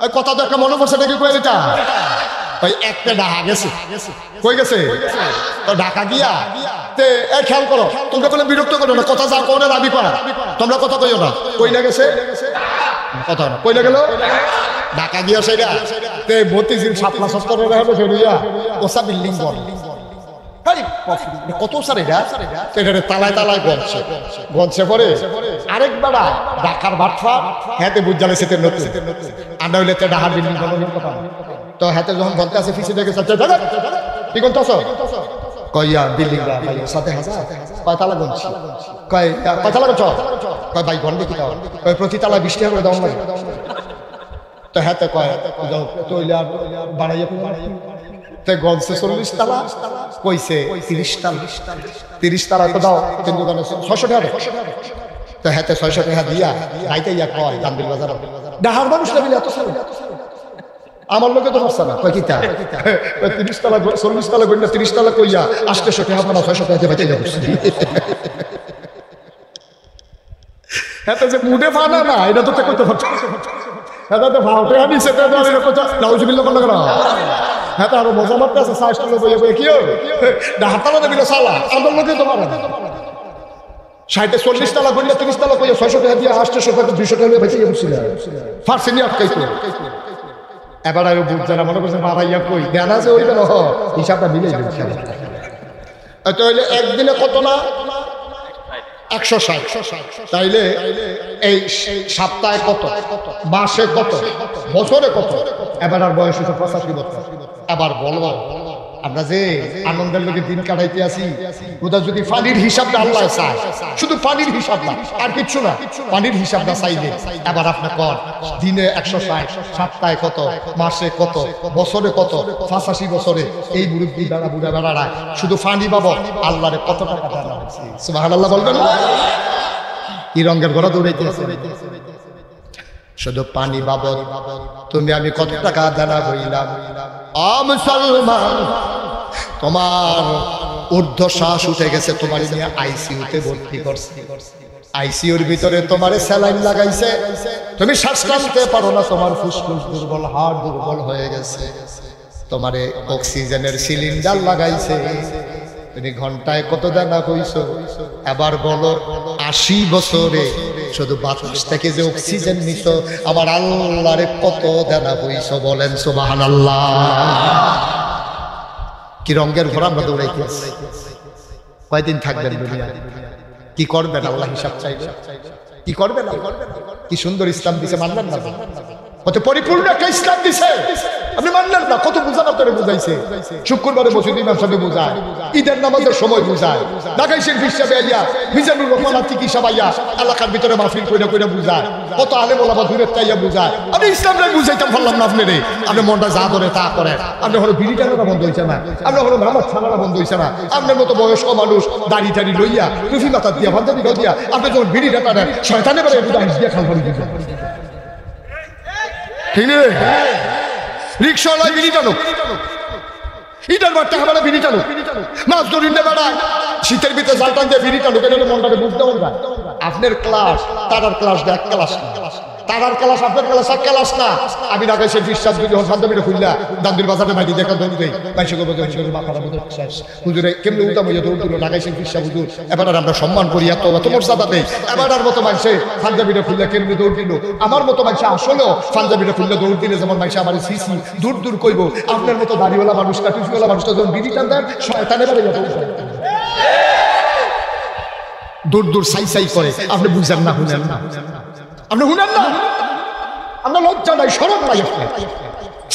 ওই কথা তো একটা মনে পড়ছে নাকি কই এটা ওই একটা ঢাকা গেছে কই গেছে তো ঢাকা গিয়া তে এই খেয়াল করো তোমরা কোনো বিরক্ত করো না কথা যা কোনে দাবি করা তোমরা কথা কইও না কই না গেছে কথা না কই না গেল ঢাকা গিয়া সেটা তে ভর্তিজির শাপলা সত্তরের হবে সেরিয়া ওসা বিল্ডিং বল কত সার এটা তালায় তালায় গঞ্চে পরে আরেক বেড়া ঢাকার ভাটফা হাতে বুঝালে সেতে নতুন আন্ডা হইলে ঢাকার বিল্ডিং কথা তো হাতে যখন গন্তে আছে ফিসে দেখে কি করতেছ কইয়া বিল্ডিং সাথে হাজার কয় তালা গঞ্চি কয় তালা গঞ্চ কয় ভাই ঘন্টে কি দাও কয় প্রতি তালা 20 টাকা করে দাও লাগে তো হাতে কয় তৈলা বাড়াইয়া গঞ্চে 40 তালা কইছে 30 তালা তো দাও কিন্তু 600 টাকা তো হাতে 600 টাকা দিয়া গাইতে ইয়া কয় গান্দিল বাজার ঢাকার মানুষ লাগলে এত সারা আমার লোকে তো পারছে না কয় কি তা 30 তালা 40 তালা গন্ডা 30 তালা কইয়া 800 টাকা না 600 টাকা বাইতে যাবো হাতে যে মুডে ফানা না এটা তো কইতে পারছ হাতে তো ভাওতে আমি সেটা ধরে কথা নাউজুবিল্লাহ বন্ধ করা হ্যাঁ তো আরো মজা মারতে আছে সাইজটা বইয়ে বইয়ে কি হাতালা দেবিল সালা আমার লোকে তো পারে 40 তালা গন্ডা 30 তালা কইয়া 600 টাকা দিয়ে 800 টাকা 200 টাকা বাইতে যাবছিল ফার্সিনি আটকাইতো এবার আর বুঝছে না মনে করছে মারাইয়া কই দেনা যে ওইটা না হিসাবটা মিলে যাবে তো হইলে একদিনে কত না 160 তাইলে এই সপ্তাহে কত মাসে কত বছরে কত এবার আর বয়স হচ্ছে 85 বছর আবার বলবো আমরা যে আনন্দের লোকে দিন কাটাইতে আসি ওটা যদি পানির হিসাবটা আল্লাহ চায় শুধু পানির হিসাব না আর কিছু না পানির হিসাবটা চাইলে এবার আপনি কর দিনে 160 সপ্তাহে কত মাসে কত বছরে কত 85 বছরে এই মুরব্বী দাঁড়া বুড়া বেড়ারা শুধু পানি পাবো আল্লাহরে কত টাকা দেওয়া হচ্ছে সুবহানাল্লাহ বলবেন কি রঙের ঘোড়া দৌড়াইতে আছে শুধু পানি বাবদ তুমি আমি কত টাকা দেনা হইলাম মুসলমান তোমার ঊর্ধ্বশ্বাস উঠে গেছে তোমার নিয়ে আইসিইউতে ভর্তি করছে আইসিইউর ভিতরে তোমারে স্যালাইন লাগাইছে তুমি শ্বাস টানতে পারো না তোমার ফুসফুস দুর্বল হাড় দুর্বল হয়ে গেছে তোমারে অক্সিজেনের সিলিন্ডার লাগাইছে তুমি ঘন্টায় কত দেনা কইছো এবার বলো 80 বছরে শুধু বাতাস থেকে যে অক্সিজেন নিছো আমার আল্লাহরে কত দেনা কইছো বলেন সুবহানাল্লাহ কি রঙের ঘোড়া আমরা দৌড়াইতেছি কয়দিন থাকবেন দুনিয়া কি করবেন আল্লাহ হিসাব চাইবে কি করবেন কি সুন্দর ইসলাম দিছে মানলেন না কত পরিপূর্ণ একটা ইসলাম দিছে আপনি মানলেন না কত বুঝানো করে বুঝাইছে শুক্রবারে মসজিদ ইমাম সাহেব বুঝায় ঈদের নামাজের সময় বুঝায় ঢাকায় শরীফ হিসাবে আইয়া মিজানুর রহমান চিকিৎসা পাইয়া এলাকার ভিতরে মাহফিল কইরা কইরা বুঝায় কত আলেম ওলামা দূরের তাইয়া বুঝায় আমি ইসলামটাই বুঝাইতাম পারলাম না আপনারে আপনি মনটা যা করে তা করেন আপনি হলো বিড়ি টানাটা বন্ধ হইছে না আপনি হলো নামাজ ছাড়াটা বন্ধ হইছে না আপনার মতো বয়স্ক মানুষ দাড়ি টাড়ি লইয়া টুপি মাথা দিয়া পাঞ্জাবি দিয়া আপনি যখন বিড়ি টানেন শয়তানে বেড়ে দিয়া খাল ভরি দিবেন ঠিক নেই রিক্সাওয়ালা বিড়ি টানো ইটার বাড়তে খাবার বিড়ি টানো মাছ ধরি না বেড়ায় শীতের ভিতরে জাল টান দিয়ে বিড়ি টানো কেন মনটাকে বুঝতে পারবেন আপনার ক্লাস তারার ক্লাস এক ক্লাস তারার ক্লাস আপনার ক্লাস এক ক্লাস না আমি ঢাকায় সে বিশ্বাস যদি শান্তিটা খুললা দান্দির বাজারে মাইটি দেখা দৌড় দেই বাইশে মাথার মধ্যে শেষ হুজুরে কেমনি উল্টাম হইয়া দৌড় দিল ঢাকায় সে বিশ্বাস হুজুর এবার আর আমরা সম্মান করি এত মর্যাদা দেই এবার আর মতো মানুষে পাঞ্জাবিটা খুললে কেমনি দৌড় দিল আমার মতো মানুষে আসলেও পাঞ্জাবিটা খুললে দৌড় দিলে যেমন মানুষে আমার সিসি দূর দূর কইব আপনার মতো দাড়িওয়ালা মানুষ কাটুফিওয়ালা মানুষটা যখন বিড়ি টান দেন শয়তানে বেড়ে যাবে দূর দূর সাই সাই করে আপনি বুঝেন না শুনেন না আপনি শুনেন না আমরা লজ্জা নাই সরব নাই আপনার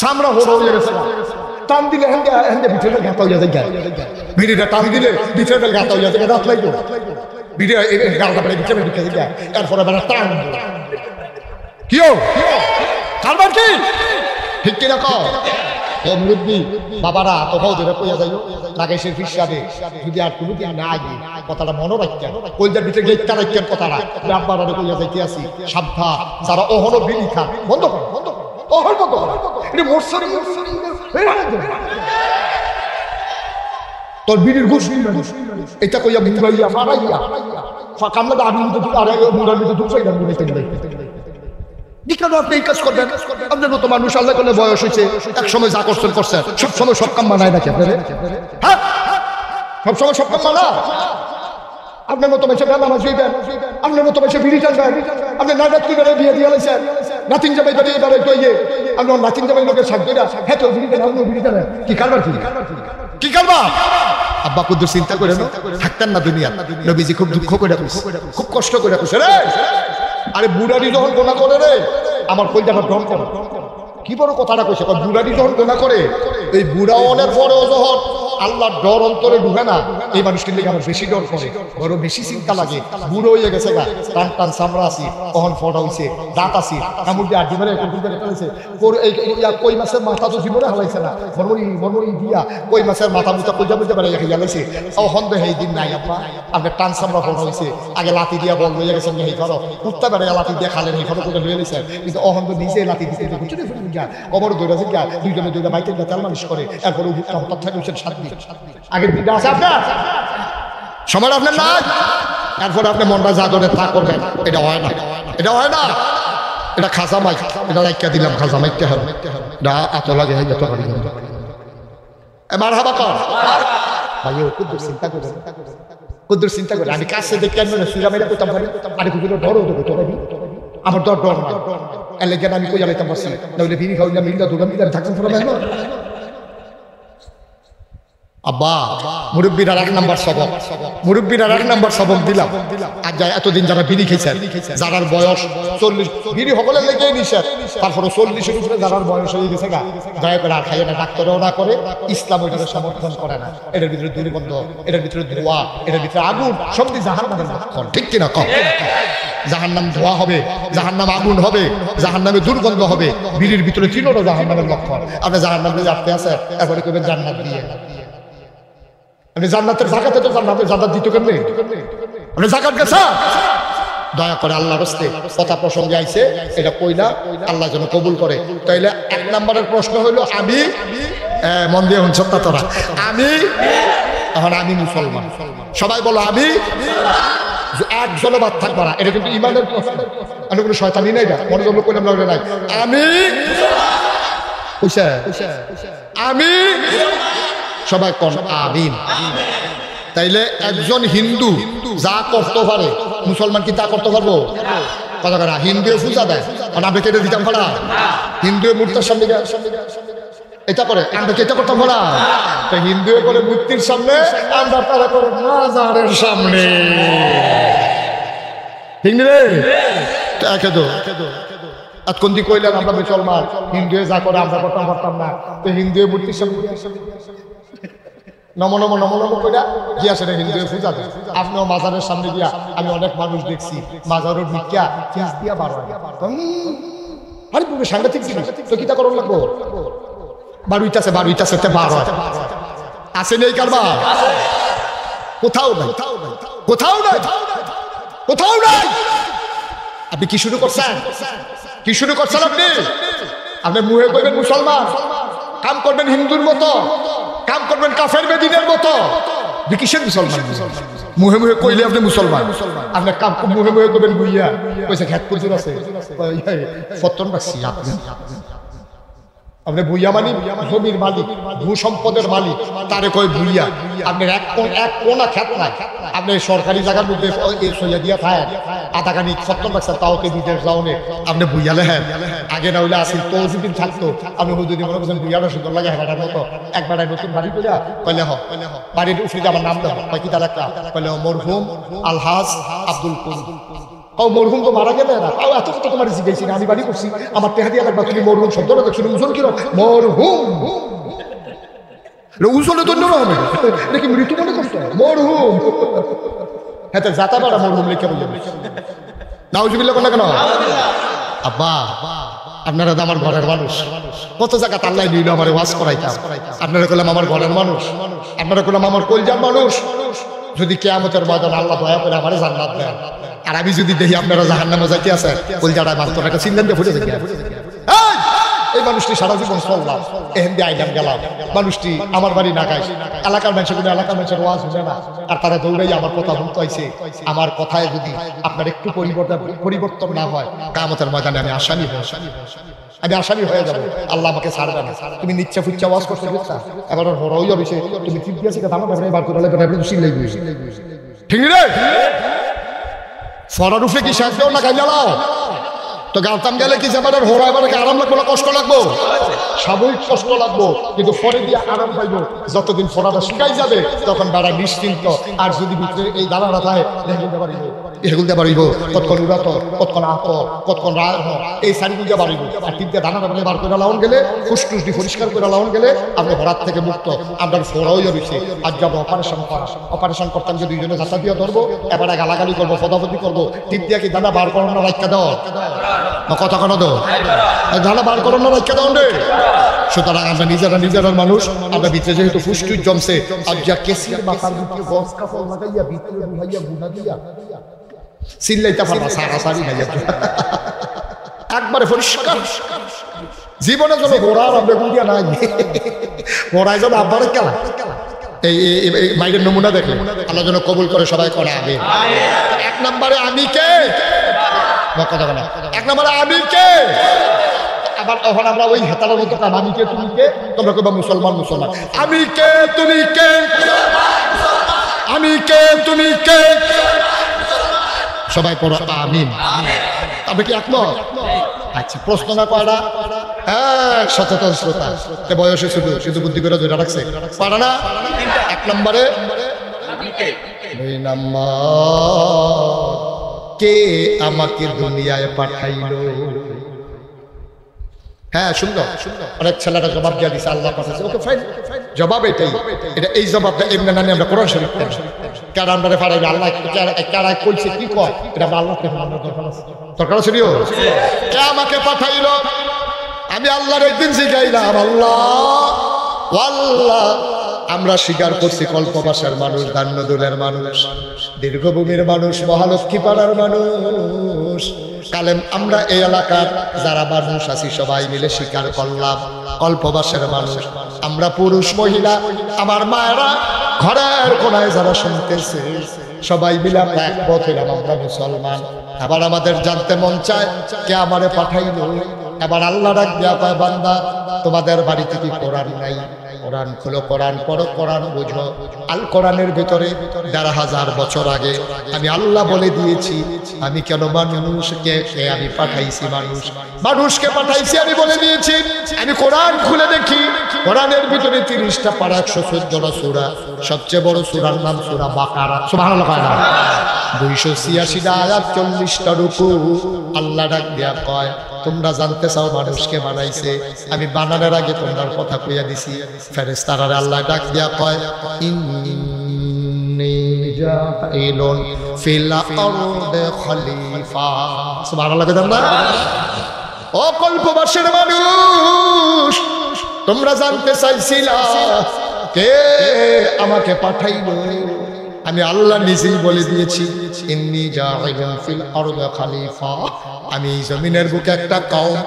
সামরা হলো হয়ে গেছে টান দিলে হেন্দে ভিতরে গাতা হইয়া যায় বিড়িটা টান দিলে ভিতরে গাতা হইয়া যায় রাত লাগবে বিড়ি গালটা পরে ভিতরে ঢুকে যায় এরপরে বেড়া টান কিও কারবার কি ঠিক কিনা কও ও মুরব্বী বাবারা তোকাও ধরে কইয়া যাইও লাগাইছে হিসাবে যদি আর কোনো দিন না আগে কথাটা মনে রাখতেন কইজার ভিতরে গেটটা রাখতেন কথাটা আব্বারা কইয়া যাইতে আসি সাবধান যারা ওহনো বিড়ি খান বন্ধ কর ওহর বন্ধ এটা মোরসারি তোর বিড়ির ঘুষ এটা কইয়া মুগাইয়া মারাইয়া কামলা আমি আরে মুরার ভিতরে ঢুকছাই না কেন আপনি এই কাজ করবেন? আপনার মতো মানুষ আল্লাহ করলে বয়স হয়েছে, এক সময় যা করছেন করছেন, সবসময় সব কাম মানায় নাকি আপনার? হ্যাঁ, সবসময় সব কাম মানা? আপনার মতো বেশি নামাজ হইবেন, আপনার মতো বেশি বিড়ি টানবেন, আপনি নাগাত্রি বেড়ে বিয়ে দিয়ে লাইছেন, নাতিন জামাই বেড়ে এবারে তো ইয়ে আপনার নাতিন জামাই লোকের সাক্ষীরা হ্যাঁ তো বিড়ি টান, আপনিও বিড়ি টানেন, কি কারবার? কি কারবার? আব্বা কুদ্দুস চিন্তা করে থাকতেন না দুনিয়া। নবীজি খুব দুঃখ করে, খুব কষ্ট করে রে, আরে বুড়ারি যখন গোনা করে রে, আমার কলজাটা ডন করে। কি বড় কথাটা কইছে, বুড়ারি যখন গোনা করে, এই বুড়া অনেক পরেও যখন আল্লাহর ডর অন্তরে ঢুকে না, এই মানুষ কিন্তু আমার বেশি ডর করে, বড় বেশি চিন্তা লাগে। বুড়ো হয়ে গেছে গা, টান টান চামড়া আছি, কখন ফটা হইছে, দাঁত আছি, কামড় দিয়ে আড্ডি মেরে ফেলেছে। কই মাছের মাথা তো জীবনে হালাইছে না, মরমরি দিয়া কই মাছের মাথা মুথা কইজা বুঝতে পারে গেছে। তখন তো সেই দিন নাই আব্বা, আপনার টান চামড়া ফটা হয়েছে, আগে লাতি দিয়া বল হয়ে গেছেন এই ধরো কুত্তা বেড়ে লাতি দিয়ে খালেন, এই ফটো করে লয়ে গেছেন, কিন্তু অহন তো নিজে লাতি দিতে কবর দৌড়া গা, দুইজনে দুইটা বাইকের তেল মালিশ করে, এরপরে হঠাৎ থাকে 7 দিন আগের দিনটা আছে আপনার সময় আপনার না, এরপরে আপনি মনটা যা করে তা করবেন। এটা হয় না, এটা হয় না, এটা খাজা মাই, এটা রাইকা দিলাম খাজা মাইতে হবে, এটা এত লাগে এত গাড়ি মার হাবা কর ভাই। কুদ্দুর চিন্তা করে, কুদ্দুর চিন্তা করে, আমি কাছে দেখে আনবো না, সুরা মেরে করতাম পারি, আরে কুকুর ডরও দেবো তো ভাবি, আমার ডর ডর না, এলে কেন আমি কই যাইতাম পারছি, তাহলে বিড়ি খাওয়া মিলটা দুটো মিলে থাকতাম পুরো মেহনত। আব্বা মুরব্বীরা 1 নাম্বার সবক, মুরব্বীরা 1 নাম্বার সবক দিলাম। আর যাই এতদিন যারা বিড়ি খেয়েছেন, যারার বয়স 40, বিড়ি সকলের লেগেই নিষেধ, তারপরে 40-এর উপরে যারার বয়স হয়ে গেছে গা, দয়া করে আর খাইয়ে না, ডাক্তারও না করে, ইসলাম ওইটাকে সমর্থন করে না। এটার ভিতরে দুর্গন্ধ, এটার ভিতরে ধোঁয়া, এটার ভিতরে আগুন, সবই জাহান্নামের লক্ষণ, ঠিক কিনা কম? জাহান্নাম ধোঁয়া হবে, জাহান্নাম আগুন হবে, জাহান্নামে দুর্গন্ধ হবে, বিড়ির ভিতরে চিনোটা জাহান্নামের লক্ষণ। আপনি জাহান্নামে যাতে আছে, এরপরে কইবেন জান্নাত দিয়ে। আপনি জান্নাতের জাকাতে তো জান্নাতের জাকাত দিতে কেমনে? আপনি জাকাত গেছে? দয়া করে আল্লাহর রাস্তে কথা প্রসঙ্গে আইছে, এটা কইলা আল্লাহ যেন কবুল করে। তাইলে 1 নম্বরের প্রশ্ন হইলো আমি, মন দিয়ে শুনছ না তোরা, আমি এখন আমি মুসলমান, সবাই বলো আমি, একজনও বাদ থাকবো না। এটা কিন্তু ইমানের প্রশ্ন, আমি কোনো শয়তানি নাই, মনে জন্য কইলাম না নাই, আমি আমি সবাই কোন আমিন। তাইলে একজন হিন্দু যা করতে পারে, মুসলমান কি তা করতে পারবো? কথা কথা, হিন্দু পূজা দেয়, আমরা কেটে দিতাম পারা, হিন্দু মূর্তির সামনে এটা করে, আমরা কেটে করতাম পারা, হিন্দু করে মূর্তির সামনে, আমরা তারা করে মাজারের সামনে, ঠিক রে? এতক্ষণ দিয়ে কইলেন আমরা মুসলমান, হিন্দু যা করে আমরা করতাম পারতাম না, তো হিন্দু মূর্তির সামনে নম নম নম নম কইরা গিয়া সেটা হিন্দু পূজা দেয়। আপনিও মাজারের সামনে গিয়া, আমি অনেক মানুষ দেখছি মাজারের ভিক্ষা ফিস দিয়া 12 আরে পুরো সাংঘাতিক জিনিস, তো কিতা করণ লাগবো? বারুইতাছে 12 আছে নেই কারবার? কোথাও নাই, কোথাও নাই, কোথাও নাই। আপনি কি শুরু করছেন? কি শুরু করছেন আপনি? আপনি মুহে কইবেন মুসলমান, কাম করবেন হিন্দুর মতো, কাম করবেন কাফের বেদিনের মতো, কিসের মুসলমান? মুহে মুহে কইলে আপনি মুসলমান, আপনি কাম মুহে মুহে করবেন বুইয়া কইছে খেত প্রচুর আছে, ফতন রাখছি আপনি, আপনি ভুইয়া মালিক, জমির মালিক, ভূ সম্পদের মালিক, তারে কয় ভুইয়া। আপনার এক কোনা খেত নাই, আপনি সরকারি জায়গার মধ্যে সইয়া দিয়া খায়, আধাখানি ফতন রাখছেন, তাও কে বিদেশ যাওনে, আপনি ভুইয়া লেহেন। আগে না হইলে আসিল তো যদি থাকতো, আমি যদি মনে করছেন ভুইয়াটা সুন্দর লাগে হেবাটার মতো, একবার নতুন বাড়ি কইরা কইলে হ, বাড়ির উফরিতে আমার নাম দেওয়া কয় কি তার একটা, কইলে মরহুম আলহাজ আব্দুল কুল। মরহুম তো মারা গেলে না, তাও এত কথা তোমার জিজ্ঞাসি না, আমি বাড়ি করছি, আমার টেহা দিয়া লাগবা, তুমি মরহুম শব্দটা দেখছো, উজন কিরম মরহুম, উজনে তো হবে নাকি মৃত্যু মনে করছো মরহুম, হ্যাঁ তো যাতা বাড়া মরহুম লিখে বলবে নাউজুবিল্লাহ কোন কেন? আব্বা আপনারা তো আমার ঘরের মানুষ, কত জায়গা আল্লাহ নিল আমার ওয়াজ করাইতাম, আপনারা কইলাম আমার ঘরের মানুষ, আপনারা কইলাম আমার কলজার মানুষ। যদি কিয়ামতের ময়দানে আল্লাহ দয়া করে আমারে জান্নাত দেন, আর আমি যদি দেখি আপনারা জাহান্নামে যাইতে আছে, কলজাটা মাত্র একটা চিন্তান দিয়ে ফুটে যায়, এই মানুষটি সারা জীবন চললাম, এহেন দিয়ে আইলাম গেলাম, মানুষটি আমার বাড়ি নাগাই, এলাকার মানুষের কোনো এলাকার মানুষের ওয়াজ হবে না, আর তারা দৌড়াই আমার কথা বলতে হয়েছে। আমার কথায় যদি আপনার একটু পরিবর্তন না হয়, কিয়ামতের ময়দানে আমি আসামি হয়ে যাবো, আল্লাহ আমাকে ছাড়বে না। তুমি নিচ্ছা ফুচ্ছা ওয়াজ করতে গেছা, এবার হরই হবে, তুমি ঠিক দিয়েছি কথা আমার বার করে ঠিক রে ফরার উপরে কি শেষ দেও না গাইল তো গালতাম গেলে কি যাবার হোরা এবার আরাম লাগবো না কষ্ট লাগবো? স্বাভাবিক কষ্ট লাগবো, কিন্তু পরে দিয়ে আরাম পাইবো। যতদিন ফোড়াটা শুকাই যাবে তখন বেড়া নিশ্চিন্ত। আর যদি ভিতরে এই দাঁড়াটা থাকে এগুলতে পারিব, কতক্ষণ উড়াত, কতক্ষণ আত, কতক্ষণ এই শাড়ি গুলতে পারিব। আর তিনটে দানাটা বার করে লাউন গেলে, ফুসটুসটি পরিষ্কার করে লাউন গেলে আপনি ঘোরার থেকে মুক্ত। আমরা ফোড়াও রয়েছে। আর যাবো অপারেশন করতাম যে দুইজনে যাত্রা দিয়ে ধরবো, এবারে গালাগালি করবো, ফদাফদি করবো, তিন দিয়ে কি দানা বার করার না রাখতে দেওয়া কথা কেন দো ধারা বার করার না রাখতে দেওয়া রে। সুতরাং আমরা নিজেরা মানুষ, আমরা ভিতরে যেহেতু ফুসটুস জমছে, আর যা কেসির মাথার ভিতরে গস কাপড় লাগাইয়া ভিতরে বুঝাইয়া বুঝা দিয়া চিল্লাইতে পারবা সারাসারি না একবারে পরিষ্কার। জীবনে যেন ঘোড়ার আমরা গুলিয়া নাই, ঘোড়ায় যেন আব্বার খেলা। এই মাইরের নমুনা দেখে আল্লাহ যেন কবুল করে, সবাই করে আগে। এক নম্বরে আমি কে, এক নম্বরে আমি কে। আবার তখন আমরা ওই হেতার মতো কাম, আমি কে তুমি কে, তোমরা কইবা মুসলমান। আমি কে তুমি কে, আমি কে তুমি কে, সবাই পড়ো আমিন। আপনি কি একমত? আচ্ছা, প্রশ্ন না কয়টা? হ্যাঁ, সচেতন শ্রোতা বয়সে শুধু বুদ্ধি করে ধরে রাখছে পারা না। এক নম্বরে দুই নম্বর কে আমাকে দুনিয়ায় পাঠাইলো। হ্যাঁ, সুন্দর। অনেক ছেলেরা জবাব দিয়ে দিছে আল্লাহ পাঠাইছে, ওকে ফাইন, জবাব এটাই। এটা এই জবাবটা এমনি না, আমরা কোরআন শরীফ কারণ আমরা পাঠাইলো আল্লাহ কারা কইছে কি কয়, এটা আল্লাহকে দরকার আছে। কে আমাকে পাঠাইলো? আমি আল্লাহর একদিন শিখাইলাম আল্লাহ। আমরা স্বীকার করছি কল্পবাসের মানুষ, ধান্যদুলের মানুষ, দীর্ঘভূমির মানুষ, মহালক্ষ্মী পাড়ার মানুষ, কালেম আমরা এই এলাকার যারা মানুষ আছি সবাই মিলে স্বীকার করলাম কল্পবাসের মানুষ। আমরা পুরুষ মহিলা, আমার মায়েরা, ঘরের কোনায় যারা শুনতেছে সবাই মিলে আমরা একমত হইলাম আমরা মুসলমান। আবার আমাদের জানতে মন চায় কে আমারে পাঠাইলো। এবার আল্লাহ ডাক দিয়া কয়, বান্দা তোমাদের বাড়িতে কি কোরআন নাই? কোরআন খোলো, কোরআন পড়ো, কোরআন বুঝো। আল কোরআনের ভিতরে ১,৫০০ বছর আগে আমি আল্লাহ বলে দিয়েছি আমি কেন মানুষকে আমি পাঠাইছি, মানুষকে পাঠাইছি আমি বলে দিয়েছি। আমি কোরআন খুলে দেখি, কোরআনের ভিতরে ৩০টা পারা, ১১৪টা সূরা, সবচেয়ে বড় সূরার নাম সূরা বাকারা। সুবহানাল্লাহ। ২৮৬টা আয়াত, ৪০টা রুকু। আল্লাহ ডাক দিয়া কয়, তোমরা জানতে চাও মানুষকে বানাইছে, আমি বানানোর আগে তোমার কথা কইয়া দিছি। ফেরেশতারা আল্লাহ ডাক দিয়া কয়, ইন্নী জাইলুন ফিল আরদি খলিফা। সুবহানাল্লাহ। ও কল্পবাসীর মানুষ, তোমরা জানতে চাইছিলা কে আমাকে পাঠাইলো? আমি আল্লাহ নিজেই বলে দিয়েছি, ইন্নী জাইলুন ফিল আরদি খলিফা। আমি জমিনের বুকে একটা কওম,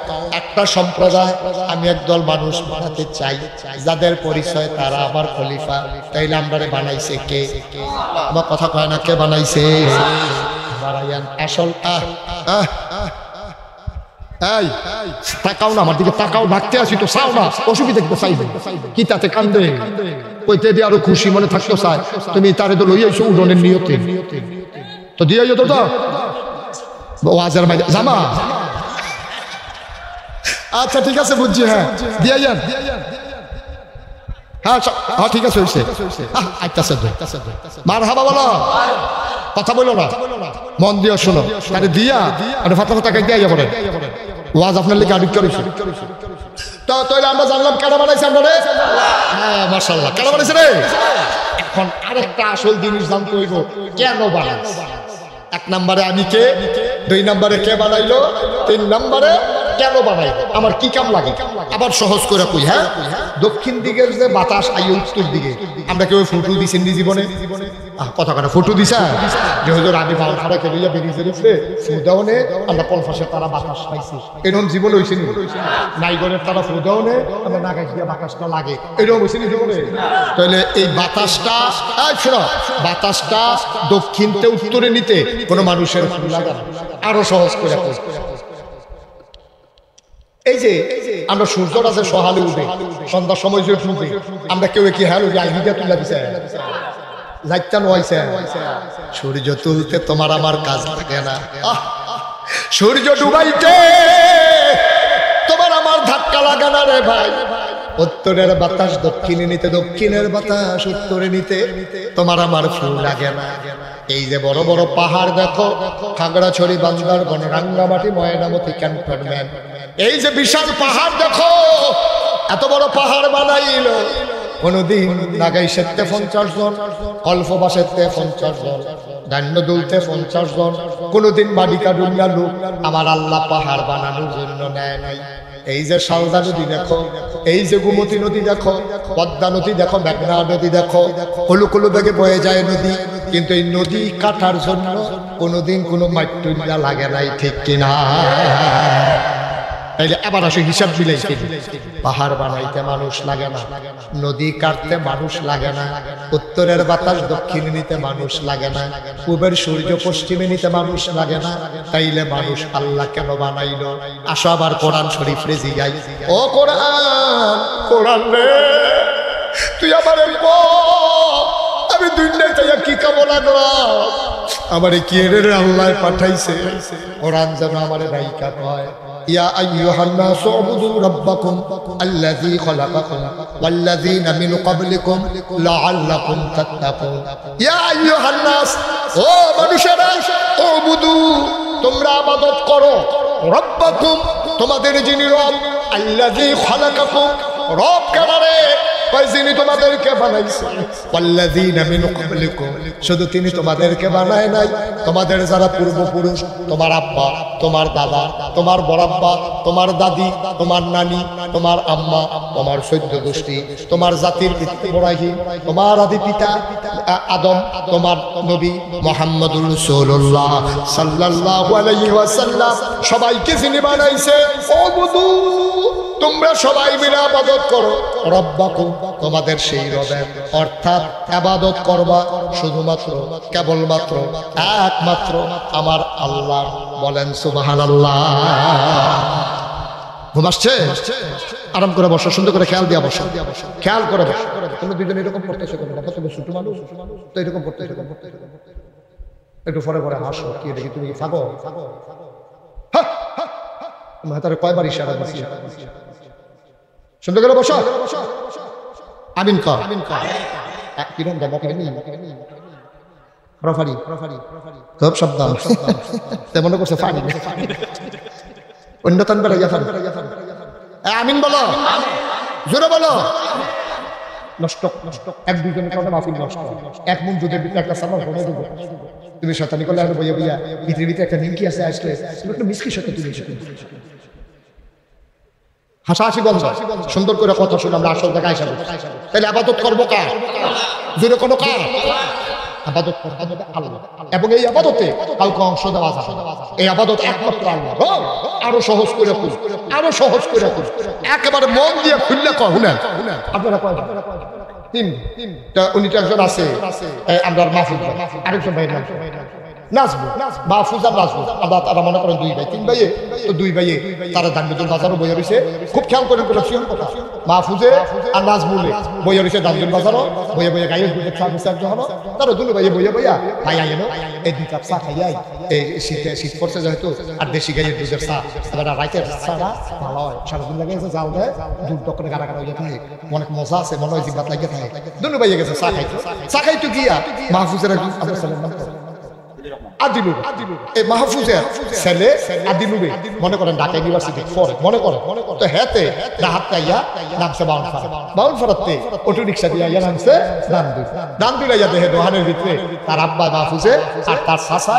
একটা সম্প্রদায়, আমি একদল মানুষ বানাতে চাই যাদের পরিচয় তারা আমার খলিফা। তাইলে আমরারে বানাইছে কে? আমার কথা কয় না, কে বানাইছে? আসল এই তাকাও না আমার দিকে, তাকাও, ডাকতে আসি তো চাও না, অসুবিধা কিন্তু চাইবে কি তাতে কান্দে কইতে দিয়ে আরো খুশি মনে থাকতো চাই। তুমি তারে তো লইয়াইছো উড়নের নিয়তে, তো দিয়ে যেত তো ওয়াজের মাঝে জামা। আচ্ছা ঠিক আছে, বুঝছি। হ্যাঁ দিয়ে যান। হ্যাঁ ঠিক আছে, মারহাবা বলো, কথা বলো না, মন দিয়ে শোনো। আরে দিয়া আরে ফাতা ফাতা কাই দিয়া পড়ে ওয়াজ আপনার লেগে আডিট করেছে। তো তাইলে আমরা জানলাম কেন বানাইছে আমরা রে। হ্যাঁ মাশাআল্লাহ, কেন বানাইছে রে। এখন আরেকটা আসল জিনিস জানতে হইব, কেন বানাইছে। এক নম্বরে আমি কে, দুই নম্বরে কে বানাইলো, তিন নম্বরে কেন বানাই, আমার কি কাম লাগে? আবার সহজ করে কই, হ্যাঁ দক্ষিণ দিকের যে বাতাস আই উত্তর দিকে, আমরা কেউ ফুটু দিছেন নি জীবনে? কথা কথা ফুটু দিছা যে হুজুর আমি বাউল ফাড়া খেলে বেরিয়ে দিচ্ছে ফুদাওনে আমরা কলফাসের তারা বাতাস পাইছি, এরকম জীবন হইছে নি? নাইগরের তারা ফুদাওনে আমরা নাগাই দিয়ে বাতাসটা লাগে, এরকম হইছে নি জীবনে? তাহলে এই বাতাসটা শোনো, বাতাসটা দক্ষিণতে উত্তরে নিতে কোনো মানুষের ফুল লাগে না। আরো সহজ করে এই যে আমরা সূর্যটা যে সকালে উঠে সন্ধ্যার সময় যে উঠবে, আমরা কেউ কি হ্যালো আইডিয়া তুলে দিছে যাইতা নয়ছে, সূর্য তুলতে তোমার আমার কাজ লাগে না, সূর্য ডুবাইতে তোমার আমার ধাক্কা লাগে না রে ভাই। উত্তরের বাতাস দক্ষিণে নিতে, দক্ষিণের বাতাস উত্তরে নিতে তোমার আমার ফুল লাগে না। এই যে বড় বড় পাহাড় দেখো, খাগড়াছড়ি, বান্দরবান, রাঙ্গামাটি, ময়নামতি, ক্যান্টনমেন্ট, এই যে বিশাল পাহাড় দেখো, এত বড় পাহাড় বানাইলো কোনদিন নাগাই সেতে 50 জন, কল্পবাসেতে 50 জন, দান্য দুলতে 50 জন, কোনদিন বাডিকা ডুঙ্গা লোক আমার আল্লাহ পাহাড় বানানোর জন্য নেয় নাই। এই যে শালদা নদী দেখো, এই যে গোমতী নদী দেখো, পদ্মা নদী দেখো, মেঘনা নদী দেখো, হলু কলু বেগে বয়ে যায় নদী, কিন্তু এই নদী কাটার জন্য কোনোদিন কোনো মাইটুল্লা লাগে নাই, ঠিক কিনা? তাইলে আবার আসে হিসাব মিলাইতে, পাহাড় বানাইতে মানুষ লাগে না, নদী কাটতে মানুষ লাগে না, উত্তরের বাতাস দক্ষিণে নিতে মানুষ লাগে না, পূবের সূর্য পশ্চিমে নিতে মানুষ লাগে না, তাইলে মানুষ আল্লাহ কেন বানাইলো? আসো আবার কোরআন শরীফ রে জিগাই। ও কোরআন, কোরআন রে তুই আমারে আমি দুনিয়ায় তাইয়া কি কামনা করলাম, আমারে কি রে আল্লাহ পাঠাইছে, কোরআন যেন আমারে রাইকা কয় ইয়া আইয়ুহান নাসু উবুদু রাব্বাকুম আল্লাযী খালাকাকুম ওয়াল্লাযীনা মিন ক্বাবলিকুম লাআল্লাকুম তাত্তাকুন। ইয়া আইয়ুহান নাস, ও মানুষেরা, উবুদু তোমরা ইবাদত করো, রাব্বাকুম তোমাদের যিনি রব, আল্লাযী খালাকাকুম রব কারে যিনি তোমাদেরকে বানাইছে, ওয়াল্লাযীনা মিন ক্বাবলিকুম শুধু তিনি তোমাদেরকে বানায় নাই, তোমাদের যারা পূর্বপুরুষ, তোমার আব্বা, তোমার দাদা, তোমার বড়াব্বা, তোমার দাদি, তোমার নানি, তোমার আম্মা, তোমার সৈদ্য গোষ্ঠী, তোমার জাতির ইব্রাহিম, তোমার আদি পিতা আদম, তোমার নবী মুহাম্মদুর রাসূলুল্লাহ সাল্লাল্লাহু আলাইহি ওয়াসাল্লাম সবাইকে যিনি বানাইছে, ওবুদু তোমরা সবাই মিলে ইবাদত করো রব্বাকুম তোমাদের সেই রবের, অর্থাৎ ইবাদত করবা শুধুমাত্র কেবলমাত্র একমাত্র আমার আল্লাহ। বলেন সুবহানাল্লাহ। ঘুম আসছে? আরাম করে বসো, সুন্দর করে খেয়াল দিয়া বসো, খেয়াল করে বসো। তুমি দুজন এরকম করতেছো কেন? কত ছোট মানুষ তো এরকম করতে, একটু পরে পরে হাসো, কি দেখি তুমি কি থাকো? তার কয়বার ইশারা দিছি, সুন্দর করে বসো। আমিন কর, কিরম দাম রফারি খুব শব্দ তেমন করছে ফানি অন্য তান বেড়া আমিন বলো, জোরে বলো। নষ্ট এক দুজনের কারণে মাহফিল নষ্ট, এক মন দুধের ভিতরে একটা সামার ভরে দেবো। তুমি শয়তানি করলে আর বইয়া বইয়া ভিতরে ভিতরে একটা নিমকি আছে, আসলে একটু মিষ্টি সাথে তুমি হাসাহাসি বন্ধ, সুন্দর করে কথা শুনে আমরা আসল জায়গায় আসবো। তাহলে আবাদত করবো কার? জোরে কোনো কার? আবাদত করতে হবে আল্লাহ, এবং এই আবাদতে কাউকে অংশ দেওয়া যাবে না। এই আবাদত একমাত্র আল্লাহ। আরো সহজ করে খুঁজ, আরো সহজ করে খুঁজ, একেবারে মন দিয়ে খুললে শুনেন। আপনারা তিনটা উনি একজন আছে, আমরা মাহফুজ আরেকজন ভাই নাচবো, মাহফুজ আর নাচবো, আমরা তারা মনে করেন দুই ভাই, তিন ভাইয়ে তো দুই ভাইয়ে তারা দানজুল বাজারও বইয়া রয়েছে। খুব খেয়াল করেন কথা, মাহফুজে আর নাজমুলে বইয়া রয়েছে দানজুল বাজারও, বইয়া বইয়া গাইয়ে তারা দুটো ভাইয়ে বইয়া বইয়া ভাই আইনো এই দুই কাপ চা খাইয়াই, এই শীত পড়ছে যেহেতু, আর দেশি গাইয়ের দুধের চা, এবার রাইতের চাটা ভালো হয়, সারাদিন লাগে জাল দেয়, দুধ টকরে গাড়া গাড়া হইয়া থাকে, অনেক মজা আছে, মনে হয় জিব্বাত লাগিয়ে থাকে। দুটো ভাইয়া গেছে চা খাইতো, চা খাইতো গিয়া মাহফুজের আদিলুবে, এই মাহফুজের ছেলে আদিলুবে মনে করেন ঢাকা ইউনিভার্সিটি পড়ে, মনে করেন তো হেতে হাতটা ইয়া নামছে বাউন ফারাতে অটো রিক্সা দিয়ে ইয়া নামছে দান্দুল ইয়া দেখে দোহানের ভিতরে তার আব্বা মাহফুজে আর তার চাচা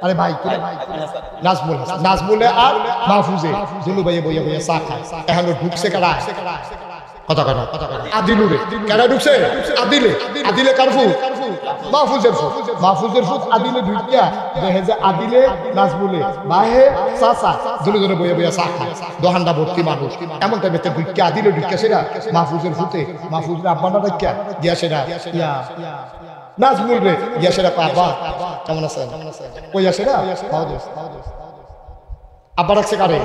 আরে ভাই নাজমুল হাসান নাজমুলে আর মাহফুজে দুনু ভাইয়ে বইয়া বইয়া চা খায় এখন ঢুকছে কারা কথা আদিলুরে কারা ঢুকছে আদিলে কারফু মাহফুজের ফুট আদিলে ঢুকিয়া দেখে যে আদিলে নাজমুলে বাহে চাচা দুজনে বইয়া বইয়া চা খায় দোহান্ডা ভর্তি মানুষ এমন টাইমে ঢুকিয়া আদিলে ঢুকিয়া সেটা মাহফুজের ফুটে মাহফুজের আব্বাটা ঢুকিয়া দিয়া সেটা নাজমুল রে গিয়া সেটা আব্বা কেমন আছেন কইয়া সেটা আব্বা রাখছে কারে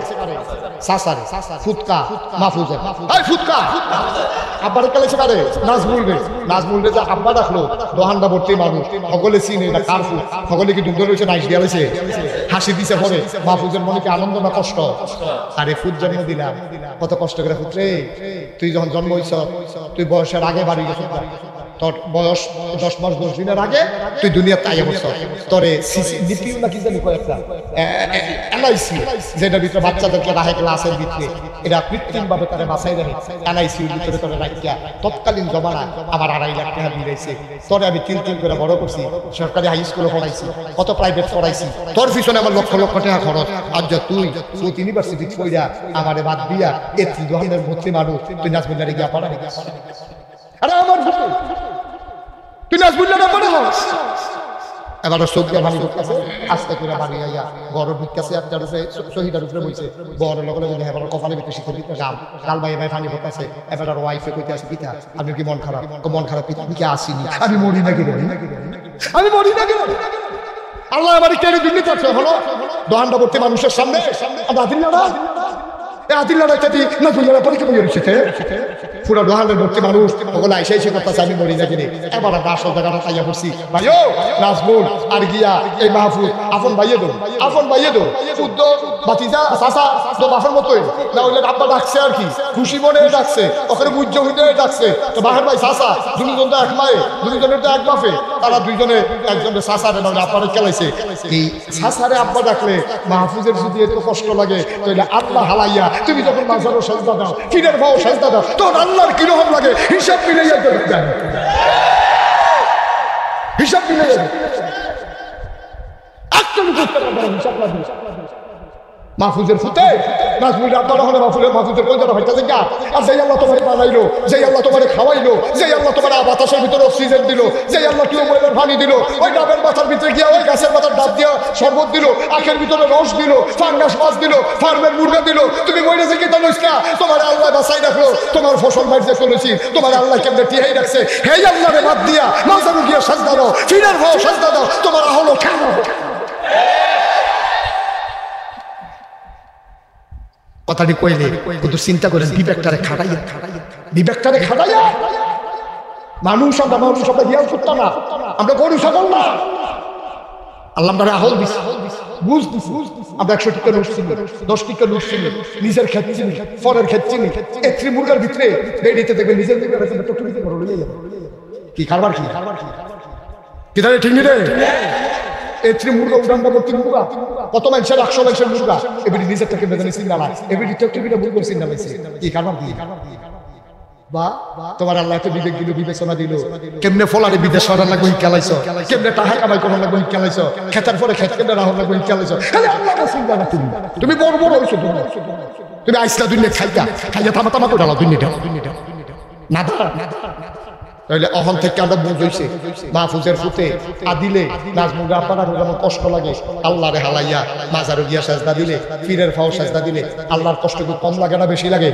সাসারে ফুটকা মাহফুজের এই ফুটকা আব্বার কালেছে কারে নাজমুল রে যে আব্বা রাখলো দোহান্ডা ভর্তি মানুষ সকলে চিনে এটা কার ফুট সকলে কি দুধ রয়েছে নাইস দিয়ালেছে হাসি দিছে পরে মাহফুজের মনে কি আনন্দ না কষ্ট আরে ফুট জন্ম দিলাম কত কষ্ট করে ফুট রে তুই যখন জন্ম হইছ তুই বয়সের আগে বাড়ি গেছ তোর বয়স 10 মাস 10 দিনের আগে তুই দুনিয়াতে আইয়া বসছ তোরে সিসিডিপিউ নাকি জানি কয়েকটা এনআইসি যেটা ভিতরে বাচ্চাদেরকে রাখে ক্লাসের ভিতরে এটা কৃত্রিম ভাবে তারা বাঁচাই রাখে এনআইসির ভিতরে তোরে রাখিয়া তৎকালীন জমানায় আমার 2.5 লাখ টাকা দিয়েছে তোরে আমি তিল করে বড় করছি সরকারি হাই স্কুলে পড়াইছি কত প্রাইভেট পড়াইছি তোর পিছনে আমার লক্ষ লক্ষ টাকা খরচ আর তুই ইউনিভার্সিটি পড়া আমারে বাদ দিয়া এত্রি দোহানের ভর্তি মানুষ তুই নাজমুল্লারে গিয়া পড়া আরে আমার তুই নাজমুল্লাহ না পড়া এবার সবজি ভালো করতেছে আস্তে করে বাড়ি আইয়া গড় ঢুকতেছে একটা রূপে শহীদার উপরে বইছে বড় লগে লগে এবার কপালে ভিতরে শীতের ভিতরে গাম কাল ভাই পানি করতেছে এবার আর ওয়াইফে কইতে আছে পিতা আপনি কি মন খারাপ পিতা আমি কি আসিনি আমি মরি না গেলে আল্লাহ আমার কেড়ে দিল্লি চাচ্ছে হলো দোহান্ডা ভর্তি মানুষের সামনে আদিল্লারা নাজমুল্লাহ পরীক্ষা বইয়ে রয়েছে পুরা দোহান্ডার ভর্তি মানুষ ওগুলো এসে করতেছে আমি মরি না গেলে এবার আমরা আসল জায়গাটা খাইয়া পড়ছি ভাইও নাজমুল আর গিয়া এই মাহফুজ আপন ভাইয়ে দো শুদ্ধ বাতিজা চাচা তো বাসার মতোই না হইলে আব্বা ডাকছে আর কি খুশি মনে ডাকছে ওখানে বুঝ্য হইতে ডাকছে তো বাহার ভাই চাচা দুজন তো এক মায়ে দুজনের তো এক বাপে তারা দুইজনে একজনের চাচারে না আব্বারে খেলাইছে এই চাচারে আব্বা ডাকলে মাহফুজের যদি এত কষ্ট লাগে তাহলে আল্লাহ হালাইয়া তুমি যখন মাজারও সাজদা দাও ফিরের ভাও সাজদা দাও তখন আল্লাহর কিরকম লাগে হিসাব মিলে যাবে মাহফুজের ফুটে নাজমুল আব্বারা হলে মাহফুজের কলজাটা ভাইতাছে গা আর যেই আল্লাহ তোমারে বানাইলো যেই আল্লাহ তোমারে খাওয়াইলো যেই আল্লাহ তোমার বাতাসের ভিতরে অক্সিজেন দিল যেই আল্লাহ টিউবওয়েলের পানি দিল ওই ডাবের মাথার ভিতরে গিয়া ওই গাছের মাথার ডাব দিয়া শরবত দিল আখের ভিতরে রস দিল ফাঙ্গাস মাছ দিল ফার্মের মুরগা দিল তুমি মরে যে কেতা লইসকা তোমার আল্লাহ বাঁচাই রাখলো তোমার ফসল মাইজে চলেছি তোমার আল্লাহ কেমনে টিহাই রাখছে হে আল্লাহরে বাদ দিয়া মাজারু গিয়া সাজদা দাও ফিরের ভাও সাজদা দাও তোমার হলো খাওয়া কথাটি কইলে কিন্তু চিন্তা করেন বিবেকটারে খাটাইয়া মানুষ আমরা দিয়াও করতাম না আমরা গরু ছাগল না আল্লাহ আমরা আহল দিছি বুঝ দিছি আমরা 100 টাকা নোট ছিল 10 টাকা নোট ছিল নিজের ক্ষেত চিনি ফরের ক্ষেত চিনি একটি মুরগার ভিতরে বেড়িতে দেখবেন নিজের টুকটুকিতে বড় লইয়া যাবে কি কারবার কি তাহলে ঠিক নেই রে এত্রি মুরগা উড়ান্ডা ভর্তি মুরগা কত মানুষের 100 মানুষের মুরগা এবারে নিজের থেকে বেদানি চিন্তা নাই এবারে টিকটকিটা মুরগার চিন্তা পাইছে কি কারবার কি বা তোমার আল্লাহ এত বিবেক দিল বিবেচনা দিল কেমনে ফলারে বিদেশ সরার লাগবে খেলাইছো কেমনে টাকা কামাই করার লাগবে খেলাইছো খেতার পরে খেত কেন্দ্র রাখার লাগবে খেলাইছো খালি আল্লাহর চিন্তা না তুমি বড় হইছো তুমি আইসলা দুনিয়া খাইয়া তামা করে ডালা দুনিয়া না তাহলে অহন থেকে আমরা বুঝাইছে মাহফুজের ফুটে আদিলে নাজমুল আব্বারা যেমন কষ্ট লাগে আল্লাহরে হালাইয়া মাজারু গিয়া সাজদা দিলে পীরের ফাও সাজদা দিলে আল্লাহর কষ্ট কি কম লাগে না বেশি লাগে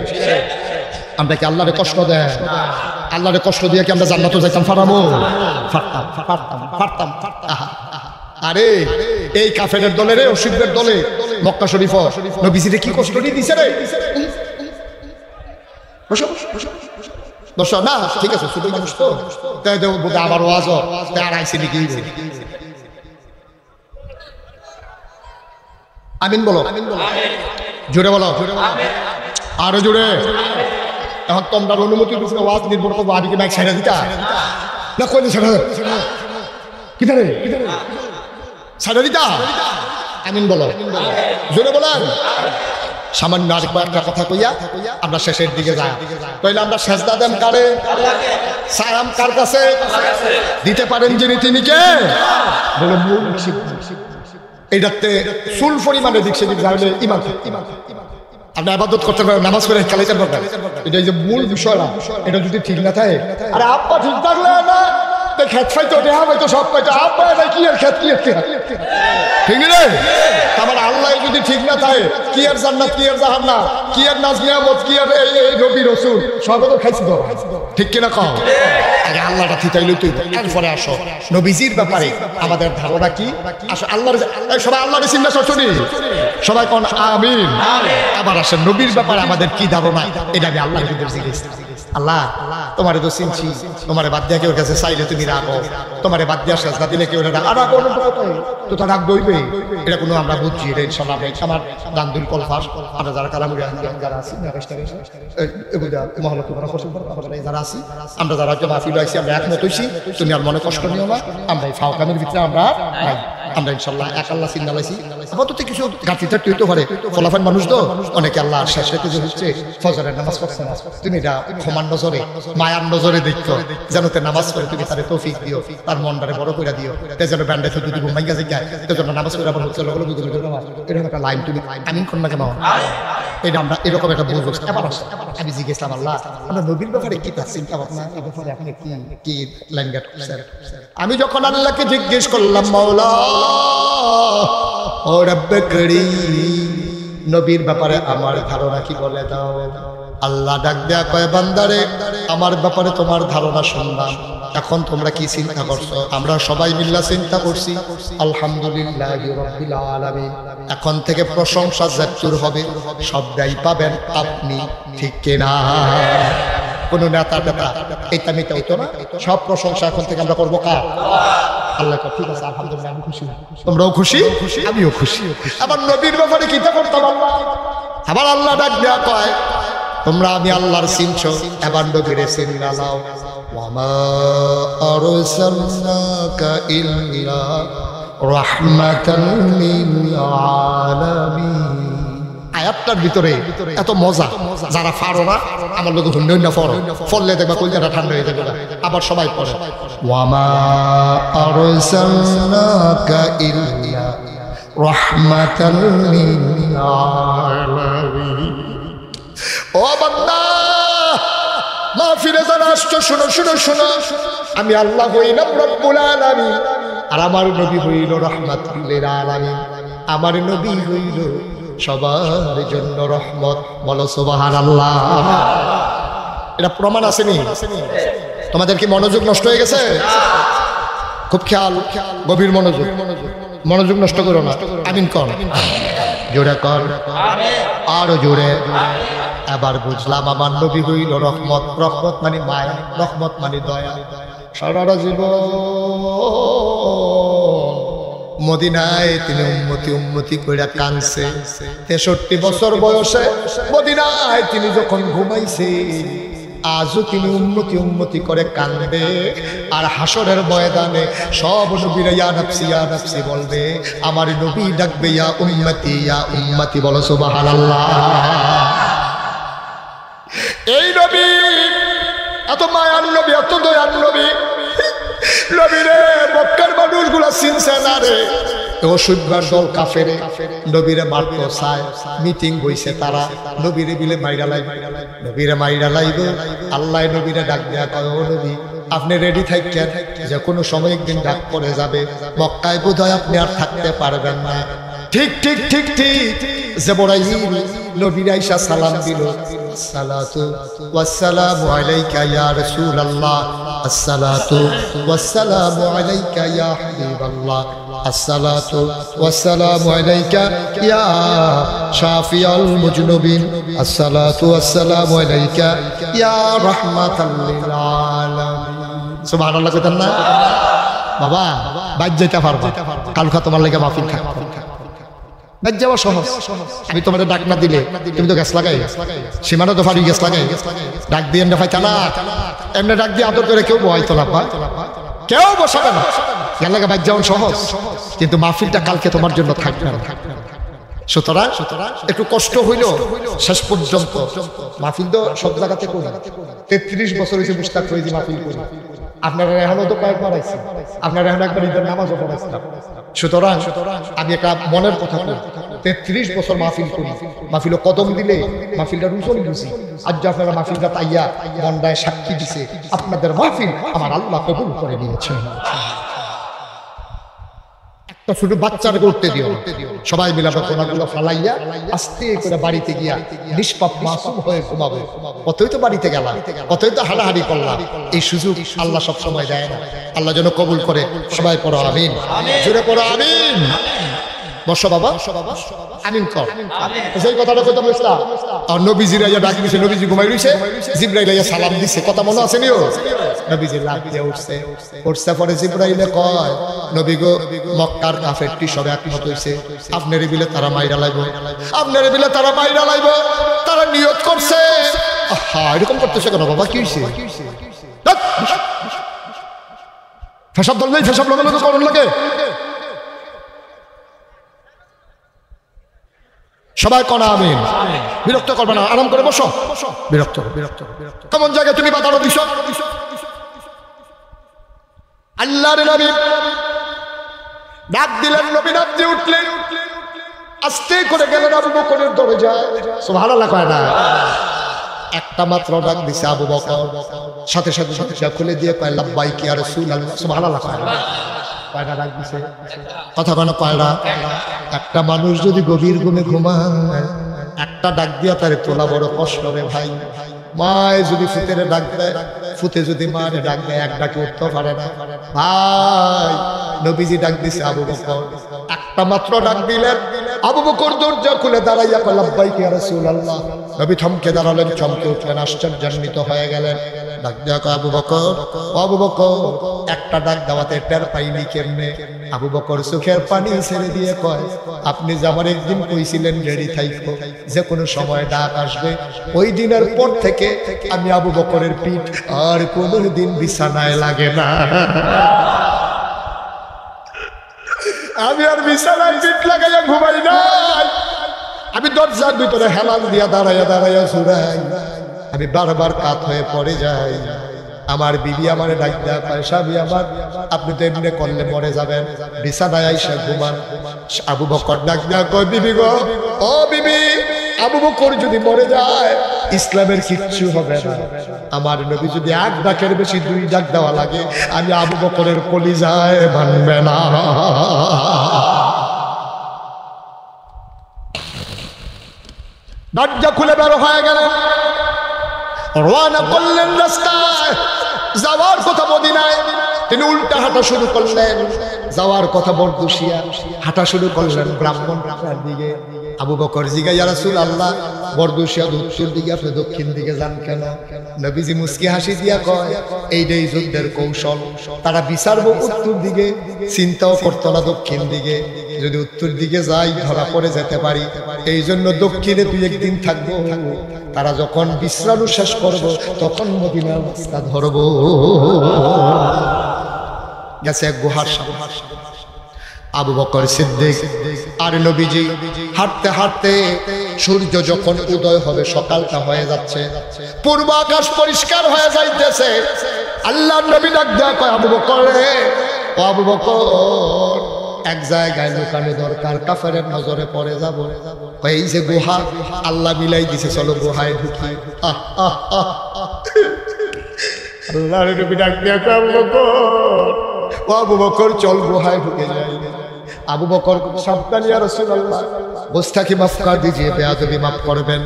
আমরা কি আল্লাহরে কষ্ট দেয় আল্লাহরে কষ্ট দিয়ে কি আমরা জান্নাতে যাইতাম পারতাম আরে এই কাফেরের দলে রে অসিফের দলে মক্কা শরীফ নবীজিরে কি কষ্ট দিছে রে বসো না ঠিক আছে ছোট মানুষ তো তাই বোধহয় আবার ওয়াজ আর আইসি নাকি আমিন বলো জোরে বলো আরো জোরে এখন তোমরা অনুমতি দিচ্ছিল ওয়াজ নির্ভর করবো আদিকে বাইক ছেড়ে দিতা না কই ছেড়ে কিধারে ছেড়ে দিতা আমিন বলো জোরে বলেন সামান্য আর কয়েকটা কথা কইয়া আমরা শেষের দিকে যাই। তাইলে আমরা সেজদা দেন কারে? সালাম কার কাছে দিতে পারেন যিনি তিনি কে? বলে মূল এইটাতে চুল পরিমাণে দিক সেদিক যাইলে ইমান আপনি ইবাদত করতে পারেন, নামাজ পড়ে চালাইতে পারবেন। এটা যে মূল বিষয় না, এটা যদি ঠিক না থাকে, আরে আব্বা ঠিক থাকলে না খেত পাইতো দেহা পাইতো সব পাইতো, আব্বা এটা কি আর খেত কি ঠিক রে? আমার আল্লাহ যদি ঠিক না থাকে, কি আর জান্নাত কি আর জাহান্নাম কি আর নাজ নিয়ামত কি আর এই নবী রাসূল সব তো খাইছি তো, ঠিক কিনা কও? আগে আল্লাহটা ঠিকাইলো তুই, এরপরে আসো নবীজির ব্যাপারে আমাদের ধারণা কি। আসো আল্লাহর, সবাই আল্লাহর চিন্তা করছনি, সবাই কোন আমিন। আবার আসেন নবীর ব্যাপারে আমাদের কি ধারণা, এটা আমি আল্লাহর ভিতরে জিজ্ঞেস। আল্লাহ তোমারে তো চিনছি, তোমারে বাদ দিয়া কেউ কাছে চাইলে তুমি রাখো, তোমারে বাদ দিয়া সেজদা দিলে কেউ রাখো তো তা রাখ দইবে, এটা কোনো আমরা বুঝছি। এটা ইনশাআল্লাহ আমার দান্দুল কলফাস আমরা যারা কালামুরি যারা আছি মহল্লা যারা আছি, আমরা যারা মাহফিল আইছি আমরা একমত হইছি, তুমি আর মনে কষ্ট নিও না। আমরা এই ফাওকামের ভিতরে আমরা আমরা ইনশাআল্লাহ এক আল্লাহ চিন্তা লাইছি। আপাতত কিছু গাঁথিটা হইতে পারে, ফলাফল মানুষ তো অনেকে আল্লাহ শেষ রেখে যে হচ্ছে ফজরের নামাজ পড়ছে না, তুমি এটা ক্ষমার নজরে মায়ার নজরে দেখছো, যেন তে নামাজ পড়ে তুমি তারে তৌফিক দিও, তার মনটারে বড় করে দিও, তে যেন ব্যান্ডে যদি ঘুমাই গেছে যায়, তে যেন নামাজ পড়ে আবার হচ্ছে লগলো বুঝে এরকম একটা লাইন তুমি আমিন কোন না কেন, এটা আমরা এরকম একটা বুঝবো। এবার আমি জিজ্ঞেসলাম আল্লাহ আমরা নবীর ব্যাপারে কি তার চিন্তা ভাবনা, এই ব্যাপারে আপনি কি কি লাইন গেট? আমি যখন আল্লাহকে জিজ্ঞেস করলাম মাওলা ও রব্বে করিম নবীর ব্যাপারে আমার ধারণা কি বলে দাও, আল্লাহ ডাক দেয়া কয় বান্দারে আমার ব্যাপারে তোমার ধারণা শুনলাম, এখন তোমরা কি চিন্তা করছো? আমরা সবাই মিল্লা চিন্তা করছি আলহামদুলিল্লাহি রাব্বিল আলামিন, এখন থেকে প্রশংসা জাতুর হবে, সবটাই পাবেন আপনি, ঠিক কিনা? কোন নেতা টেতা এটা মিটা হইতো না, সব প্রশংসা এখন থেকে আমরা করবো কার? আল্লাহ। ঠিক আছে আলহামদুলিল্লাহ, আমি খুশি, তোমরাও খুশি, আমিও খুশি। আবার নবীর ব্যাপারে কিতা করতাম আল্লাহ, আবার আল্লাহ ডাক দেয়া কয় তোমরা আমি আল্লাহর চিনছো, এবার নবীরে চিন্না লাও। ওয়ামা আরসালনাকা ইল্লা রাহমাতাল লিল আলামিন। আয়াতটার ভিতরে এত মজা, যারা পারো না আমার লোক হুন্ডে পড়ো, পড়লে দেখবা কলজাটা ঠান্ডা হয়ে যাবে। আবার সবাই পড়ে ওয়ামা আরসালনাকা ইল্লা রাহমাতাল লিল আলামিন। ও বান্দা মাহফিলে যারা আসছো শুনো শুনো শুনো, আমি আল্লাহ হইলাম রব্বুল আলামিন, আর আমার নবী হইল রাহমাতুল লিল আলামিন। আমার নবী হইল সবার জন্য রহমত। বলো সুবহানাল্লাহ। এটা প্রমাণ আসেনি? তোমাদের কি মনোযোগ নষ্ট হয়ে গেছে? খুব খেয়াল, গভীর মনোযোগ, মনোযোগ নষ্ট করো না। আমিন কর, জোরে কর, আরো জোরে। এবার বুঝলাম আমার নবী হইল রহমত। রহমত মানে মায়া, রহমত মানে দয়া। সারাটা জীবন মদিনায় তিনি উম্মতি উম্মতি কইরা কানছে। 63 বছর বয়সে মদিনায় তিনি যখন ঘুমাইছে, আজও তিনি উম্মতি উম্মতি করে কান্দে। আর হাসরের ময়দানে সব নবীরা ইয়া নাফসি ইয়া নাফসি বলবে, আমার নবী ডাকবে ইয়া উম্মতি। বলো সুবহানাল্লাহ। এই নবী এত মায়ার নবী, এত দয়ার নবী, নবীরে মক্কার মানুষগুলা চিনছে না রে। অসুবিধার দল কাফেরে নবীরে মারতো চায়, মিটিং বইছে তারা নবীরে বিলে মাইরা লাইবে, নবীরে মাইরা লাইবে। আল্লাহ নবীরে ডাক দেয়া কয়, ও নবী আপনি রেডি থাকেন, যে কোনো সময় একদিন ডাক পড়ে যাবে, মক্কায় বোধহয় আপনি আর থাকতে পারবেন না। ঠিক ঠিক ঠিক ঠিক। জিবরাইল নবীর আইসা সালাম দিল, আসসালাতু ওয়াসসালামু আলাইকা ইয়া রাসূলুল্লাহ, আসসালাতু ওয়াসসালামু আলাইকা ইয়া হাবিবাল্লাহ, আসসালাতু ওয়াসসালামু আলাইকা ইয়া শাফিউল মুজনুবিন, আসসালাতু ওয়াসসালামু আলাইকা ইয়া রাহমাতাল লিল আলামিন। সুবহানাল্লাহ কইতেন না? বাবা বাদ যেতে পারবা, কালকা তোমার লাগি মাহফিল থাকবে, বাদ যাওয়া সহজ। আমি তোমাদের ডাক না দিলে তুমি তো গ্যাস লাগাই, সীমানা তো ফাড়ি গ্যাস লাগাই, ডাক দিয়ে এমনি ফাইতা না, এমনি ডাক দিয়ে আদর করে কেউ বহাইতো না, কেউ বসাবে না, গান লাগা বাদ যাওয়া সহজ। কিন্তু মাহফিলটা কালকে তোমার জন্য থাকবে না। সুতরাং একটু কষ্ট হইল শেষ পর্যন্ত মাহফিল তো সব জায়গাতে করি 33 বছর হয়েছে মুস্তাক ফৈজি মাহফিল করি আপনারা এখনো তো কয়েকবার আইছে আপনারা এখন একবার ঈদের নামাজও পড়াইছিলাম সুতরাং আমি একটা মনের কথা বলি 33 বছর মাহফিল করি মাহফিল কদম দিলে মাহফিলটা রুজন বুঝি আজ যে আপনারা মাহফিলটা তাইয়া মন্ডায় সাক্ষী দিছে আপনাদের মাহফিল আমার আল্লাহ কবুল করে নিয়েছেন ছোট বাচ্চারা করতে দিও সবাই মিলে কোনাগুলো ফালাইয়া আস্তে করে বাড়িতে গিয়া নিষ্পাপ মাসুম হয়ে ঘুমাবো কতই তো বাড়িতে গেলাম কতই তো হাঁটাহাঁটি করলাম এই সুযোগ আল্লাহ সব সময় দেয় না আল্লাহ যেন কবুল করে সবাই পড়ো আমিন জোরে পড়ো আমিন বসো বাবা আমিন কর সেই কথাটা কইতাম ইসলাম আর নবীজির আইয়া ডাক দিছে নবীজি ঘুমাই রইছে জিবরাইল আইয়া সালাম দিছে কথা মনে আছে নিও নবীজি লাফ দিয়ে উঠছে পরে জিবরাইলে কয় নবী গো মক্কার কাফেরটি সব একমত হইছে আপনার বিলে তারা মাইরা লাইবো তারা নিয়ত করছে আহা এরকম করতেছে কেন বাবা কি হইছে ফেসাব দল নেই ফেসাব লাগানো তো করুন লাগে সবাই কনা আমিন বিরক্ত করবে না আরাম করে বসো বিরক্ত কেমন জায়গায় তুমি বাতানো দিছ আল্লাহর নবী ডাক দিলেন নবী ডাক দিয়ে উঠলেন আস্তে করে গেলেন আবু বকরের দরজায় সুবহানাল্লাহ কয় না একটা মাত্র ডাক দিছে আবু বকর সাথে সাথে দরজা খুলে দিয়ে কয় লাব্বাইক ইয়া রাসূলুল্লাহ সুবহানাল্লাহ কয় না কয়টা ডাক দিছে কথা কোনো কয়টা একটা মানুষ যদি গভীর ঘুমে ঘুমায় একটা ডাক দিয়া তারে তোলা বড় কষ্ট রে ভাই মায় যদি ফুতেরে ডাক দেয় ফুতে যদি মারে ডাক দেয় এক ডাকে উঠতে পারে না ভাই নবীজি ডাক দিছে আবু বকর একটা মাত্র ডাক দিলেন আবু বকর দরজা খুলে দাঁড়াইয়া কয় লাব্বাইক ইয়া রাসূলুল্লাহ নবী থমকে দাঁড়ালেন চমকে উঠলেন আশ্চর্যান্বিত হয়ে গেলেন ডাক দেয়া কয় আবু বকর একটা ডাক দেওয়াতে টের পাইনি কেমনে আবু বকর চোখের পানি ছেড়ে দিয়ে কয় আপনি যে আমার একদিন কইছিলেন রেডি থাইকো যে কোনো সময় ডাক আসবে ওই দিনের পর থেকে আমি আবু বকরের পিঠ আর কোনোদিন বিছানায় লাগে না আমি আর বিছানায় পিঠ লাগাইয়া ঘুমাই না আমি দরজার ভিতরে হেলাল দিয়া দাঁড়াইয়া সুরাই আমি বারবার কাত হয়ে পড়ে যাই আমার বিবি আমারে ডাক দেয়া কয় স্বামী আমার আপনি তো এমনি করলে মরে যাবেন বিছানায় আইসা ঘুমান আবু বকর ডাক দেয়া কয় বিবি গো ও বিবি আবু বকর যদি মরে যায় ইসলামের কিচ্ছু হবে না আমার নবী যদি এক ডাকের বেশি দুই ডাক দেওয়া লাগে আমি আবু বকরের কলিজায় ভাঙবে না দরজা খুলে বের হয়ে গেল রওনা করলেন রাস্তায় যাওয়ার কথা মদিনায় তিনি উল্টা হাঁটা শুরু করলেন যাওয়ার কথা বরদুশিয়া হাঁটা শুরু করলেন ব্রাহ্মণ রাস্তার দিকে আবু বকর জিজ্ঞাসা ইয়া রাসূলুল্লাহ বরদুশিয়া উত্তর দিকে আপনি দক্ষিণ দিকে যান কেন নবীজি মুস্কি হাসি দিয়া কয় এইটাই যুদ্ধের কৌশল তারা বিচারবো উত্তর দিকে চিন্তাও করতো না দক্ষিণ দিকে যদি উত্তর দিকে যাই ধরা পড়ে যেতে পারি এই জন্য দক্ষিণে দুই একদিন থাকবো তারা যখন বিশ্রাম শেষ করবো তখন মদিনার রাস্তা ধরবো গেছে এক গুহার সামনে আবু বকর সিদ্দিক আর নবীজি হাঁটতে হাঁটতে সূর্য যখন উদয় হবে সকালটা হয়ে যাচ্ছে পূর্ব আকাশ পরিষ্কার হয়ে যাইতেছে আল্লাহর নবী ডাক দেয়া কয় আবু বকর রে ও আবু বকর এক জায়গায় লুকানো দরকার কাফেরের নজরে পড়ে যাব এই যে গুহা আল্লাহ মিলাই দিছে চলো গুহায় ঢুকি আল্লাহর নবী ডাক দেয়া কয় আবু বকর ও আবু বকর চল গুহায় ঢুকে যাই আবু বকর সাবধান ইয়া রাসূলুল্লাহ গোস্তাকি মাফ কর দিজিয়ে বেয়াদবি মাফ করবেন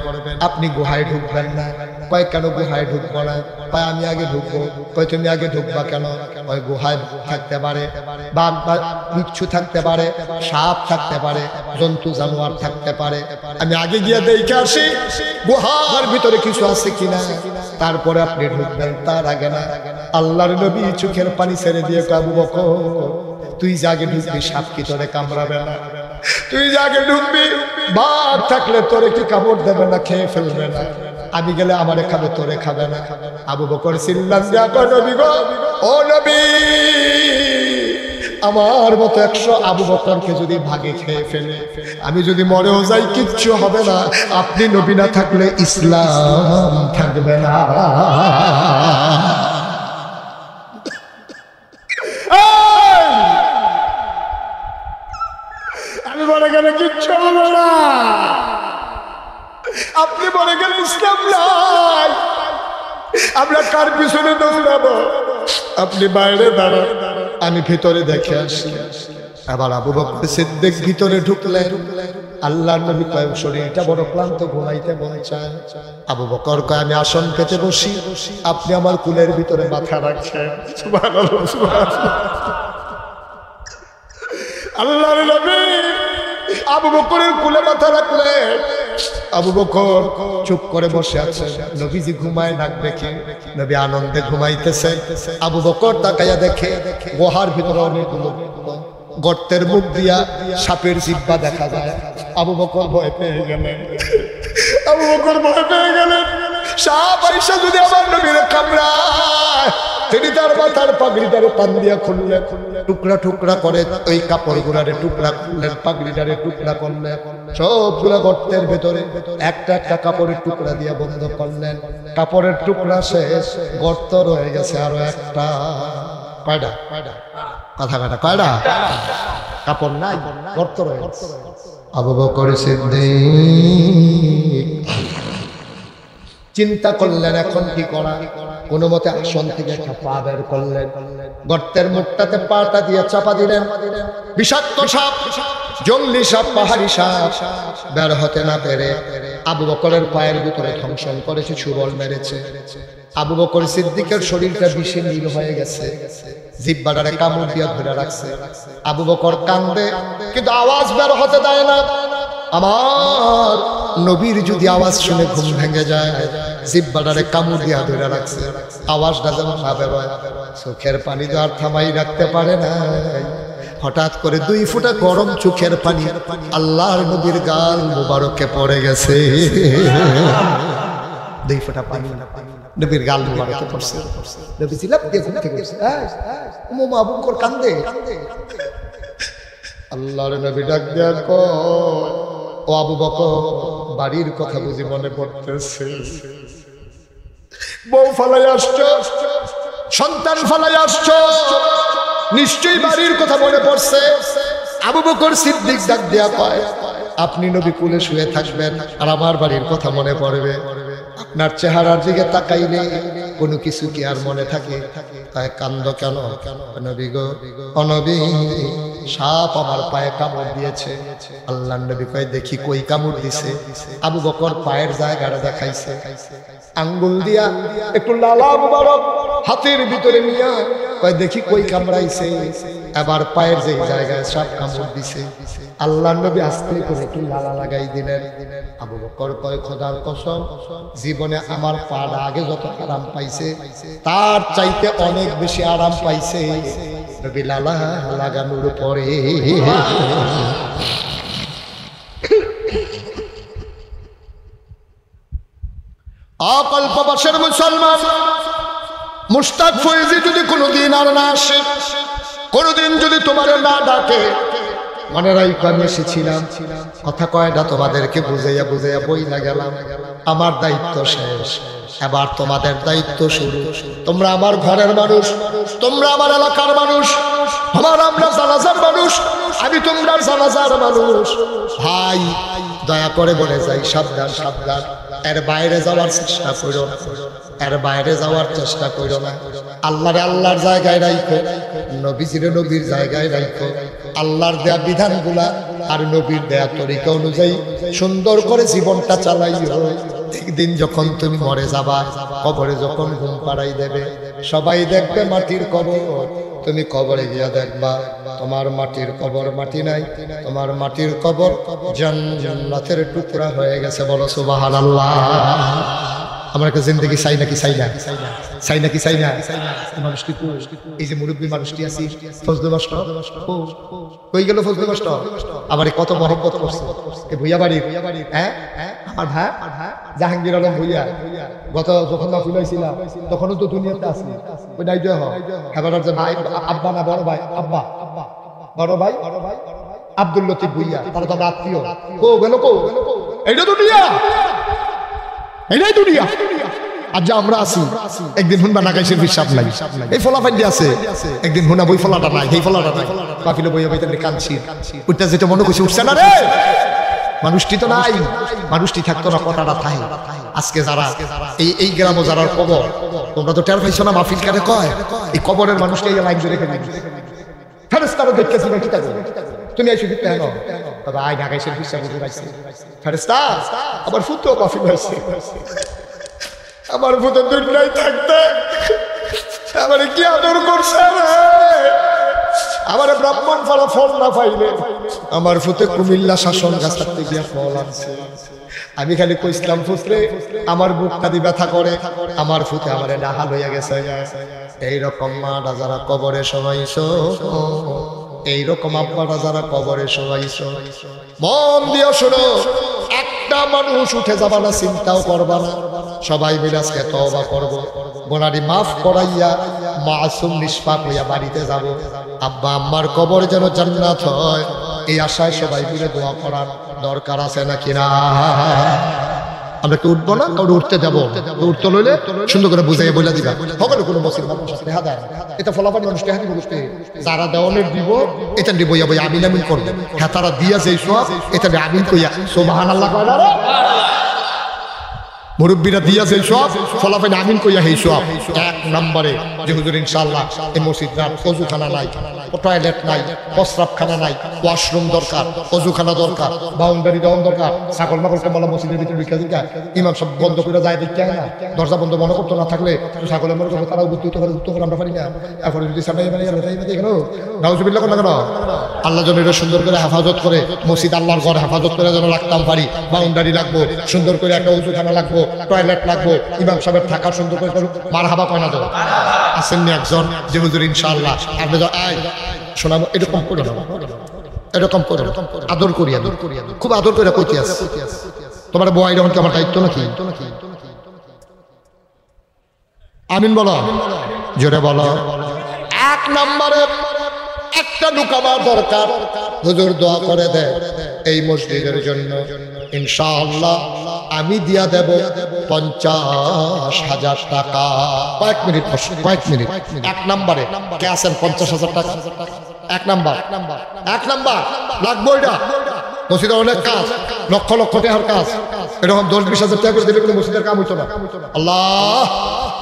আপনি গুহায় ঢুকবেন না কয় কেন গুহায় ঢুকবো না কয় আমি আগে ঢুকবো কয় তুমি আগে ঢুকবা কেন কয় গুহায় থাকতে পারে বাঘ বা বিচ্ছু থাকতে পারে সাপ থাকতে পারে জন্তু জানোয়ার থাকতে পারে আমি আগে গিয়ে দেখে আসি গুহার ভিতরে কিছু আছে কিনা তারপরে আপনি ঢুকবেন তার আগে না আল্লাহর নবী চোখের পানি ছেড়ে দিয়ে কয় আবু বকর তুই জাগে ঢুকবি সাপ কি তোরে কামড়াবে না তুই জাগে ঢুকবি বাঘ থাকলে তোরে কি কামড় দেবে না খেয়ে ফেলবে না আমি গেলে আমারে খাবে তোরে খাবে না আবু বকর চিল্লান দিয়া কয় নবী গো ও নবী আমার মতো 100 আবু বকরকে যদি ভাগে খেয়ে ফেলে, আমি যদি মরেও যাই কিচ্ছু হবে না। আপনি নবী না থাকলে ইসলাম থাকবে না। আমি মরে গেলে কিচ্ছু হবে না, আপনি মরে গেলে ইসলাম নাই। আমরা কার পিছনে দৌড়াবো? আপনি বাইরে দাঁড়ান, আমি ভিতরে দেখে আসি। আবার আবু বকর সিদ্দিক ভিতরে ঢুকলেন। আল্লাহর নবী কয় শরীরটা বড় ক্লান্ত, ঘুমাইতে মন চায়। আবু বকর কয় আমি আসন পেতে বসি, আপনি আমার কুলের ভিতরে মাথা রাখছেন। সুবহানাল্লাহ, সুবহানাল্লাহ। আল্লাহর নবী আবু বকরের কুলে মাথা রাখলেন। আবু বকর চুপ করে বসে আছে। নবীজি ঘুমায় নাক দেখে, নবী আনন্দে ঘুমাইতেছে। আবু বকর তাকাইয়া দেখে গুহার ভিতরে অনেকগুলো গর্তের মুখ দিয়া সাপের জিহ্বা দেখা যায়। আবু বকর ভয় পেয়ে গেলেন। আবু বকর ভয় পেয়ে গেলেন, সাপ আইসা যদি আমার নবীর কামড়ায়। তিনি তার মাথার পাগড়িটারে পান দিয়া খুললেন, টুকরা টুকরা করে ওই কাপড়গুলারে টুকরা করলেন, পাগড়িটারে টুকরা করলেন। সবগুলা গর্তের ভেতরে একটা একটা কাপড়ের টুকরা দিয়া বন্ধ করলেন। কাপড়ের টুকরা শেষ, গর্ত রয়ে গেছে আরো একটা। কয়টা? কথা কাটা কয়টা? কাপড় নাই, গর্ত রয়ে গেছে। আবু বকর সিদ্দিক চিন্তা করলেন এখন কি করা। কোনো মতে আসন থেকে একটা পা বের করলেন, গর্তের মুখটাতে পাটা দিয়ে চাপা দিলেন। বিষাক্ত সাপ, জঙ্গলি সাপ, পাহাড়ি সাপ বের হতে না পেরে আবু বকরের পায়ের ভিতরে ধ্বংসন করেছে, ছুবল মেরেছে। আবু বকর সিদ্দিকের শরীরটা বিষে নীল হয়ে গেছে, জিহ্বাটারে কামড় দিয়া ধরে রাখছে। আবু বকর কান্দে, কিন্তু আওয়াজ বের হতে দেয় না। আমার নবীর যদি আওয়াজ শুনে ঘুম ভেঙে যায়, জিহ্বাটারে কামড় দিয়া ধরে রাখছে, আওয়াজটা যেমন না বেরোয়। চোখের পানি তো আর থামাই রাখতে পারে না। হঠাৎ করে 2 ফোঁটা গরম চোখের পানি আল্লাহর নবীর গাল মুবারকে পড়ে গেছে। 2 ফোঁটা পানি নবীর গাল মুবারকে পড়ছে। নবী জিলাপ দিয়ে ঘুম থেকে উঠছে। আবু বকর কান্দে। আল্লাহর নবী ডাক দেয়া কয়, ও আবু বকর, বাড়ির কথা বুঝি মনে পড়তেছে? বউ ফালাই আসছো, সন্তান ফালাই আসছো, নিশ্চয়ই বাড়ির কথা মনে পড়ছে। আবু বকর সিদ্দিক ডাক দেয়া কয়, আপনি নবী কুলে শুয়ে থাকবেন আর আমার বাড়ির কথা মনে পড়বে? আপনার চেহারার দিকে তাকাইলে কোনো কিছু কি আর মনে থাকে? তাই কান্দ কেন? নবী গো, নবী, সাপ আমার পায়ে কামড় দিয়েছে। আল্লাহর নবী কয় দেখি কই কামড় দিছে। আবু বকর পায়ের জায়গাটা দেখাইছে, আঙ্গুল দিয়া একটু লালা মুবারক হাতের ভিতরে নিয়া কয় দেখি কই কামড়াইছে। এবার পায়ের যে জায়গায় সাপ কামড় দিছে আল্লাহর নবী আস্তে করে একটু লালা লাগাই দিলেন। আবু বকর কয় খোদার কসম, জীবনে আমার পাটা আগে যত আরাম পাইছে তার চাইতে অনেক বেশি আরাম পাইছে নবী লালা লাগানোর পরে। অকল্পবাসের মুসলমান মুশতাক ফয়েজি যদি কোনোদিন আর না আসে, কোনোদিন যদি তোমার না ডাকে, মনে রাখো আমি এসেছিলাম, কথা কয়টা তোমাদেরকে বুঝাইয়া বুঝাইয়া বইলা গেলাম। আমার দায়িত্ব শেষ, এবার তোমাদের দায়িত্ব শুরু। তোমরা আমার ঘরের মানুষ, তোমরা আমার এলাকার মানুষ, আমরা জানাজার মানুষ, আমি তোমরা জানাজার মানুষ। ভাই দয়া করে বলে যাই, সাবধান সাবধান, এর বাইরে যাওয়ার চেষ্টা করো না, এর বাইরে যাওয়ার চেষ্টা করো না। আল্লাহরে আল্লাহর জায়গায় রাখো, নবীজিরে নবীর জায়গায় রাখো। আল্লাহর দেয়া বিধানগুলা আর নবীর দেয়া তরিকা অনুযায়ী সুন্দর করে জীবনটা চালাইও। একদিন যখন তুমি মরে যাবা, কবরে যখন ঘুম পাড়াই দেবে, সবাই দেখবে মাটির কবর। তুমি কবরে গিয়া দেখবা তোমার মাটির কবর মাটি নাই, তোমার মাটির কবর জান্নাতের টুকরা হয়ে গেছে। বলো সুবহানাল্লাহ। আমরা একটা জিন্দগি চাই নাকি চাই না? চাই নাকি চাই না? মানুষটি এই যে মুরব্বী মানুষটি আছি, ফজলু মাস্টার কই গেল? ফজলু মাস্টার আবার কত মহব্বত করছে এই ভুইয়া বাড়ির। হ্যাঁ, আমার ভাই জাহাঙ্গীর আলম ভুইয়া, গত যখন মাহফিল হয়েছিলাম তখনও তো দুনিয়াতে আসি। ওই নাই হয়, হ্যাঁ, ভাই আব্বা না বড় ভাই আব্বা, বড় ভাই আব্দুল লতিফ ভুইয়া, তারা তো আত্মীয়। কো গেল কো, এইটা দুনিয়া, এইটাই দুনিয়া। আজ যা আমরা আছি, একদিন হুনবা নাকাইশের বিশ্বাস নাই, এই ফলা ফাইন্ডি আছে, একদিন হুনা বই ফলাটা নাই, এই ফলাটা নাই, কাফিলে বইয়া বইতে কাঁদছি, উঠতে যেতে মনে করছি উঠছে না রে, মানুষটি তো নাই, মানুষটি থাকতো না, কথাটা থাই। আজকে যারা এই গ্রামে যারা কবর, তোমরা তো টের পাইছো না, মাহফিল কারে কয়, এই কবরের মানুষকে এই লাইন ধরে রেখে দিই, ফেরেশতারা দেখতেছি না, কি তা তুমি এসে দিতে হেন তবে আয় ঢাকাইশের বিশ্বাস বুঝে পাইছি, ফেরেশতা আবার ফুতো মাহফিল হয়েছে, আমার ফুতো দুনিয়ায় থাকতে আমার কি আদর করছে রে, আমার ব্রাহ্মণ ফলা ফল না পাইলে আমার ফুতে কুমিল্লা শাসন গাছ থাকতে গিয়া ফল আনছে। আমি খালি কইসলাম ফুতরে আমার বুকটা দি ব্যথা করে, আমার ফুতে আমারে ডাহাল হইয়া গেছে। এইরকম মাটা যারা কবরে শোয়াইছো, এইরকম আব্বাটা যারা কবরে শোয়াইছো, মন দিয়ে শোনো, একটা মানুষ উঠে যাবা না, চিন্তাও করবা না, সবাই মিলে আজকে তওবা করব, গোনারি মাফ করাইয়া মাসুম নিষ্পাপ হইয়া বাড়িতে যাব, আব্বা আম্মার কবর যেন জান্নাত হয়, এই আশায় সবাই মিলে দোয়া করার দরকার আছে নাকি না? আমরা কি উঠবো না? কাউকে উঠতে যাবো, উঠতে লইলে সুন্দর করে বুঝাইয়া বলে দিবা, হবে না কোনো মসজিদ এটা ফলাফল মানুষ টেহা দিব, যারা দেওয়ালের দিব এটা দিব, আমিন আমিন করবে, হ্যাঁ তারা দিয়া যে সব এটা আমিন কইয়া সুবহানাল্লাহ কয় না, মুরব্বীরা দিয়া যে সব ফলাফল আমিন কইয়া হেই সব। এক নম্বরে যে হুজুর ইনশাআল্লাহ এই মসজিদটা ওযুখানা নাই, টয়লেট নাই, প্রস্রাবখানা নাই, ওয়াশরুম দরকার, ওযুখানা দরকার, বাউন্ডারি দেওয়ান দরকার, ছাগল মাগলকে বলা মসজিদের ভিতরে ঢুকে দিকা, ইমাম সব বন্ধ করে যায় দেখতে হয় না, দরজা বন্ধ মনে করতো না থাকলে ছাগলের মনে করবো, তারা উত্তর করে উত্তর করে আমরা পারি না, এরপরে যদি সামনে দেখো নাউজুবিল্লাহ কোন না, আল্লাহ যেন এটা সুন্দর করে হেফাজত করে, মসজিদ আল্লাহর ঘর হেফাজত করে যেন রাখতাম পারি, বাউন্ডারি লাগবো, সুন্দর করে একটা ওযুখানা লাগবো, টয়লেট লাগবো, ইমাম সাহেবের থাকা সুন্দর করে মারহাবা কয় না তো আসেননি একজন যে হুজুর ইনশাআল্লাহ আপনি শোনাবো, এরকম করে না, এরকম করে আদর করি, খুব আদর করে কইতে আছে, তোমার বয় যখন কি আমার দায়িত্ব নাকি? আমিন বলো, জোরে বলো। এক নম্বরে একটা ঢুকাবার দরকার, হুজুর দোয়া করে দেয় এই মসজিদের জন্য, ইনশাআল্লাহ আমি দিয়া দেব 50,000 টাকা। কয়েক মিনিট, এক নম্বরে কে আছেন 50,000 টাকা? এক নাম্বার লাগবো, এটা মসজিদের অনেক কাজ, লক্ষ লক্ষ টাকার কাজ, এরকম 10-20 হাজার টাকা করে দিলে কোনো মসজিদের কাম হইতো না। আল্লাহ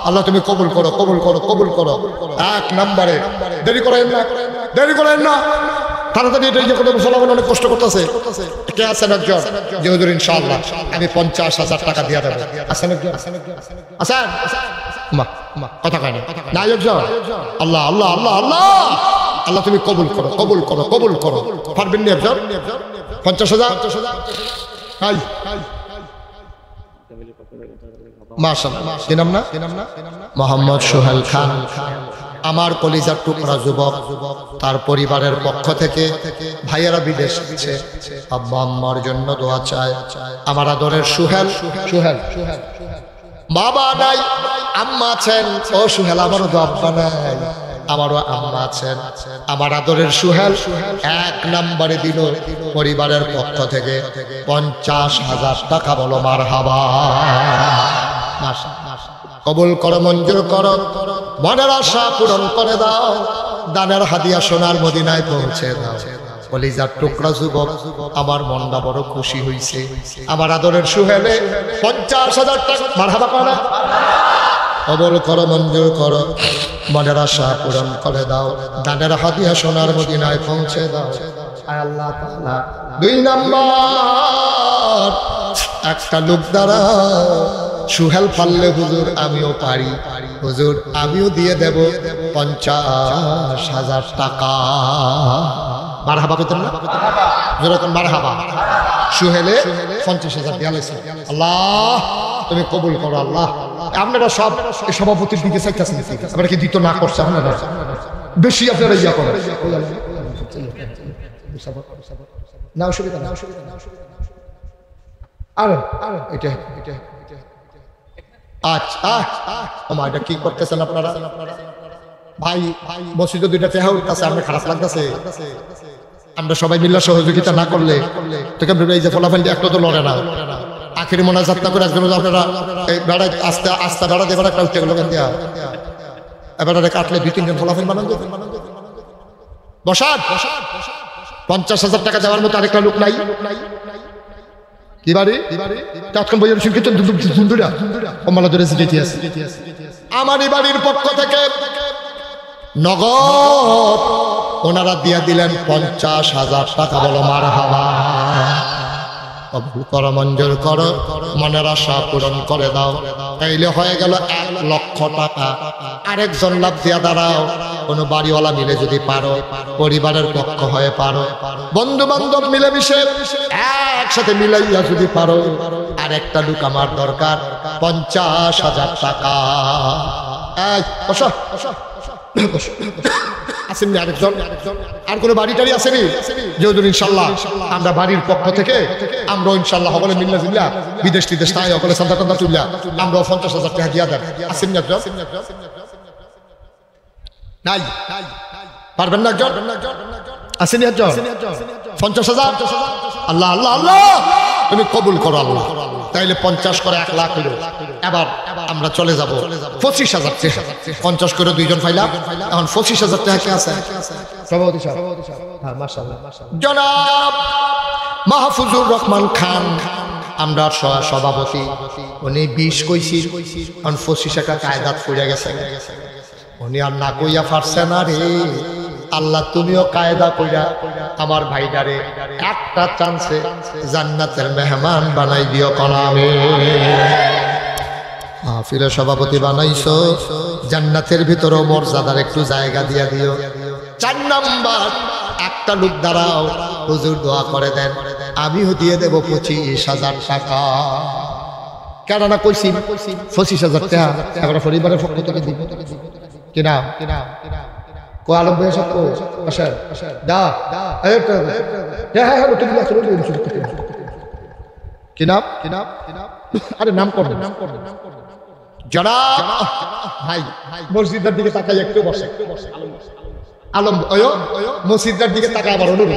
আল্লাহ তুমি কবুল করো, কবুল করো, কবুল করো। এক নম্বরে দেরি করেন না, তাড়াতাড়ি এটা ইয়ে করে, মুসলমান অনেক কষ্ট করতেছে। কে আছেন একজন যে হুজুর ইনশাআল্লাহ আমি 50,000 টাকা দিয়ে দেবো? আছেন একজন? আছেন? কথা কয় না নাই একজন? আল্লাহ আল্লাহ আল্লাহ আল্লাহ আল্লাহ তুমি কবুল করো, কবুল করো, কবুল করো। পারবেন নি একজন? 50,000 মাশাআল্লাহ। কি নাম না? মোহাম্মদ সোহেল খান, আমার কলিজার টুকরা যুবক, তার পরিবারের পক্ষ থেকে ভাইয়েরা বিদেশ আছে, আব্বা আম্মার জন্য দোয়া চায়। আমার আদরের সোহেল, বাবা নাই আম্মা আছেন, ও সোহেল আমারও তো আব্বা নাই, আমারও আম্মা আছেন। আমার আদরের সোহেল এক নম্বরে দিল পরিবারের পক্ষ থেকে 50,000 টাকা। বলো মারহাবা। কবুল করো, মঞ্জুর করো, মনের আশা পূরণ করে দাও, দানের হাদিয়া সোনার মদিনায় পৌঁছে দাও। কলিজার টুকরা যুবক, আমার মনটা বড় খুশি হইছে। আমার আদরের সোহেলে 50,000 টাকা। মারহাবা করো, কবুল করো, মঞ্জুর করো, মনের আশা পূরণ করে দাও, দানের হাদিয়া সোনার মদিনায় পৌঁছে দাও। আয় আল্লাহ তাআলা। 2 নাম্বার, একটা লোক দ্বারা সোহেল পারলে হুজুর আমিও পারি, হুজুর আমিও দিয়ে দেব 50,000 টাকা। মারহাবা পেতেন না? যেরকম মারহাবা। সোহেলে 50,000 দিয়েছে। আল্লাহ তুমি কবুল করো। আল্লাহ আপনারা সব সভাপতির দিকে চাইতেছেন, আপনারা কি দিত না করছে? আপনারা বেশি আপনারা ইয়া করেন না, অসুবিধা না। আরে এটা আচ্ছা, এটা কি করতেছেন আপনারা? ভাই মসজিদে দুইটা টেহা উঠতেছে, আপনার খারাপ লাগতেছে? আমরা সবাই মিলে সহযোগিতা না করলে তোকে এই যে ফলাফল একটা তো লড়ে না। আখেরি মোনাজাত না করে একজন আপনারা বেড়ায় আস্তে আস্তে বেড়া দিয়ে বেড়া কাউকে লোকেন দিয়া এবারে কাটলে 2-3 জন ফলাফল বানান দেবে। বসান 50,000 টাকা দেওয়ার মতো আরেকটা লোক নাই? কি বাড়ি তৎক্ষণ বইয়ের কিন্তু দুন্দুরা কমলা ধরে জিতে আছে। আমার এই বাড়ির পক্ষ থেকে নগদ ওনারা দিয়া দিলেন 50,000 টাকা। বলো মারহাবা। কবুল করো, মঞ্জুর করো, মনের আশা পূরণ করে দাও। তাইলে হয়ে গেল 1 লক্ষ টাকা। আরেকজন লাভ দিয়া দাঁড়াও, কোনো বাড়িওয়ালা মিলে যদি পারো, পরিবারের পক্ষ হয়ে পারো, বন্ধু বান্ধব মিলে মিশে একসাথে মিলাইয়া যদি পারো, আর একটা লোক আমার দরকার 50,000 টাকা। আসেননি আরেকজন? আর কোনো বাড়ি টাড়ি আসেনি? যেহেতু ইনশাল্লাহ আমরা বাড়ির পক্ষ থেকে আমরা ইনশাল্লাহ সকলে মিল্লা জিল্লা বিদেশ টিদেশ তাই সকলে সান্দা টান্দা তুললা আমরা 50,000 টাকা দিয়া দেন। আসেননি একজন? নাই পারবেন না একজন? আসেনি একজন? 50,000? আল্লাহ আল্লাহ আল্লাহ তুমি কবুল করো আল্লাহ। তাইলে 50 করে 1 লাখ হইল। এবার আমরা চলে যাব 25,000 টাকা। 50 করে 2 জন পাইলাম, এখন 25,000 টাকা কে আছে? সভাপতি সাহেব। হ্যাঁ মাশাআল্লাহ। জনাব মাহফুজুর রহমান খান আমরা সভাপতি, উনি 20 কইছি, এখন 25 টাকা কায়দাত পড়ে গেছে। উনি আর না কইয়া পারছে না রে। আল্লাহ তুমিও কায়দা কইরা আমার ভাইডারে একটা চান্সে জান্নাতের মেহমান বানাই দিও কলামে। মাহফিলে সভাপতি বানাইছো, জান্নাতের ভিতরে মর্যাদার একটু জায়গা দিয়া দিও। 4 নাম্বার একটা লোক দাঁড়াও, হুজুর দোয়া করে দেন, আমিও দিয়ে দেব 25,000 টাকা। কেননা কইছি 25,000 টাকা এবার পরিবারের পক্ষ থেকে দিব কিনা? কো আলম ভাই সব কো আসেন দা কি নাম? আরে নাম করবেন জনাব ভাই। মসজিদের দিকে তাকাই একটু বসে। আলম মসজিদের দিকে তাকায় আবার অনুরোধ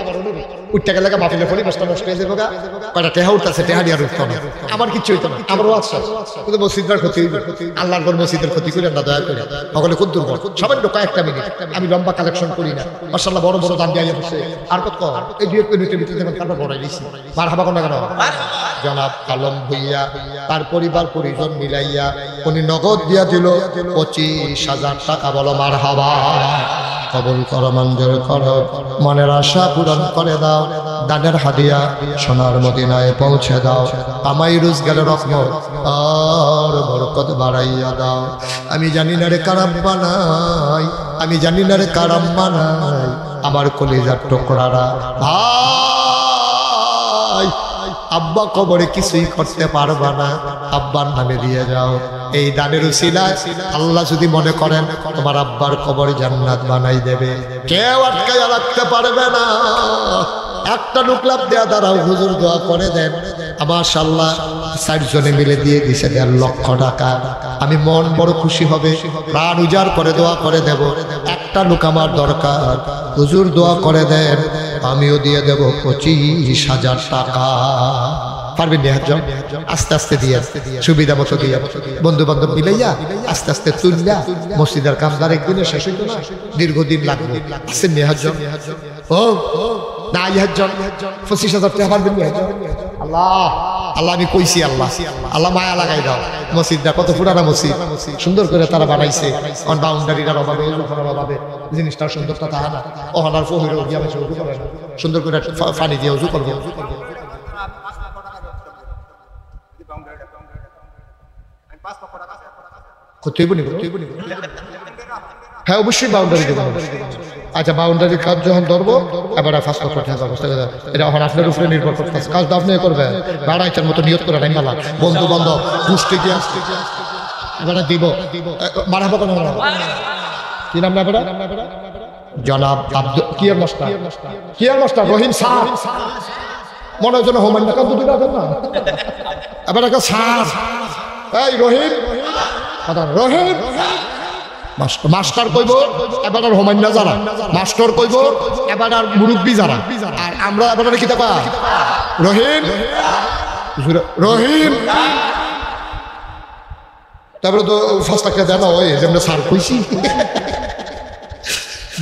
উঠতে গেলে মাফিলে পরিবেশটা নষ্ট হয়ে যাবে। কয়টা টেহা উঠতেছে, টেহা দিয়ে উঠতো না, আমার কিচ্ছু হইতো না। আমারও আছে কিন্তু মসজিদের ক্ষতি, আল্লাহর ঘর মসজিদের ক্ষতি করে না, দয়া করে সকলে খুব দুর্বল। সবাই কয়েকটা মিনিট, আমি লম্বা কালেকশন করি না। মাশাআল্লাহ বড় বড় দান দিয়ে বসে আর কত এই 2 মিনিটের ভিতরে যেমন কারবার বড়াই দিয়েছি। মারহাবা কোন কেন? জনাব আলম ভুইয়া তার পরিবার পরিজন মিলাইয়া উনি নগদ দিয়া দিল 25,000 টাকা। বলো মারহাবা। কবুল করো, মঞ্জুর করো, মনের আশা পূরণ করে দাও। দানের হাদিয়া সোনার মদিনায় পৌঁছে দাও। আমায় রোজগারের রহমত আর বরকত বাড়াইয়া দাও। আমি জানি না রে কারাম বানাই, আমি জানি না রে কারাম বানাই আমার কলিজার টুকরারা। ভাই আব্বা কবরে কিছুই করতে পারবা না, আব্বার নামে দিয়ে যাও। এই দানের উসিলায় আল্লাহ যদি মনে করেন তোমার আব্বার কবর জান্নাত বানাই দেবে, কেউ আটকাইয়া রাখতে পারবে না। একটা লুকলাপ দেয়া দাঁড়াও, হুজুর দোয়া করে দেন। মাশাআল্লাহ 4 জনে মিলে দিয়ে দিছে 1.5 লক্ষ টাকা। আমি মন বড় খুশি হবে, প্রাণ উজাড় করে দোয়া করে দেব। একটা লোক আমার দরকার, হুজুর দোয়া করে দেন, আমিও দিয়ে দেব 25,000 টাকা। পারবেন নিহাজন? আস্তে আস্তে দিয়ে সুবিধা মতো দিয়ে বন্ধু বান্ধব মিলাইয়া আস্তে আস্তে তুললা মসজিদের কামদার একদিনে শেষ হইতো না, দীর্ঘদিন লাগবে। আসেন নিহাজন? ও না ইহাজন 25,000 টাকা পারবেন নিহাজন? আল্লাহ আল্লাহ আমি কইছি আল্লাহ আল্লাহ মায়া লাগাই দাও। মসজিদটা কত পুরানা মসজিদ, সুন্দর করে তারা বানাইছে। অন বাউন্ডারিটার অভাবে অভাবে জিনিসটার সুন্দরতা তাহা না। ওহানার ফহির গিয়ে আমি উজু করে না, সুন্দর করে পানি দিয়ে উজু করবো। হ্যাঁ অবশ্যই বাউন্ডারি দেবো। আচ্ছা বাউন্ডারি কাজ যখন ধরবো এবার 5 লক্ষ টাকা ব্যবস্থা করে এটা এখন আপনার উপরে নির্ভর করতেছে। কাজ তো আপনি করবেন, বাড়াইটার মতো নিয়ত করে নাই মালা বন্ধু বান্ধব পুষ্টি দিয়ে এবার দিব। মারাবো কেন? কি নাম না বেড়া? জনাব আব্দুল কিয়ার মাস্টার, কিয়ার মাস্টার রহিম স্যার মনে হয় যেন হোমান না কান্দু দিবেন না। এবার একটা স্যার এই রহিম রহিম মাস্টার কইব এবার আর হোমান্না যারা, মাস্টার কইব এবার আর মুরব্বী যারা, আর আমরা এবার কি থাকা রহিম রহিম। তারপরে তো ফার্স্ট টাকা দেয় না ওই যেমন স্যার কইছি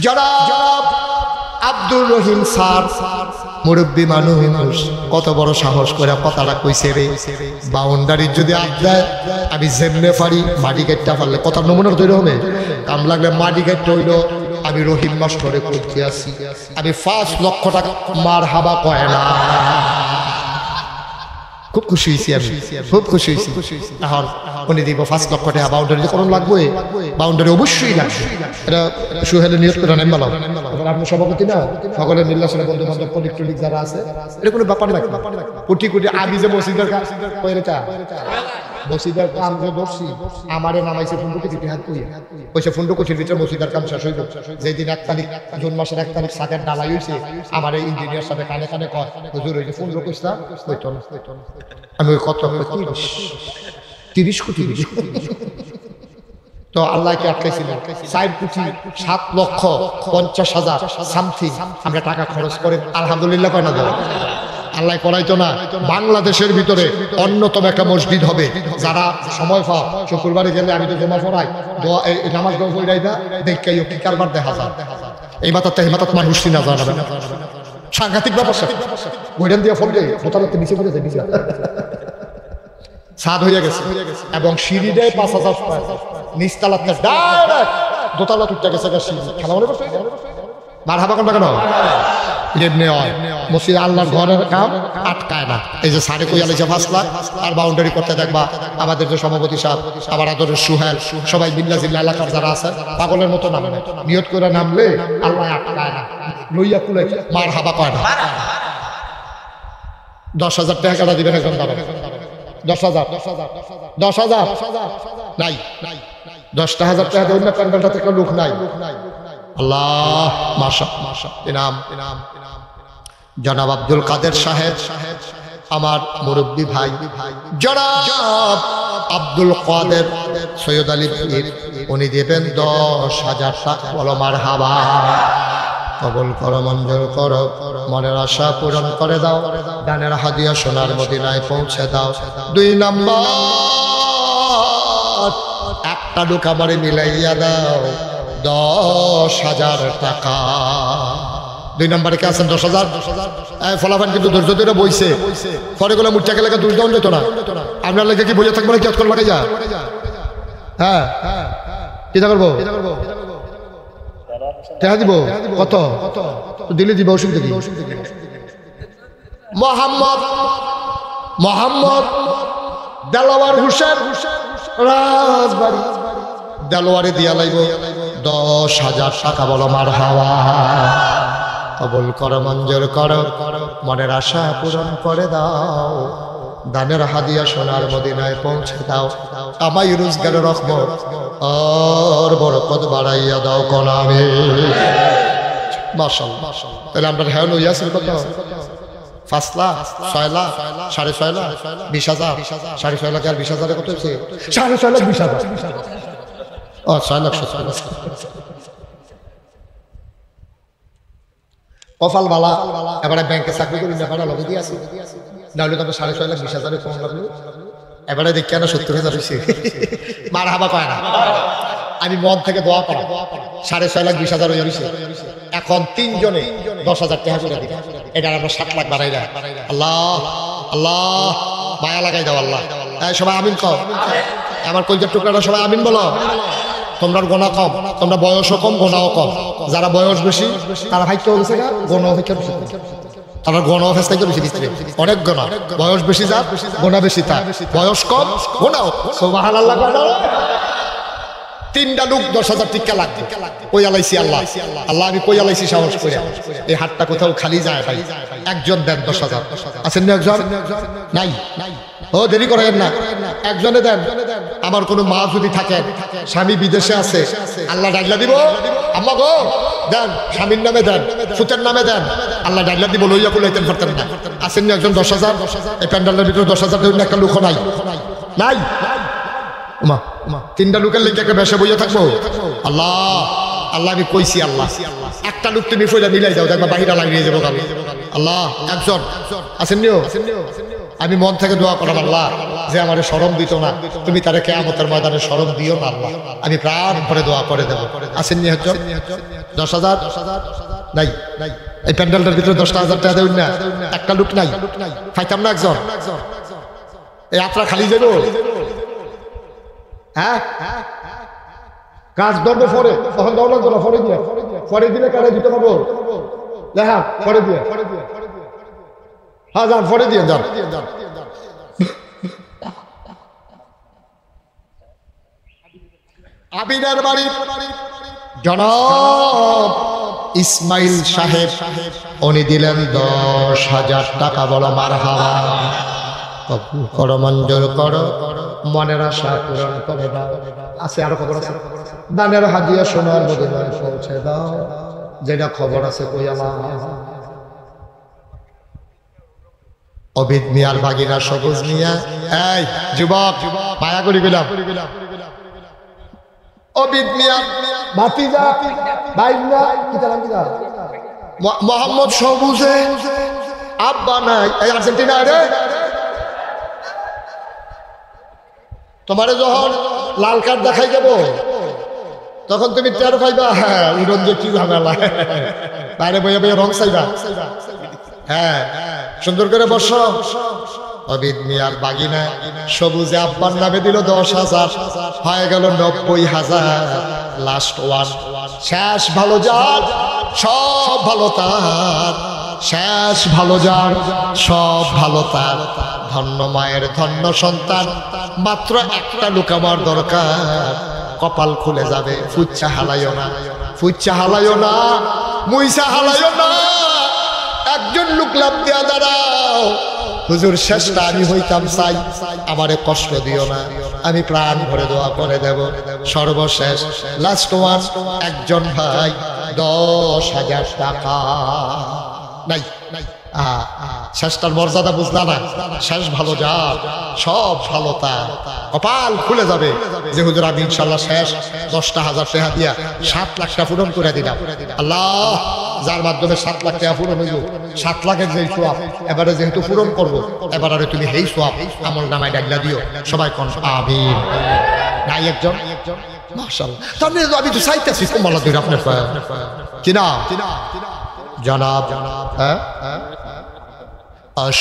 যারা আব্দুর রহিম স্যার মুরব্বী মানুষ কত বড় সাহস করে কথাটা কইছে রে, বাউন্ডারির যদি আপ দেয় আমি যেমনে পারি মাটি কাটতে পারলে কথার নমুনা তৈরি হবে, কাম লাগলে মাটি কাটতে হইল আমি রহিম মাস্টরে করতে আসি, আমি 5 লক্ষ টাকা মার হাবা কয় না। খুব খুশি হয়েছি আমি, খুব খুশি হয়েছি। এখন উনি দিব 5 লক্ষ টাকা বাউন্ডারি করণ লাগবে, বাউন্ডারি অবশ্যই লাগবে। এটা সুহেলে নিয়ত করে নেন ভালো। আপনি সভাপতি না, সকলের নির্বাচনের বন্ধু বান্ধব পলিটিক যারা আছে এটা কোনো ব্যাপার না, কোটি কোটি আমি যে মসজিদের মসজিদের কাম যে ধরছি আমারে নামাইছে ফুন্ডুকে দিতে হাত কইয়া কইছে ফুন্ডুকুচির ভিতরে মসজিদের কাম শেষ হইল, যেদিন 1 তারিখ জুন মাসের 1 তারিখ সাকের ডালাই হয়েছে আমার এই ইঞ্জিনিয়ার সাথে কানে কানে কয় হুজুর হইছে ফুন্ডুকুচটা কইতো না, আমি ওই কত 30 কোটি তো আল্লাহকে আটকাইছিলেন 4 কোটি 7,50,000 সামথিং আমরা টাকা খরচ করে আলহামদুলিল্লাহ কয় না দেওয়া আল্লাহ করাইতো না। বাংলাদেশের ভিতরে অন্যতম একটা মসজিদ হবে, যারা সময় পাও শুক্রবারে গেলে আমি তো জমা পড়াই নামাজ পড়াই না দেখাই কি কারবার দেখা যায়, এই মাথাতে এই মাথাতে মানুষ চিনা যাবে না, সাংঘাতিক ব্যাপার। ওইটান দিয়ে ফোন দিয়ে বোতালাতে নিচে পড়ে যায়, নিচে ছাদ হয়ে গেছে এবং সিঁড়ি দেয় 5,000 নিচতলাতে ডাইরেক্ট দোতলা তুলতে গেছে খেলা মনে করছে মারহাবা কোনটা কেন এমনি হয় মসজিদ আল্লাহর ঘরের কাম আটকায় না। এই যে সাড়ে কইয়ালেছে 5 লাখ আর বাউন্ডারি করতে দেখবা আমাদের যে সভাপতি সাহেব আবার আদরের সুহেল সবাই বিল্লা জিল্লা এলাকার যারা আছে পাগলের মতো নামে নিয়ত করে নামলে আল্লাহ আটকায় না, লইয়া কুলে মারহাবা কয় না। 10,000 টাকা দিবেন একজন দাঁড়াবে 10,000 নাই 10,000 টাকা দেবেন না, প্যান্ডেলটা থেকে লোক নাই। আল্লাহ মাশা ইনাম জনাব আব্দুল কাদের সাহেব আমার মুরব্বী ভাই, জনাব আব্দুল কাদের সৈয়দ আলী পীর উনি দেবেন 10,000 টাকা। বলো মারহাবা, কবুল করো, মঞ্জুর করো, মনের আশা পূরণ করে দাও, দানের হাদিয়া সোনার মদিনায় পৌঁছে দাও। 2 নাম্বার একটা লোক আমারে মিলাইয়া দাও 10,000 টাকা। 2 নম্বরে কে আছেন? 10,000 ফলাফান কিন্তু ধৈর্য ধরে বইছে পরে গুলো মুঠা গেলে দুই দাম যেত না, আপনার লেগে কি বইয়া থাকবো না, কি করে লাগাই যা হ্যাঁ কি করবো টাকা দিব কত দিলে দিব, অসুবিধা কি? মোহাম্মদ দেলোয়ার হোসেন রাজবাড়ি দেলোয়ারে দিয়া লাইব 10,000 টাকা। বলো মারহাবা, কবুল করো, মঞ্জুর করো, মনের আশা পূরণ করে দাও, দানের হাদিয়া সোনার মদিনায় পৌঁছে দাও, আমাই রোজগারের রহমত আর বরকত বাড়াইয়া দাও কোন আমি। মাশাআল্লাহ, তাহলে আমরা হ্যাঁ লইয়া আছে কত? 5 লাখ 6 লাখ 6.5 লাখ 20,000 6.5 লাখ আর 20,000 কত হচ্ছে? 6.5 লাখ 20,000 ও 6 লাখ 70 লাখ। কপাল বালা এবারে ব্যাংকে চাকরি করি না ভাড়া লগে দিয়ে আছে, নাহলে তো 6.5 লাখ 20,000 কম লাগলো। এবারে দেখি না 70,000 হয়েছে, মারহাবা কয় না। আমি মন থেকে দোয়া করা 6.5 লাখ 20,000 হয়ে গেছে। এখন 3 জনে 10,000 টাকা করে দিই, এটা আমরা 7 লাখ বাড়াই না। আল্লাহ আল্লাহ মায়া লাগাই দাও আল্লাহ। সবাই আমিন কও, আমার কলজার টুকরাটা সবাই আমিন বলো। তোমরা গোনা কম, তোমরা বয়সও কম গোনাও কম, যারা বয়স বেশি তারা হাইতে হয়েছে গোনা অপেক্ষা বেশি, তারা গোনা অবস্থায় বেশি দিচ্ছে অনেক গোনা, বয়স বেশি যা গোনা বেশি তা, বয়স কম গোনাও। সুবহানাল্লাহ। 3টা লোক 10,000 টাকা লাগবে, কই আলাইছি আল্লাহ আল্লাহ আমি কই আলাইছি সাহস করে, এই হাতটা কোথাও খালি যায় ভাই। একজন দেন 10,000 আছেন না? একজন নাই, ও দেরি করেন না, একজনে দেন। আমার কোনো মা যদি থাকে স্বামী বিদেশে আছে আল্লাহ ডাইলা দিব, আম্মা গো দেন, স্বামীর নামে দেন, সুতের নামে দেন, আল্লাহ ডাইলা দিব, লইয়া কুলাইতেন পারতেন না। আছেন না একজন 10,000? এই প্যান্ডেলের ভিতরে 10,000 দেবেন একটা লোক নাই, নাই উমা তিনটা লোকের লেগে একটা বেশে বইয়া থাকবো আল্লাহ আল্লাহ আমি কইছি আল্লাহ একটা লোক তুমি ফইলা মিলাই দাও দেখবা বাহিরা লাগিয়ে যাবো আমি আল্লাহ একজন আছেন নিও আমি মন থেকে দোয়া করলাম আল্লাহ যে আমার শরম দিত না তুমি তারে কিয়ামতের ময়দানে শরম দিও না আল্লাহ আমি প্রাণ ভরে দোয়া করে দেব আছেন নি একজন 10,000 নাই এই প্যান্ডেলটার ভিতরে 10,000 টাকা দেউন না একটা লোক নাই পাইতাম না একজন এই আপনারা খালি যাবো হ্যাঁ কাজ ধরবো পরে তখন দেওয়া লাগতো না পরে দিলে কারে দিতে পারবো লেখা পরে দিয়ে হ্যাঁ যান পরে দিয়ে যান আবিদার বাড়ি জনাব ইসমাইল সাহেব উনি দিলেন 10,000 টাকা বলো মারহাবা করো মঞ্জুর করো মনের আশা পূরণ করে দাও আছে আরো খবর আছে দানের হাদিয়া সোনার মদিনায় পৌঁছে দাও যেটা খবর আছে কই আমার অবিদ মিয়ার বাগিনা সবুজ মিয়া এই যুবক মায়া করি গেলাম অবিদ মিয়া ভাতিজা বাইনা কি নাম কি মোহাম্মদ সবুজে আব্বা নাই এই আর্জেন্টিনা রে তোমারে যখন লাল কার্ড দেখাই যাব তখন তুমি টের পাইবা হ্যাঁ উড়ন যে কি ঝামেলা বাইরে বইয়া বইয়া রং চাইবা হ্যাঁ সুন্দর করে বসো অবিদ মিয়ার বাগিনা সবুজে আব্বার নামে দিল 10,000 হয়ে গেল 90,000 লাস্ট ওয়ান শেষ ভালো যার সব ভালো তার শেষ ভালো যার সব ভালো তার ধন্য মায়ের ধন্য সন্তান মাত্র একটা লোক আমার দরকার কপাল খুলে যাবে ফুচ্চা হালাইও না মুইসা হালাইও না একজন লোক লাভ দিয়া দাঁড়াও হুজুর শেষটা আমি হইতাম চাই আমারে কষ্ট দিও না আমি প্রাণ ভরে দোয়া করে দেব সর্বশেষ লাস্ট ওয়ান একজন ভাই 10,000 টাকা নাই শেষটার মর্যাদা বুঝলা না শেষ ভালো যা সব ভালো তা কপাল খুলে যাবে যে হুজুর আমি ইনশাল্লাহ শেষ 10,000 টাকা দিয়া 7 লাখ টাকা পূরণ করে দিলাম আল্লাহ যার মাধ্যমে 7 লাখ টাকা পূরণ হইল 7 লাখের যে সোয়াব এবারে যেহেতু পূরণ করবো এবারে তুমি এই সোয়াব আমল নামায় ডাকলা দিও সবাই কোন আমিন নাই একজন মাশাআল্লাহ তাহলে আমি তো চাইতেছি কমলা দুই আপনার কিনা জনাব হ্যাঁ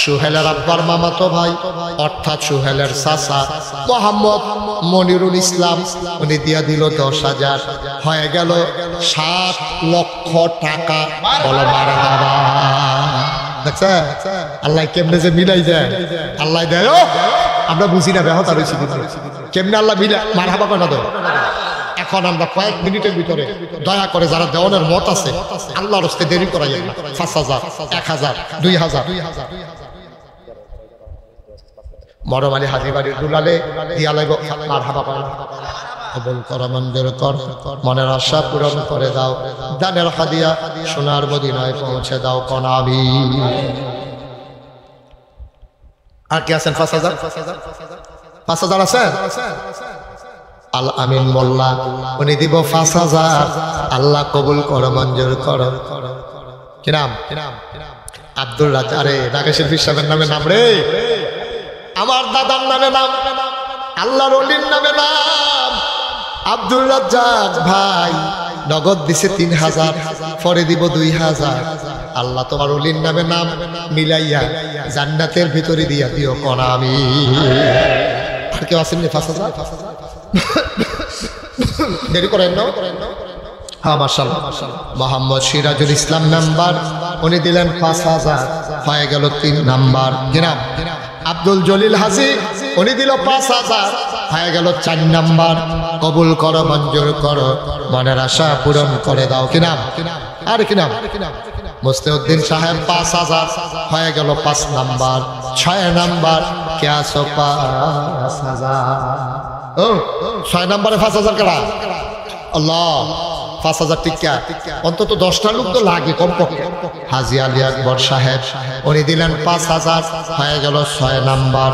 সুহেলের আব্বার মামাতো ভাই অর্থাৎ সুহেলের চাচা মোহাম্মদ মনিরুল ইসলাম উনি দিয়া দিল 10,000 হয়ে গেল 7 লক্ষ টাকা বলো মারহাবা দেখছে আল্লাহ কেমনে যে মিলাই দেয় আল্লাহ দেয় আমরা বুঝি না ব্যাহত রয়েছি কেমনে আল্লাহ মিলা মারহাবা কেন দেয় এখন আমরা কয়েক মিনিটের ভিতরে দয়া করে যারা দেওয়ানের মত আছে আল্লাহর হস্তে দেরি করাই না 5,000 1,000 2,000 মরমালি হাজি বাড়ির দুলালে দিয়া লাগো মারহাবা পায় কবুল কর মঞ্জুর কর মনের আশা পূরণ করে দাও দানের হাদিয়া সোনার মদিনায় পৌঁছে দাও কোন আমিন আর কি আছেন 5,000 আছে আল আমিন মোল্লা উনি দিব 5,000 আল্লাহ কবুল করো মঞ্জুর করো কি নাম আব্দুল রাজ্জাক আরে নাগেশের পীর সাহেবের নামে নাম রে আমার দাদার নামে নাম আল্লাহর ওলির নামে নাম আব্দুল রাজ্জাক ভাই নগদ দিছে 3,000 পরে দিব 2,000 আল্লাহ তোমার ওলির নামে নাম মিলাইয়া জান্নাতের ভিতরে দিয়া দিও কোন আমিন আর কেউ আসেননি 5,000 দেরি করেন না হ্যাঁ মাশাআল্লাহ মোহাম্মদ সিরাজুল ইসলাম নাম্বার উনি দিলেন 5,000 হয়ে গেল 3 নাম্বার কিনাম আব্দুল জলিল হাজি উনি দিল 5,000 হয়ে গেল 4 নাম্বার কবুল করো মঞ্জুর করো মনের আশা পূরণ করে দাও কিনাম আর কিনাম মুস্তাউদ্দিন সাহেব 5,000 হয়ে গেল 5 নাম্বার 6 নাম্বার ক্যাসো 5,000 ও 6 নম্বরে 5,000 কারা আল্লাহ 5,000 টিকা অন্তত 10টা লোক তো লাগে কমপক্ষে হাজী আলী আকবর সাহেব উনি দিলেন 5,000 হয়ে গেল 6 নাম্বার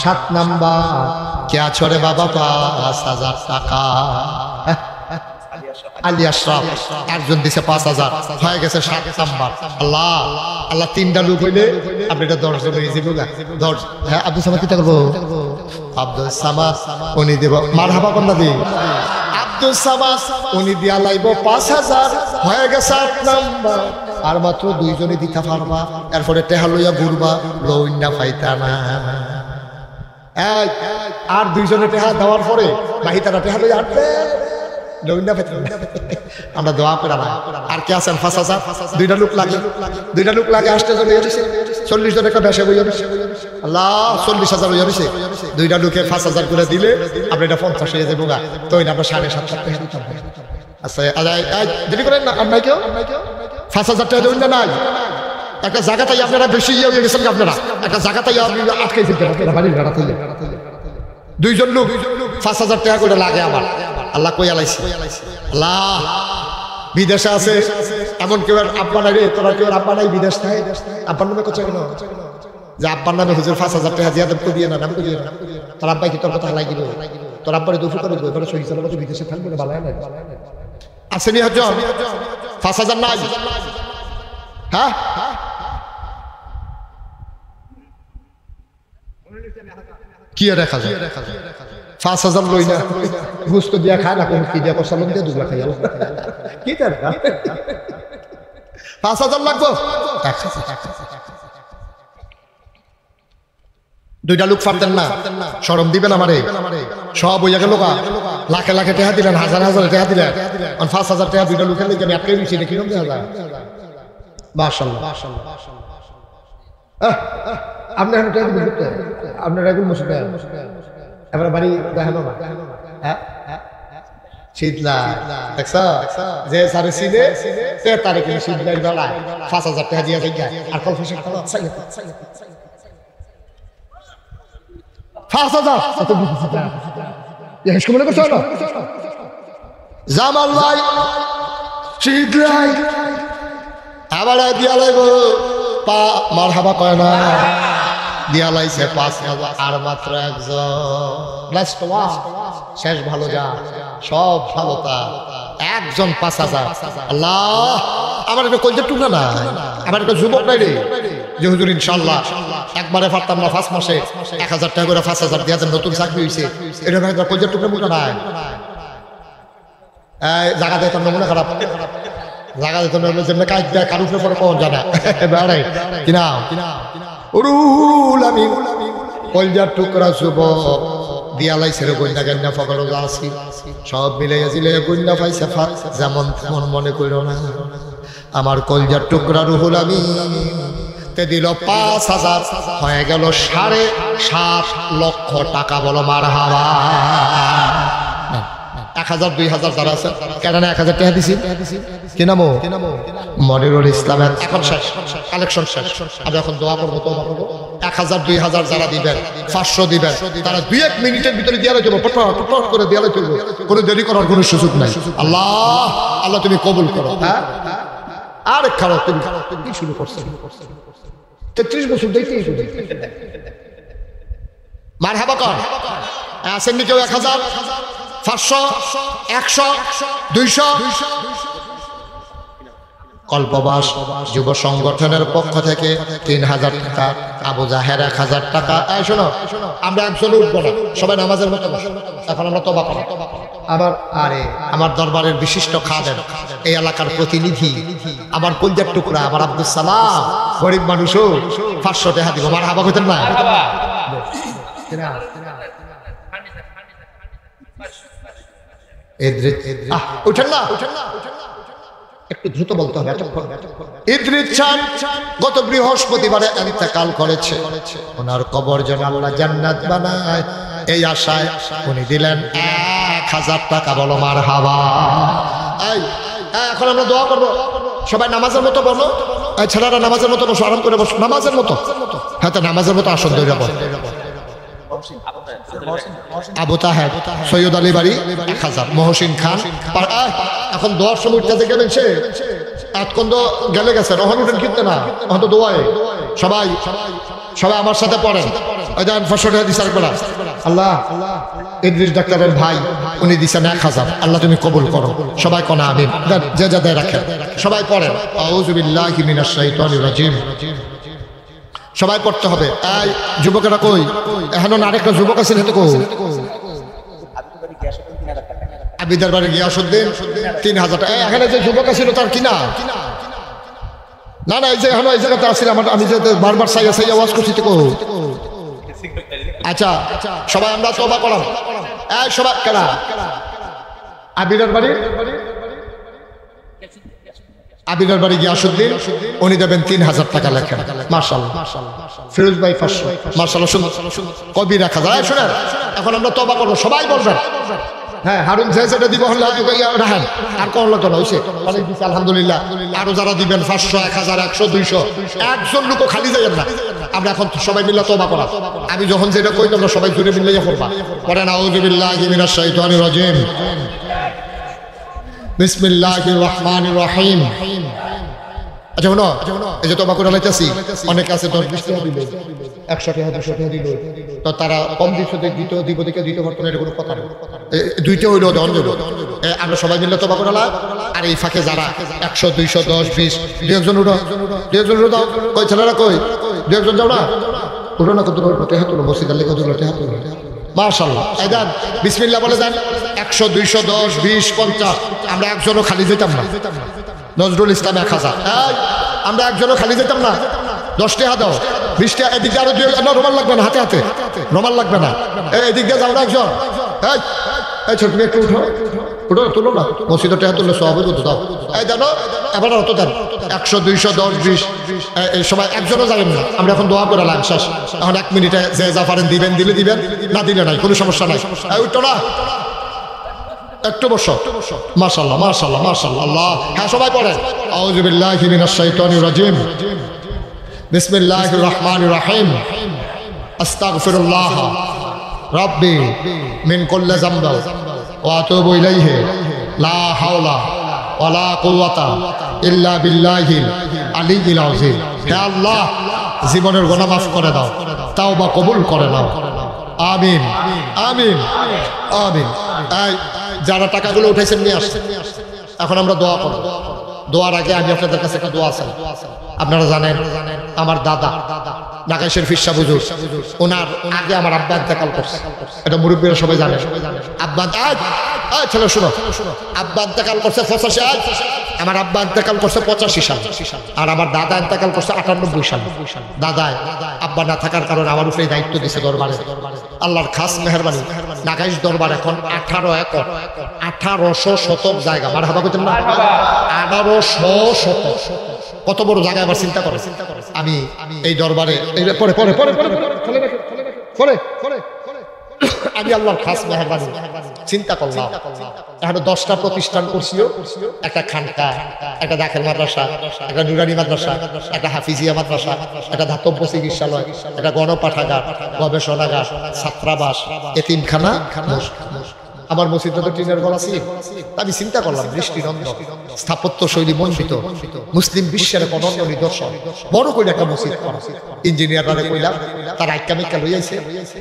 7 নাম্বার কে আছো রে বাবা 5,000 টাকা আলী আশরাফ একজন দিছে 5,000 হয়ে গেছে 7 নাম্বার আল্লাহ আল্লাহ তিনটা লোক হইলে আপনি এটা 10 জন হয়ে যাবে না 10 হ্যাঁ আব্দুল সামাদ কি করব আব্দুল সামাদ উনি দেব মারহাবা কোনটা দি আব্দুল সামাদ উনি দিয়া লাইব 5,000 হয়ে গেছে 8 নাম্বার আর মাত্র দুইজনই দিতে পারবা এরপরে টেহা লইয়া ঘুরবা লইনা পাইতা না আর দুইজনে টেহা দেওয়ার পরে বাহি তারা টেহা লইয়া আটবে আমরা দোয়া করে আর কে আছেন 5,000 দুইটা লোক লাগে আসতে চলে যাচ্ছে 40 জন একটা বেশে বই আল্লাহ 40,000 হয়ে যাচ্ছে দুইটা লোকে 5,000 করে দিলে আপনি এটা 50 হয়ে যাবে গা তো এটা আমরা 7.5 টাকা আচ্ছা দেরি করেন না আমরা কেউ 5,000 টাকা দেবেন না নাই একটা জায়গাতেই আপনারা বেশি ইয়ে হয়ে গেছেন আপনারা একটা জায়গাতেই আপনি আটকাই ফেলতে আপনারা বাড়ির গাড়া তুলে দুইজন লোক 5,000 টাকা করে লাগে আমার আল্লাহ কই আলাইছে আল্লাহ বিদেশে আছে এমন কেউ আব্বা নাই রে তোরা কেউ আব্বা নাই বিদেশ থাকে আব্বার নামে কোচা কেন যে আব্বার নামে হুজুর 5,000 টাকা দিয়া দেব কই দিয়ে না নাম কই দিয়ে না তোর আব্বাই কি তোর কথা লাগিল তোর আব্বারে দুফু করে দেব এবারে সহি সালামতে বিদেশে থাকবে না ভালো না আসেনি হজম 5,000 নাই হ্যাঁ কি দেখা যায় 5,000 লই না গুস্ত দিয়া খায় না কোন কি দিয়া কসালন দিয়া দুগলা খাইয়া কি তার 5,000 লাগবো দুইটা লোক পারতেন না শরম দিবেন আমারে সব হইয়া গেল লাখে লাখে টাকা দিলেন হাজার হাজার টাকা দিলেন 5,000 টাকা দুইটা লোকের লেগে আমি আটকে দিচ্ছি কিরকম দেখা যায় মাশাআল্লাহ আপনি এখন টাকা দিবেন আপনার এগুলো মুসিদা এবার বাড়ি দেখানো না হ্যাঁ শীতলা দেখছো যে সারে সিনে তে তারে কি শীতলাই বেলায় 5,000 টাকা দিয়া যায় আর কল ফসল খাওয়া 5,000 কত দিছি তা এস কমনে করছ না জামাল ভাই শীতলাই আবার দিয়া লাগবো পা মারহাবা কয় না দিয়া লাইছে 5,000 আর মাত্র একজন লাস্ট ওয়ান শেষ ভালো যা সব ভালো তা একজন 5,000 আল্লাহ আমার একটা কলজের টুকরা না আমার একটা যুবক নাই রে যে হুজুর ইনশাআল্লাহ একবারে পারতাম না 5 মাসে 1,000 টাকা করে 5,000 দিয়া নতুন চাকরি হইছে এরকম একটা কলজের টুকরা মুটা নাই এই জায়গা দেখো নমুনা খারাপ জায়গা দেখো নমুনা যেমন কাজ দেয় কারুর উপরে কোন জানা এবারে কিনা কলজার টুকরা যুবক দিয়ালাই ছেড়ে গন্যা গন্যা ফকরো আসি সব মিলাইয়া দিলে গন্যা পাইছে যেমন তেমন মনে করো না আমার কলজার টুকরা রুহুল আমি তে দিল 5,000 হয়ে গেল 7.5 লক্ষ টাকা বলো মারহাবা 1,000 2,000 যারা আছে কেন 1,000 টাকা দিছি কি নামো মনিরুল ইসলামের এখন শেষ কালেকশন শেষ আমি এখন দোয়া করবো তওবা করব 1,000 2,000 যারা দিবেন 500 দিবেন তারা 2-1 মিনিটের ভিতরে দিয়া লইব পটপট করে দিয়া লইব কোনো দেরি করার কোনো সুযোগ নাই আল্লাহ আল্লাহ তুমি কবুল করো হ্যাঁ আর খারাপ তুমি কি শুরু করছো 33 বছর দেখতেই শুধু মারহাবা কর আসেন নি কেউ 1,000 500 100 200 কল্পবাস যুব সংগঠনের পক্ষ থেকে 3,000 টাকা আবু জাহের 1,000 টাকা এই শোনো আমরা একজন উঠবো না সবাই নামাজের মতো এখন আমরা তওবা করব আমার দরবারের বিশিষ্ট খাদেম এই এলাকার প্রতিনিধি আমার কলজার টুকরা আমার আব্দুল সালাম গরিব মানুষও 500 টাকা দিব মারহাবা কইতেন না উঠেন না একটু দ্রুত বলতে হবে ইদ্রিস চান গত বৃহস্পতিবারে ইন্তেকাল করেছে ওনার কবর যেন আল্লাহ জান্নাত বানায় এই আশায় উনি দিলেন 1,000 টাকা বলো মারহাবা এখন আমরা দোয়া করবো সবাই নামাজের মতো বলো ছেলেরা নামাজের মতো বসো আরাম করে বসো নামাজের মতো হ্যাঁ নামাজের মতো আসন ধরে বসো আবু তাহের সৈয়দ আলী বাড়ি 1,000 মহসিন খান এখন দোয়ার সময় উঠতে গেলেন সে এতক্ষণ তো গেলে গেছে রহন উঠেন কিন্তু না এখন তো দোয়ায় সবাই আমার সাথে পড়েন দেন 500 টাকা দিছে আরেকবার আল্লাহ ইদ্রিস ডাক্তারের ভাই উনি দিছেন 1000 আল্লাহ তুমি কবুল করো সবাই কোনা আমিন দেন যে যা দেয় রাখেন সবাই পড়েন আউযু বিল্লাহি মিনাশ শাইতানির রাজিম সবাই পড়তে হবে এই যুবকেরা কই এখনো আরেকটা যুবক আছে না তো কই আবিদার বাড়ি গিয়াসউদ্দিন 3000 টাকা এখানে যে যুবক ছিল তার কিনা না না এই যে এখনো এই জায়গাতে আসলে আমি যে বারবার সাইয়া আওয়াজ করছি তো আচ্ছা সবাই আমরা তওবা করলাম এই সবাই কারা আবিদার বাড়ি গিয়াসউদ্দিন উনি দেবেন 3000 টাকা লেখেন মাশাআল্লাহ ফিরোজ ভাই 500 মাশাআল্লাহ কবি রাখা যায় শুনেন এখন আমরা তওবা করব সবাই বলবেন হ্যাঁ হারুন যেটা দিব হল রাখেন আর কোন লোক না হইছে অনেক দিছে আলহামদুলিল্লাহ আরো যারা দিবেন 500 1000 100 200 একজন লোক খালি যাবেন না আমরা এখন সবাই মিলে তওবা করা আমি যখন যেটা কই তোমরা সবাই জুড়ে মিলে পড়বা পড়েন আউযু বিল্লাহি মিনাশ শাইতানির রাজিম বিসমিল্লাহির রহমানির রহিম আচ্ছা শোনো এই যে তওবা করে লাইতাছি অনেক আছে 10-20 টাকা দিল 100 টাকা 200 টাকা দিল তো তারা কম দিচ্ছে দ্বিতীয় দিব দিকে দ্বিতীয় বর্তমানে এটা কোনো কথা না দুইটা হইলো দন দেব আমরা সবাই মিলে তওবা করলাম আর এই ফাঁকে যারা 100 200 10 20 দুইজন উঠো দাও কই ছেলেরা কই দুইজন যাও না উঠো না কত উঠতে হাত তুলো মসজিদের লেগে উঠতে হাত তুলো মাশাআল্লাহ এই দেন বিসমিল্লাহ বলে দেন 100 200 10 20 50 আমরা একজনও খালি যেতাম না নজরুল ইসলাম 1000 আমরা একজনও খালি যেতাম না 10 টাকা দাও 20 টাকা এদিকে আরো রুমাল লাগবে না হাতে রুমাল লাগবে না এদিক দিয়ে যাও না একজন এই ছোট মেয়ে একটু উঠো তুলো না মসজিদের টাকা তুললে সব হইতো দাও এই জানো এবার অত দেন 100 200 10 20 এই সবাই একজনও যাবেন না আমরা এখন দোয়া করে লাগ শেষ এখন 1 মিনিটে যে যা পারেন দিবেন না দিলে নাই কোনো সমস্যা নাই উঠো না একটু বসো মাশাআল্লাহ আল্লাহ হ্যাঁ সবাই পড়েন আউযু বিল্লাহি মিনাশ শাইতানির রাজিম বিসমিল্লাহির রহমানির রহিম আস্তাগফিরুল্লাহ রাব্বি মিন কুল্লি যামব ওয়া আতুবু ইলাইহি লা হাওলা ওয়ালা কুওয়াতা ইল্লা বিল্লাহিল আলিয়্যিল আযীম হে আল্লাহ জীবনের গুনাহ মাফ করে দাও তাওবা কবুল করে নাও আমিন আমিন আমিন এই যারা টাকাগুলো উঠাইছেন নিয়ে আসেন এখন আমরা দোয়া করব দোয়ার আগে আমি আপনাদের কাছে একটা দোয়া চাই আপনারা জানেন আমার দাদা ঢাকা শরীফ শাহ হুজুর ওনার আগে আমার আব্বা ইন্তেকাল করছে এটা মুরব্বিরা সবাই জানে আব্বা ছেলে শুনো আব্বা ইন্তেকাল করছে 85 আমার আব্বা ইন্তেকাল করছে 85 সাল আর আমার দাদা ইন্তেকাল করছে 98 সাল দাদা আব্বা না থাকার কারণে আমার উপরে দায়িত্ব দিয়েছে দরবারে আল্লাহর খাস মেহেরবানি নাগাইশ দরবার এখন 18 একর 1800 শতক জায়গা মারহাবা কইতেন না 1800 শতক কত বড় জায়গা আবার চিন্তা করে আমি এই দরবারে পরে আমি আল্লাহর খাস মেহেরবানি চিন্তা করলাম এখন 10টা প্রতিষ্ঠান করছিও একটা খানকা একটা দাখিল মাদ্রাসা একটা নুরানি মাদ্রাসা একটা হাফিজিয়া মাদ্রাসা একটা ধাতব্য চিকিৎসালয় একটা গণপাঠাগার গবেষণাগার ছাত্রাবাস এতিমখানা আমার মসজিদটা তো টিনের ঘর আছে আমি চিন্তা করলাম দৃষ্টিনন্দন স্থাপত্য শৈলী মণ্ডিত মুসলিম বিশ্বের এক অনন্য নিদর্শন বড় করে একটা মসজিদ করা ইঞ্জিনিয়াররা কইলাম তার আইকামিকা লই আইছে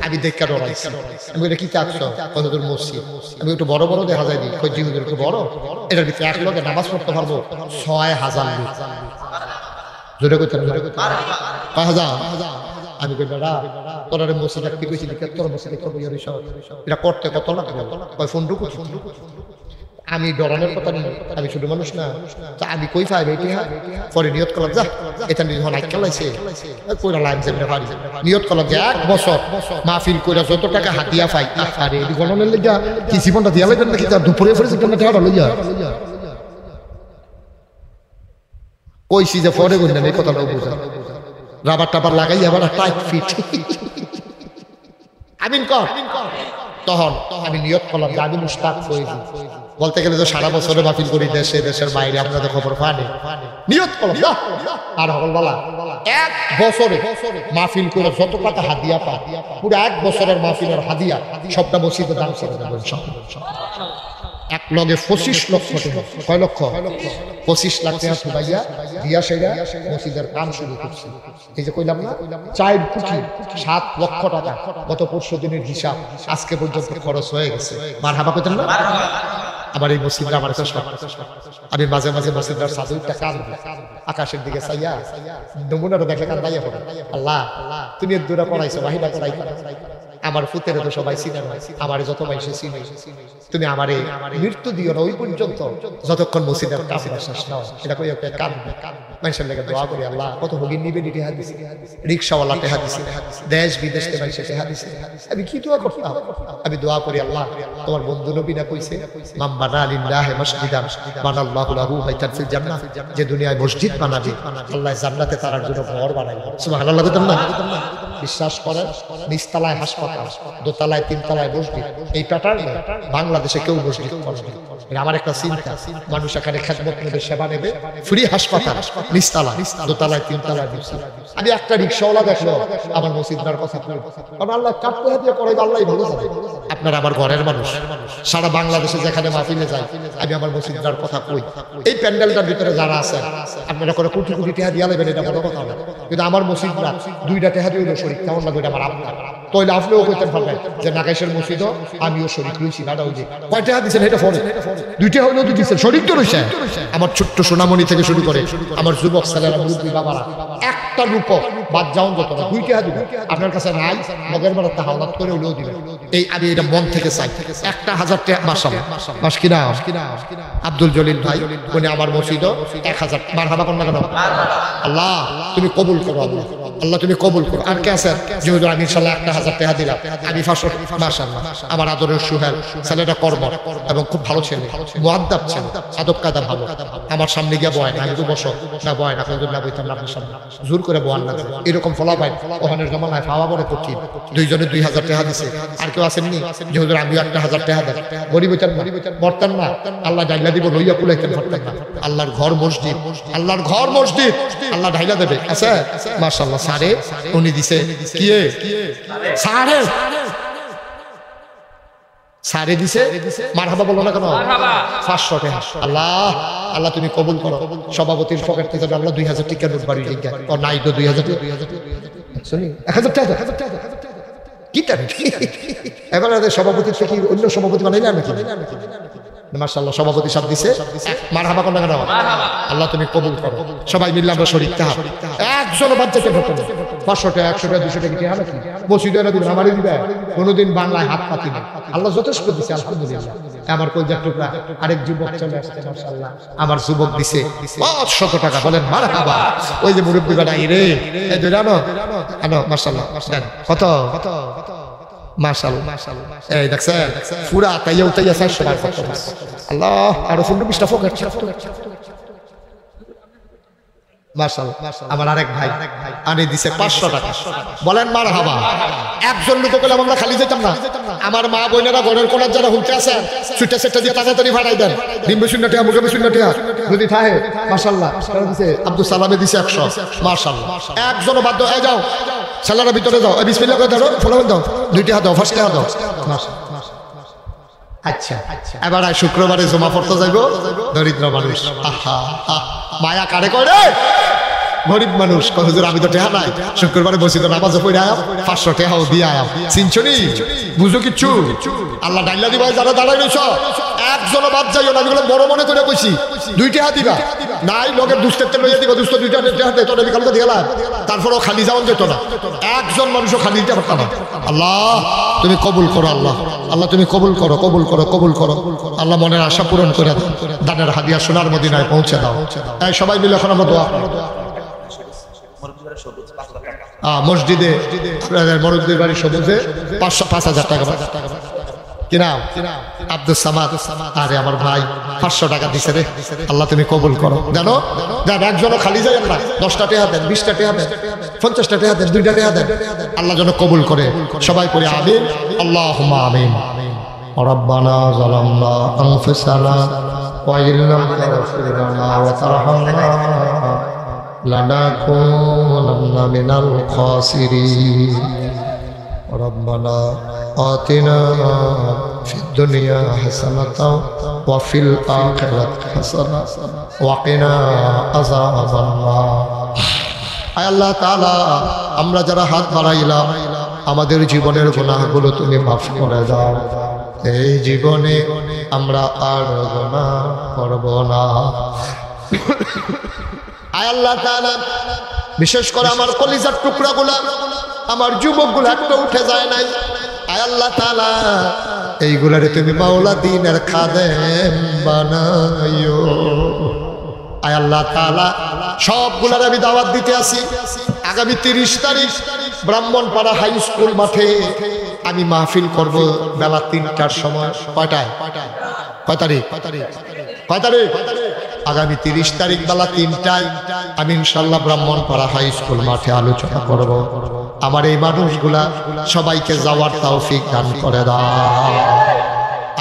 আমি দেখা ডরাইছি আমি এটা কি চাচ্ছ কতদূর মসজিদ আমি একটু বড় বড় দেখা যায় কই জিহুদের একটু বড় এটার ভিতরে এক লোকে নামাজ পড়তে পারবো 6000 লোক জোরে কইতে 5000 আমি কই দাদা তোরা মসজিদ রাখতে কইছি তোর মসজিদ করবো এটা করতে কত লাগে কয় ফোনটু আমি ডরানোর কথা নেই আমি ছোট মানুষ না তা আমি কই পাই বেটি পরে নিয়ত করলাম যা এটা যখন আইকাল আইছে কইরা লাইন যেমনে পারি নিয়ত করলাম যে 1 বছর মাহফিল কইরা যত টাকা হাতিয়া পাই আরে এই গণনের লাগা কি জীবনটা দিয়া লাগবে নাকি তার দুপুরে পরে জীবনটা টাকা লইয়া কইছি যে পরে কইনা এই কথাটা বুঝা রাবার টাবার লাগাই আবার টাইট ফিট আমিন কর তখন আমি নিয়ত করলাম যে আমি মুস্তাক হইছি বলতে গেলে যে সারা বছরে মাহফিল করি দেশের বাইরে আপনাদের খবর পানি নিয়ত করলাম আর হলবালা 1 বছরে মাহফিল করে যত টাকা হাদিয়া পাই পুরো 1 বছরের মাহফিলের হাদিয়া সবটা মসজিদে দান করে দেব ইনশাআল্লাহ এক লগে 25 লক্ষ টাকা। কয় লক্ষ? 25 লাখ টাকা ভাইয়া দিয়া সেরা মসজিদের কাম শুরু করছি। এই যে কইলাম না 4 কোটি 7 লক্ষ টাকা গত পরশু দিনের হিসাব আজকে পর্যন্ত খরচ হয়ে গেছে। মারহাবা কইতেন না? আমার এই মসজিদটা আমার কাছে সব। আমি মাঝে মাঝে মসজিদের সাদুটা কাঁদবো, আকাশের দিকে চাইয়া নমুনাটা দেখে কান্দাইয়া পড়ে, আল্লাহ তুমি এর দূরে পড়াইছো, বাহিরা করাই আমার ফুতের তো সবাই চিনে, আমার যত মাইসে চিনে, তুমি আমারে মৃত্যু দিও না ওই পর্যন্ত যতক্ষণ মসজিদের কাজ শেষ নাও। এটা কই একটা কাঁদবে, মানুষের লেগে দোয়া করি, আল্লাহ কত ভগিন নিবে নিতে হাত দিছে, রিক্সাওয়ালা টেহা দিছে, দেশ বিদেশ থেকে মানুষে টেহা দিছে। আমি কি দোয়া করতাম? আমি দোয়া করি, আল্লাহ তোমার বন্ধু নবীনা কইছে মান বানা লিল্লাহি মাসজিদান বানাল্লাহু লাহু বাইতান ফিল জান্নাহ, যে দুনিয়ায় মসজিদ বানাবে আল্লাহ জান্নাতে তার জন্য ঘর বানাইবে। সুবহানাল্লাহ। বিশ্বাস করেন, নিচতলায় হাসপাতাল, দোতলায় তিনতলায় মসজিদ, এই প্যাটার্নে বাংলাদেশে কেউ মসজিদ করবে। আমার একটা চিন্তা, মানুষ এখানে খেদমত নেবে, সেবা নেবে, ফ্রি হাসপাতাল, নিচতলা দোতলায় তিনতলায় মসজিদ। আমি একটা রিক্সাওয়ালা দেখলো আমার মসজিদটার কথা কই, কারণ আল্লাহ কাটতে দিয়ে করে আল্লাহই ভালো জানে। আপনার আমার ঘরের মানুষ সারা বাংলাদেশে যেখানে মাহফিলে যায় আমি আমার মসজিদটার কথা কই। এই প্যান্ডেলটার ভিতরে যারা আছে আপনারা করে কোটি কোটি টাকা দিয়া নেবেন, এটা বড় কথা না, কিন্তু আমার মসজিদটা 2টা টাকা দিয়ে শরীর কেমন লাগবে আমার আপনার। তাইলে আপনিও কইতেন পারবেন যে নাগেশের মসজিদও আমিও শরীর রইছি, না ওই যে কয় টাকা দিচ্ছেন এটা ফোনে 2টা হলেও তো দিচ্ছেন, শরীর তো রয়েছে। আমার ছোট্ট সোনামণি থেকে শুরু করে আমার যুবক ছেলেরা, মুরব্বী বাবারা, একটা রূপক বাদ যাওন যত না 2 টাকা দিবেন। আপনার কাছে নাই মগের বেলা তাহাওলাত করে হলেও দিবেন। এই আমি এটা মন থেকে চাই, 1000 টাকা মাশাআল্লাহ। মাস কিনা আব্দুল জলিল ভাই উনি আমার মসজিদও 1000 মারহাবা কোন না কেন? আল্লাহ তুমি কবুল করো, আল্লাহ আল্লাহ তুমি কবুল করো। আর কে আছেন? যেহেতু আমি ইনশাআল্লাহ 1000 টাকা দিলাম, আমি 500 মাশাআল্লাহ। আমার আদরের সুহেল ছেলেটা কর্ম এবং খুব ভালো ছেলে, মুআদ্দাব ছেলে, আদব কায়দা ভালো। আমার সামনে গিয়ে বয় না, আমি তো বসো না, বয় না, কোনদিন না বইতাম না আপনার সামনে, জোর করে বয়ান না। এরকম ফলাফল ওখানের জমানায় পাওয়া বড় কঠিন। 2 জনে 2000 টাকা দিছে। আর কেউ আসেননি? যেহেতু আমিও 1000 টাকা দেন, গরিব হইতেন মরতেন না, আল্লাহ ডাইলা দিব, লইয়া কুলাইতেন পারতেন না। আল্লাহর ঘর মসজিদ, আল্লাহর ঘর মসজিদ, আল্লাহ ঢাইলা দেবে। আছে মাশাআল্লাহ। সারে উনি দিছে কি সারে সারে দিছে, মারহাবা বলো না কেন? 500 টাকা। আল্লাহ আল্লাহ তুমি কবুল করো। সভাপতির পকেট থেকে আল্লাহ 2000 টাকা নোট বাড়ি দিন, ও নাই তো 2000 টাকা, শুনি 1000 টাকা কি টাকা। এবার সভাপতির থেকে অন্য সভাপতি বানাইলে আমি কি মাশাআল্লাহ সভাপতি সাথ দিছে, মারহাবা কোন না কেন? আল্লাহ তুমি কবুল করো। সবাই মিলে আমরা শরীক তাহা একজন বাদ যেতে পারতো না। 500 টাকা 100 টাকা 200 টাকা কি হবে কি? মসজিদে না দিবেন, আমারই দিবে। কোনোদিন বাংলায় হাত পাতি না, আল্লাহ যথেষ্ট দিছে আলহামদুলিল্লাহ। আমার কলজার টুকরা আরেক যুবক চলে আসছে মাশাআল্লাহ, আমার যুবক দিছে 500 টাকা। বলেন মারহাবা। ওই যে মুরব্বি বাড়াই রে, এই যে জানো আনো মাশাআল্লাহ। কত মাশাআল্লাহ, এই দেখছেন পুরা তাইয়া উতাইয়া 400 টাকা। আল্লাহ আরো 15-20টা পকেট মাশাআল্লাহ। আমার আরেক ভাই আনি দিছে 500 টাকা। বলেন মারহাবা। একজন লোক কইলাম আমরা খালি যেতাম না। আমার মা বোনেরা ঘরের কোণার যারা হুলতে আছে ছুটে সেটা দিয়ে তাড়াতাড়ি ভাড়াই দেন। ডিম্বে 0 টাকা, মুখে 0 টাকা যদি থাকে মাশাআল্লাহ। দিছে আব্দুল সালামে দিছে 100 মাশাআল্লাহ। একজন বাদ দাও, এই যাও ছেলেরা ভিতরে যাও, বিসমিল্লাহ করে ধরো, ফলোন দাও, 2 টাকা দাও, 5 টাকা দাও। আচ্ছা এবার শুক্রবারে জমা পড়তে যাইব দরিদ্র মানুষ। আহা মায়া কারে করে গরিব মানুষ কত হুজুর আমি তো টেহা নাই, শুক্রবারে বসি তো নামাজ পড়ে আয়াম 500 টাকাও দিয়ে আয়াম। চিনছনি বুঝো কিচ্ছু? আল্লাহ ডাইলা দিবা যারা দাঁড়াই রইছ, একজন বাদ যাইও না। আমি বড় মনে করে কইছি 2 টাকা দিবা নাই, লগের দুস্তেরতে লইয়া দিবা, দুস্ত 2 টাকা দেয়, তোর আমি কালকে দিলাম। তারপরও খালি যাওয়ান যেত না, একজন মানুষও খালি দিতে পারতাম না। আল্লাহ তুমি কবুল করো, আল্লাহ আল্লাহ তুমি কবুল করো, কবুল করো, কবুল করো। আল্লাহ মনের আশা পূরণ করে দাও, দানের হাদিয়া সোনার মদিনায় পৌঁছে দাও। এই সবাই মিলে এখন আমরা দোয়া করব। মসজিদে মরুদ্দির বাড়ি সবুজে 5,000 টাকা কি নাম? আব্দুল সামাদ। আরে আমার ভাই 500 টাকা দিছে রে, আল্লাহ তুমি কবুল করো। জানো যান একজনও খালি যায় না, 10টা টাকা দেন, 20টা টাকা দেন, 50টা টাকা দেন, 2টা টাকা দেন, আল্লাহ যেন কবুল করে। সবাই পড়ি আমিন, আল্লাহুম্মা আমিন। রব্বানা যালামনা আনফুসানা ওয়া ইল্লাম তাগফির লানা ওয়া তারহামনা লানাকুনান্না মিনাল খাসিরিন। রব্বানা আতিনা ফিদ দুনিয়া হাসানাতাও ওয়া ফিল আখিরাতি হাসানা ওয়া কিনা আযাবান্নার। আয় আল্লাহ তাআলা, আমরা যারা হাত বাড়াইলাম আমাদের জীবনের গুনাহগুলো তুমি মাফ করে দাও। এই জীবনে আমরা আর গুনাহ করব না। আয় আল্লাহ তাআলা, বিশেষ করে আমার কলিজার টুকরাগুলা, আমার যুবকগুলো একটা উঠে যায় নাই। আয় আল্লাহ তাআলা, এইগুলারে তুমি মাওলা দ্বীনের খাদেম বানাইও। আয় আল্লাহ তাআলা, সবগুলার আমি দাওয়াত দিতে আসি। আগামী 30 তারিখ ব্রাহ্মণপাড়া হাই স্কুল মাঠে আমি মাহফিল করব বেলা 3টার সময়। কয়টায়? কয় তারিখ? আগামী 30 তারিখ বেলা 3টায় আমি ইনশাআল্লাহ ব্রাহ্মণপাড়া হাই স্কুল মাঠে আলোচনা করব। আমার এই মানুষগুলা সবাইকে যাওয়ার তৌফিক দান করে দাও।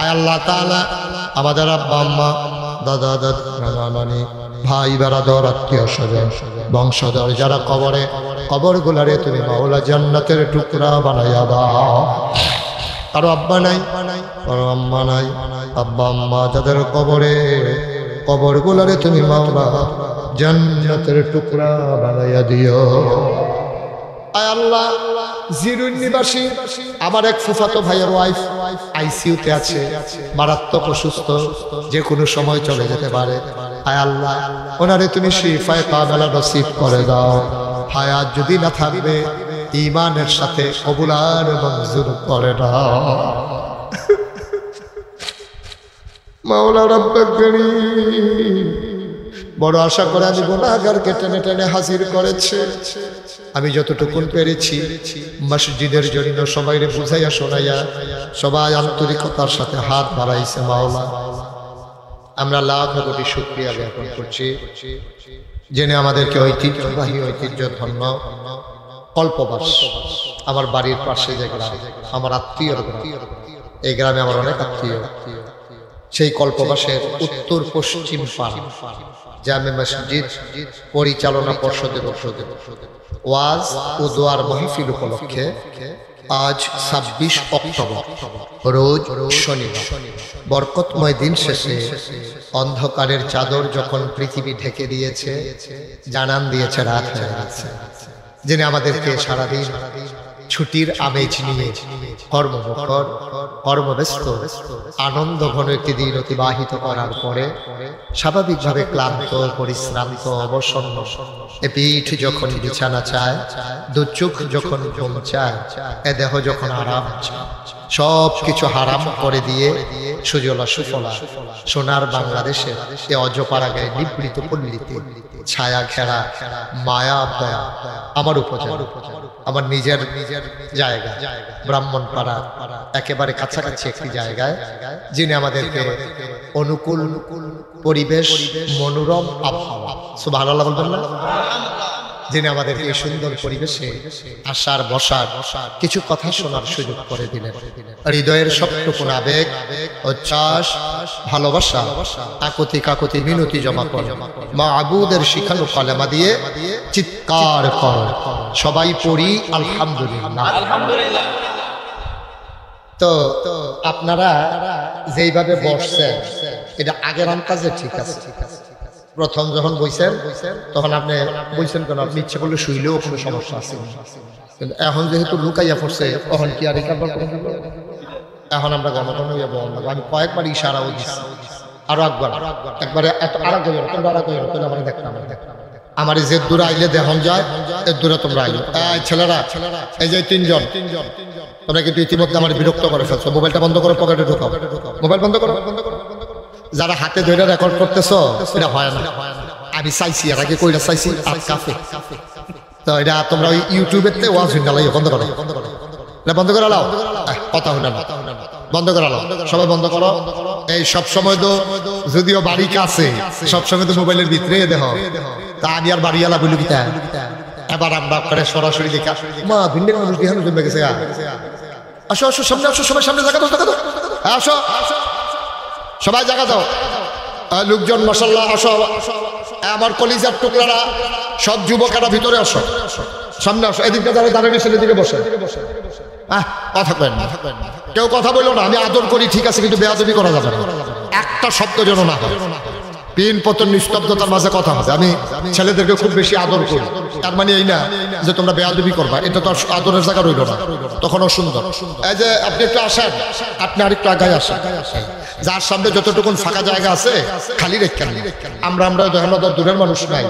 আয় আল্লাহ তাআলা, আমাদের আব্বা আম্মা, দাদা দাদি, নানা নানি, ভাই বেরাদর, আত্মীয় স্বজন, বংশধর যারা কবরে, কবরগুলারে তুমি মাওলা জান্নাতের টুকরা বানাইয়া দাও। কারো আব্বা নাই, কারো আম্মা নাই, আব্বা আম্মা যাদের কবরে, কবরগুলারে তুমি মাওলা জান্নাতের টুকরা বানাইয়া দিও। আয় আল্লাহ, জিরুন নিবাসী আমার এক ফুফাতো ভাইয়ের ওয়াইফ আইসিইউতে আছে, মারাত্মক অসুস্থ, যে কোনো সময় চলে যেতে পারে। আয় আল্লাহ, ওনারে তুমি শিফায়ে কামেলা নসিব করে দাও। হায়াত যদি না থাকবে, ঈমানের সাথে কবুল আর মঞ্জুর করে দাও। মাওলা রব্বুল কারীম, বড় আশা করে আমি গুনাহগারকে টেনে টেনে হাজির করেছে। আমি যতটুকুন পেরেছি মসজিদের জন্য সবাইরে বুঝাইয়া শোনাইয়া, সবাই আন্তরিকতার সাথে হাত বাড়াইছে। মাওলা, আমরা লাখ কোটি শুকরিয়া জ্ঞাপন করছি, জেনে আমাদেরকে ঐতিহ্যবাহী, ঐতিহ্য ধন্য কল্পবাস, আমার বাড়ির পাশে যে গ্রাম, আমার আত্মীয়র গ্রাম, এই গ্রামে আমার অনেক আত্মীয়। সেই কল্পবাসের উত্তর পশ্চিম পাড় জামে মসজিদ পরিচালনা পর্ষদের ওয়াজ ও দোয়ার মাহফিল উপলক্ষে আজ 26 অক্টোবর রোজ শনিবার, বরকতময় দিন শেষে অন্ধকারের চাদর যখন পৃথিবী ঢেকে দিয়েছে, জানান দিয়েছে রাত হয়ে গেছে। যিনি আমাদেরকে সারাদিন ছুটির আমেজ নিয়ে কর্মমুখর, কর্মব্যস্ত, আনন্দ ঘন একটি দিন অতিবাহিত করার পরে স্বাভাবিকভাবে ক্লান্ত, পরিশ্রান্ত, অবসন্ন এ পিঠ যখন বিছানা চায়, দু চোখ যখন ঘুম চায়, এ দেহ যখন আরাম চায়, সব কিছু হারাম করে দিয়ে সুজলা সুফলা সোনার বাংলাদেশের এ অজপাড়া গায়ে নিবৃত পল্লীতে ছায়া ঘেরা মায়া পড়া আমার উপজেলা, আমার নিজের জায়গা ব্রাহ্মণপাড়া একেবারে কাছাকাছি একটি জায়গায়, যিনি আমাদেরকে অনুকূল পরিবেশ, মনোরম আবহাওয়া, সুবহানাল্লাহ বলবেন না, যিনি আমাদেরকে এই সুন্দর পরিবেশে আসার, বসার, কিছু কথা শোনার সুযোগ করে দিলেন। হৃদয়ের সবটুকু আবেগ, উচ্ছ্বাস, ভালোবাসা, আকুতি কাকুতি মিনতি জমা করে মাবুদের শিখানো কালেমা দিয়ে চিৎকার কর, সবাই পড়ি আলহামদুলিল্লাহ। তো আপনারা যেইভাবে বসছেন এটা আগের আন্তাজে ঠিক আছে। প্রথম যখন বইছেন তখন আপনি বইছেন কেন, আপনি ইচ্ছে করলে শুইলেও কোনো সমস্যা আছে, কিন্তু এখন যেহেতু লুকাইয়া পড়ছে তখন কি আর এখন আমরা গণগণ হইয়া বললাম। আমি কয়েকবার ইশারাও দিচ্ছি, আরো একবারে আমার দেখলাম, আমার যে দূরে আইলে দেখন যায় এর দূরে তোমরা আইলো। ছেলেরা, এই যে তিনজন, তোমরা কিন্তু ইতিমধ্যে আমার বিরক্ত করে ফেলছো। মোবাইলটা বন্ধ করো, পকেটে ঢোকাও, মোবাইল বন্ধ করো। যারা হাতে ধরে রেকর্ড করতেছো এটা হয় না। আমি চাইছি, এর আগে কইরা চাইছি আর কাফে, তো এটা তোমরা ওই ইউটিউবের তে ওয়াজ হইনা লাগে বন্ধ করো, বন্ধ করে লাও, কথা হইনা না, বন্ধ করে লাও, সবাই বন্ধ করো। এই সব সময় তো যদিও বাড়ি কাছে, সবসময় তো মোবাইলের ভিতরে দেখো, তা আমি আর বাড়িওয়ালা বলি কি তা এবার আমরা করে সরাসরি দেখা মা ভিন্ডের মানুষ দিহানো জমে গেছে। আসো আসো সামনে আসো, সবাই সামনে জায়গা দাও, আসো সবাই জায়গা দাও, লোকজন মাশাআল্লাহ আসো, আমার কলিজার টুকরারা সব যুবকেরা ভিতরে আসো, সামনে আসো, এদিকে যারা দাঁড়িয়ে সেদিকে বসে, কথা করেন না, কেউ কথা বললো না। আমি আদর করি ঠিক আছে, কিন্তু বেয়াদবি করা যাবে না, একটা শব্দ যেন না হয়। পিন পতন নিস্তব্ধতার মাঝে কথা হবে। আমি ছেলেদেরকে খুব বেশি আদর করি, তার মানে এই না যে তোমরা বেয়াদবি করবা, এটা তো আদরের জায়গা রইল না, তখনও সুন্দর। এই যে আপনি একটু আসেন, আপনি আরেকটু আগায় আসেন, যার সামনে যতটুকুন ফাঁকা জায়গা আছে খালি রেখে আমরা দেখেন দূরের মানুষ নাই,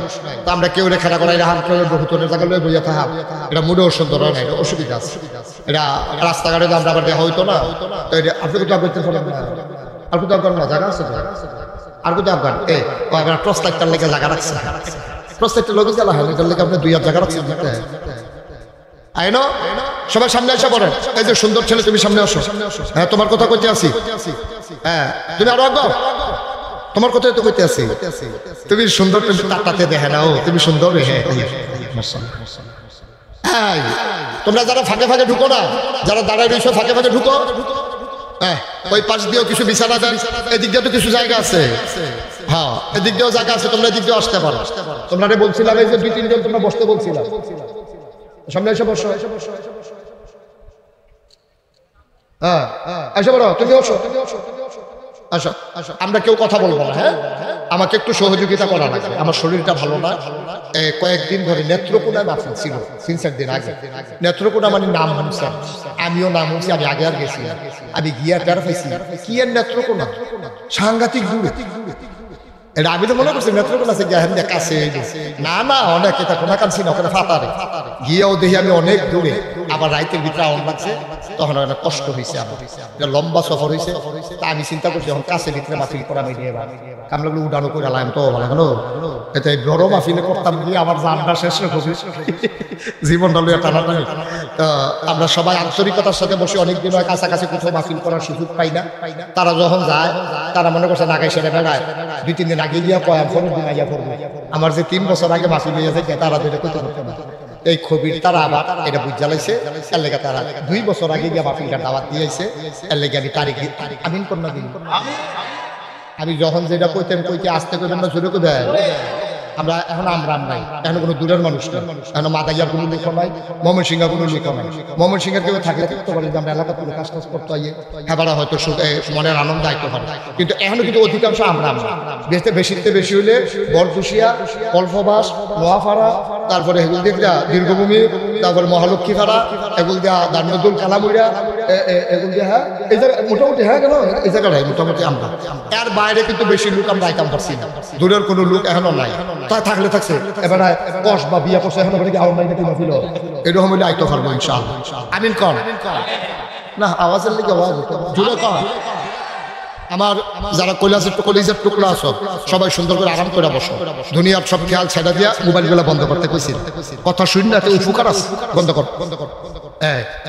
তা আমরা কেউ রেখা করাই বহুতনের জায়গা লয়ে বইয়া থাকা, এটা মুডেও সুন্দর হয় না, এটা অসুবিধা আছে। এটা রাস্তাঘাটে আমরা আবার দেখা হইতো না, আপনি কোথাও করতে পারেন না, আর কোথাও করেন না, জায়গা আছে আর কোথাও আফগান প্রস্তাবটার লেগে জায়গা রাখছে, প্রস্তাবটা লোক জ্বালা হয় এটার লেগে আপনি 2 হাত জায়গা রাখছেন। আইনো সবাই সামনে এসে পড়েন। এই যে সুন্দর ছেলে, তুমি সামনে আসো। হ্যাঁ, তোমার কথা কইতে আছি। হ্যাঁ, তুমি আরো আগে, তোমার কথাই তো কইতে আছি। তুমি সুন্দর, তুমি তাতে দেখে নাও তুমি সুন্দর। হ্যাঁ, তোমরা যারা ফাঁকে ফাঁকে ঢুকো না, যারা দাঁড়ায় রয়েছো ফাঁকে ফাঁকে ঢুকো। হ্যাঁ, ওই পাশ দিয়েও কিছু বিছানা দেন, এদিক দিয়ে তো কিছু জায়গা আছে। হ্যাঁ, এদিক দিয়েও জায়গা আছে, তোমরা এদিক দিয়ে আসতে পারো। তোমরা বলছিলাম এই যে 2-3 জন তোমরা বসতে বলছিলাম, সামনে এসে বসো। হ্যাঁ, এসে বলো, তুমি বসো। আচ্ছা, আমরা কেউ কথা বলবো না। হ্যাঁ, আমাকে একটু সহযোগিতা করা লাগবে, আমার শরীরটা ভালো না। কয়েকদিন ধরে নেত্রকোনা মাহফিল ছিল, 3-4 দিন আগে। নেত্রকোনা মানে নাম শুনছেন, আমিও নাম শুনছি, আমি আগে আর গেছি, আমি গিয়া টের পাইছি কি এর নেত্রকোনা সাংঘাতিক দূরে। এটা আমি তো মনে করছি নেত্রকোনা আছে গিয়া হেন কাছে, না না, অনেক এটা কোনা কানছি না, ওখানে ফাতারে গিয়েও দেখি আমি অনেক দূরে। আবার রাইতের ভিতরে আওয়াজ লাগছে, তখন অনেক কষ্ট হয়েছে আমার, লম্বা সফর হয়েছে। তা আমি চিন্তা করছি যখন কাছে ভিতরে মাহফিল করা আমি নিয়ে কামলাগুলো উঠানো করে আলাম, তো ভালো কেন এটা বড় মাহফিলে করতাম গিয়ে আমার জানটা শেষ হয়ে জীবনটা লইয়া টানাটানি। আমরা সবাই আন্তরিকতার সাথে বসে অনেকদিন হয় কাছাকাছি কোথাও মাহফিল করার সুযোগ পাই না। তারা যখন যায় তারা মনে করছে নাগাই সেরে বেড়ায়, 2-3 দিন আগে গিয়া কয় পরের দিন আইয়া করবো। আমার যে 3 বছর আগে মাহফিল হয়ে যায় তারা যেটা করতে পারতো না, এই খবির তারা আবার এটা বুঝ জ্বালাইছে। এর লেগে তারা 2 বছর আগে গিয়া মাহফিলটা দাওয়াত দিয়েছে। এর লেগে আমি তারিখ আমিন কন্যা দিন, আমি যখন যেটা কইতে আসতে করবেন না শুরু করে দেয়। আমরা এখন আমরা নাই, এখন কোনো দূরের মানুষ না, এখন মাদাইয়ার কোনো লোক নাই, ময়মনসিংহের কোনো লোক নাই। ময়মনসিংহের কেউ থাকলে করতে পারি যে আমরা এলাকা থেকে কাজ টাজ করতে হয়, হ্যাঁ হয়তো মনের আনন্দ আইতে পারে। কিন্তু এখনো কিন্তু অধিকাংশ আমরা বেশিতে বেশি হইলে বরদুশিয়া, কল্পবাস, নোয়াপাড়া, তারপরে এগুলো দিয়ে দীর্ঘভূমি, তারপরে মহালক্ষ্মীপাড়া, এগুলো দিয়া দান্নদুল কালামুড়িয়া, এগুলো দিয়ে হ্যাঁ এই জায়গা মোটামুটি, হ্যাঁ কেন এই জায়গাটাই মোটামুটি আমরা। এর বাইরে কিন্তু বেশি লোক আমরা আইতাম পারছি না, দূরের কোনো লোক এখনো নাই। তাই থাকলে থাকছে এবার কষ বা বিয়া করছে এখন এরকম হইলে আইতে পারবো ইনশাআল্লাহ। আমিন কর না, আওয়াজের লেগে আওয়াজ জুড়ে কর। আমার যারা কলিজার টুকরা আছো সবাই সুন্দর করে আরাম করে বসো, দুনিয়ার সব খেয়াল ছেড়ে দিয়া মোবাইলগুলো বন্ধ করতে কইছি। কথা শুন না, উপকার আছে, বন্ধ কর।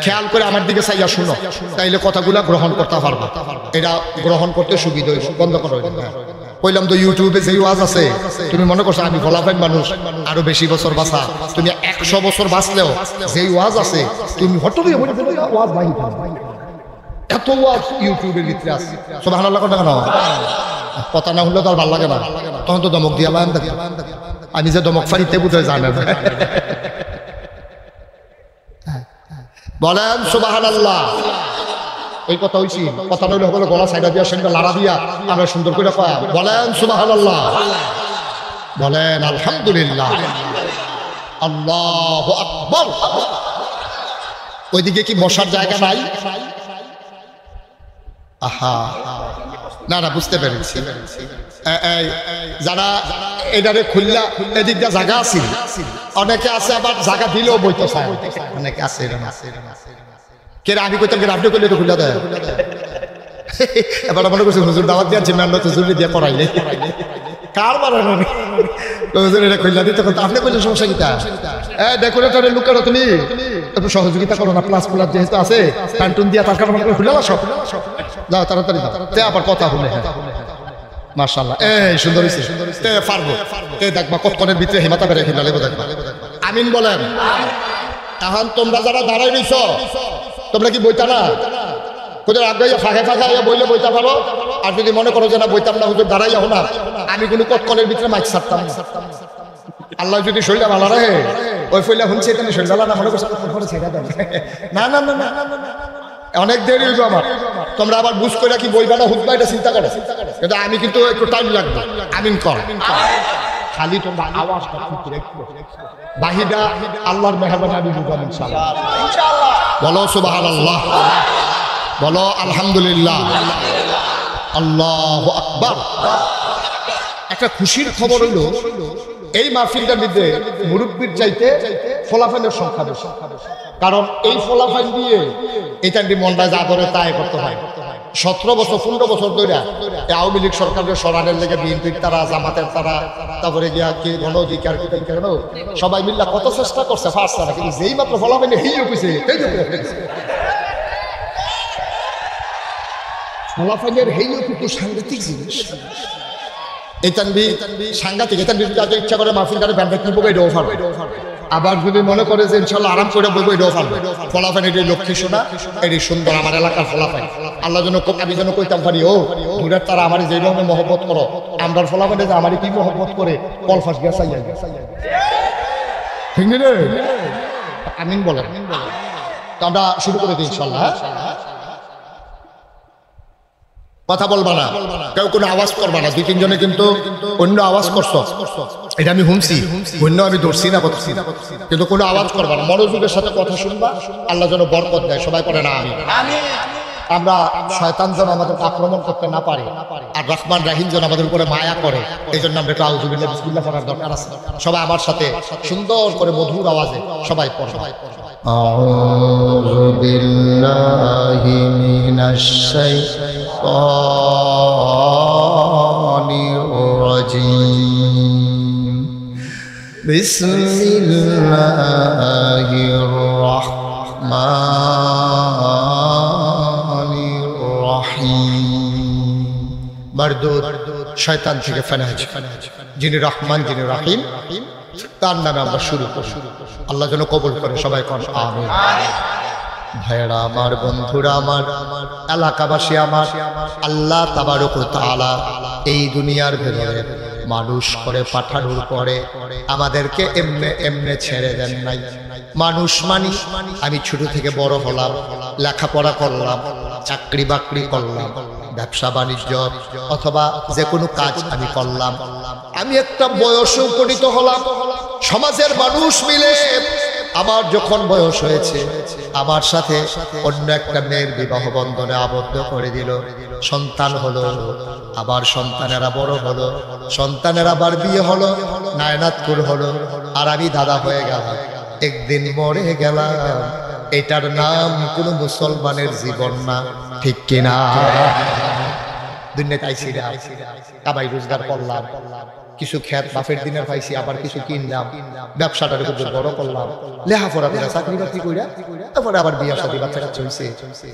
খেয়াল করে আমার দিকে চাইয়া শুনো, তাইলে কথাগুলা গ্রহণ করতে পারবো, এটা গ্রহণ করতে সুবিধা হইব। বন্ধ করো। কইলাম তো ইউটিউবে যে ওয়াজ আছে, তুমি মনে করছো আমি ফলাফাইন মানুষ আরো বেশি বছর বাঁচা, তুমি 100 বছর বাঁচলেও যে ওয়াজ আছে তুমি হঠাৎ ওয়াজ ভাই এত ওয়াজ ইউটিউবের ভিতরে আছে। সুবহানাল্লাহ কথা না, কথা না হলে তো আর ভালো লাগে না, তখন তো দমক দিয়া লাম। আমি যে দমক ফারিতে বুঝে জানে বলেন সুবহানাল্লাহ। এই কথা হইছি, কথা নইলে হলো গলা সাইডা দিয়া সেটা লাড়া দিয়া আমরা সুন্দর করে কয় বলেন সুবহানাল্লাহ, বলেন আলহামদুলিল্লাহ, আল্লাহু আকবার। ওইদিকে কি বসার জায়গা নাই? আহা না না, বুঝতে পেরেছি। যারা এটারে খুললা এদিক দিয়ে জায়গা আছে, অনেকে আছে আবার জায়গা দিলেও বইতে চায়, অনেকে আছে কে আমি কইতাম আপনি করলে তো খুলে দেয়। এবার মনে করছি হুজুর দাওয়াত দিয়ে জিম্মান্ড হুজুর দিয়ে পড়াইলে কার বানানো হুজুর এটা খুললা দিতে আপনি কইলে সমস্যা কিটা? ডেকোরেটরের লোকের তুমি একটু সহযোগিতা করো না, প্লাস প্লাস যেহেতু আছে প্যান্টুন দিয়া তার কারণে খুলে আসো, যাও তাড়াতাড়ি যাও, আবার কথা হলে। মাশাআল্লাহ, এই সুন্দর হইছে, পারবো দেখবা কতক্ষণের ভিতরে হেমাতা বেড়ে খেলা লেবো দেখবা। আমিন বলেন। এখন তোমরা যারা দাঁড়াই রইছ তোমরা কি বইতা না? হুজুর আগাইয়া ফাঁকে ফাঁকে বইলে বইতা পারো। আর যদি মনে করো যে না বইতাম না, হুজুর দাঁড়াইয়া না, আমি কোনো কতক্ষণের ভিতরে মাইক ছাড়তাম। আল্লাহ যদি শরীরটা ভালো রাখে ওই ফইলা হুনছে এখানে শৈলালা না মনে করছে পরে ছেড়ে দেন না না না না অনেক দেরি হইব আমার তোমরা আবার বুঝ করে কি বইবা না হুদবা এটা চিন্তা করো কিন্তু আমি কিন্তু একটু টাইম লাগবে আমিন কর খালি তোমরা আওয়াজটা ঠিক রাখো বাহিদা আল্লাহর মেহরবানি আমি বুঝাবো ইনশাআল্লাহ বলো সুবহানাল্লাহ বলো আলহামদুলিল্লাহ আল্লাহু আকবার একটা খুশির খবর হলো এই মাহফিলটার মধ্যে মুরব্বির চাইতে ফলাফলের সংখ্যা বেশি কারণ এই ফলাফল দিয়ে এটা মনটা যা ধরে তাই করতে হয় 17 বছর 15 বছর ধরে আওয়ামী লীগ সরকারের সরানোর লেগে বিএনপির তারা জামাতের তারা তারপরে গিয়া কি গণ অধিকার কি কেন সবাই মিল্লা কত চেষ্টা করছে ফার্স্ট তারা কিন্তু যেই মাত্র ফলাফল হেইও কইছে ফলাফলের হেইও কিন্তু সাংঘাতিক জিনিস এই তানবি সাংঘাতিক এই তানবি যাতে ইচ্ছা করে মাহফিলটারে ব্যান্ড কিনবো এটাও পারবে আবার যদি মনে করে যে ইনশাআল্লাহ আরাম করে বলবো এটাও পারবে ফলাফল এটি লক্ষ্মী শোনা এটি সুন্দর আমার এলাকার ফলাফল আল্লাহ যেন আমি যেন কইতাম পারি ও দূরের তারা আমার যেই রকমের মহব্বত করো আমরার ফলাফলে যে আমার কি মহব্বত করে কলফাস গেছাই ঠিক নেই রে আমিন বলেন তো আমরা শুরু করে দিই ইনশাআল্লাহ কথা বলবা না কেউ কোনো আওয়াজ করবা না দুই তিনজনে কিন্তু অন্য আওয়াজ করছো এটা আমি শুনছি অন্য আমি ধরছি না করছি কিন্তু কোনো আওয়াজ করবা না মনোযোগের সাথে কথা শুনবা আল্লাহ যেন বরকত দেয় সবাই করে না আমি আমরা শয়তান যেন আমাদের আক্রমণ করতে না পারে আর রহমান রাহিম যেন আমাদের উপরে মায়া করে এই জন্য আমরা একটু আউযুবিল্লাহ বিসমিল্লাহ পড়ার দরকার আছে সবাই আমার সাথে সুন্দর করে মধুর আওয়াজে সবাই পড়ো আউযু বিল্লাহি মিনাশ শাইতানির রাজীম বিসমিল্লাহির রাহমানির রহিম মারদুদ শয়তান থেকে ফেনাজ যিনি রহমান যিনি রহিম তার নামে আমরা শুরু করি আল্লাহ যেন কবুল করে সবাই কোন আমিন ভাইরা আমার বন্ধুরা আমার এলাকাবাসী আমার আল্লাহ তাবারক ওয়া তাআলা এই দুনিয়ার ভেতরে মানুষ করে পাঠানোর পরে আমাদেরকে এমনে এমনে ছেড়ে দেন নাই মানুষ মানি আমি ছোট থেকে বড় হলাম লেখাপড়া করলাম চাকরি বাকরি করলাম ব্যবসা বাণিজ্য অথবা যে কোনো কাজ আমি করলাম আমি একটা বয়সে উপনীত হলাম সমাজের মানুষ মিলে আমার যখন বয়স হয়েছে আমার সাথে অন্য একটা মেয়ের বিবাহ বন্ধনে আবদ্ধ করে দিল সন্তান হলো আবার সন্তানেরা বড় হলো সন্তানের আবার বিয়ে হলো নায়নাতকুর হলো আর আমি দাদা হয়ে গেলাম একদিন মরে গেলাম এটার নাম কোনো মুসলমানের জীবন না ঠিক কিনা দুনিয়াতে আইছি কামাই রোজগার করলাম কিছু খেত বাপের দিনের পাইছি আবার কিছু কিনলাম ব্যবসাটার একটু বড় করলাম লেখাপড়া করে চাকরি বাকরি কইরা তারপরে আবার বিয়ে শাদী বাচ্চা কাচ্চা হইছে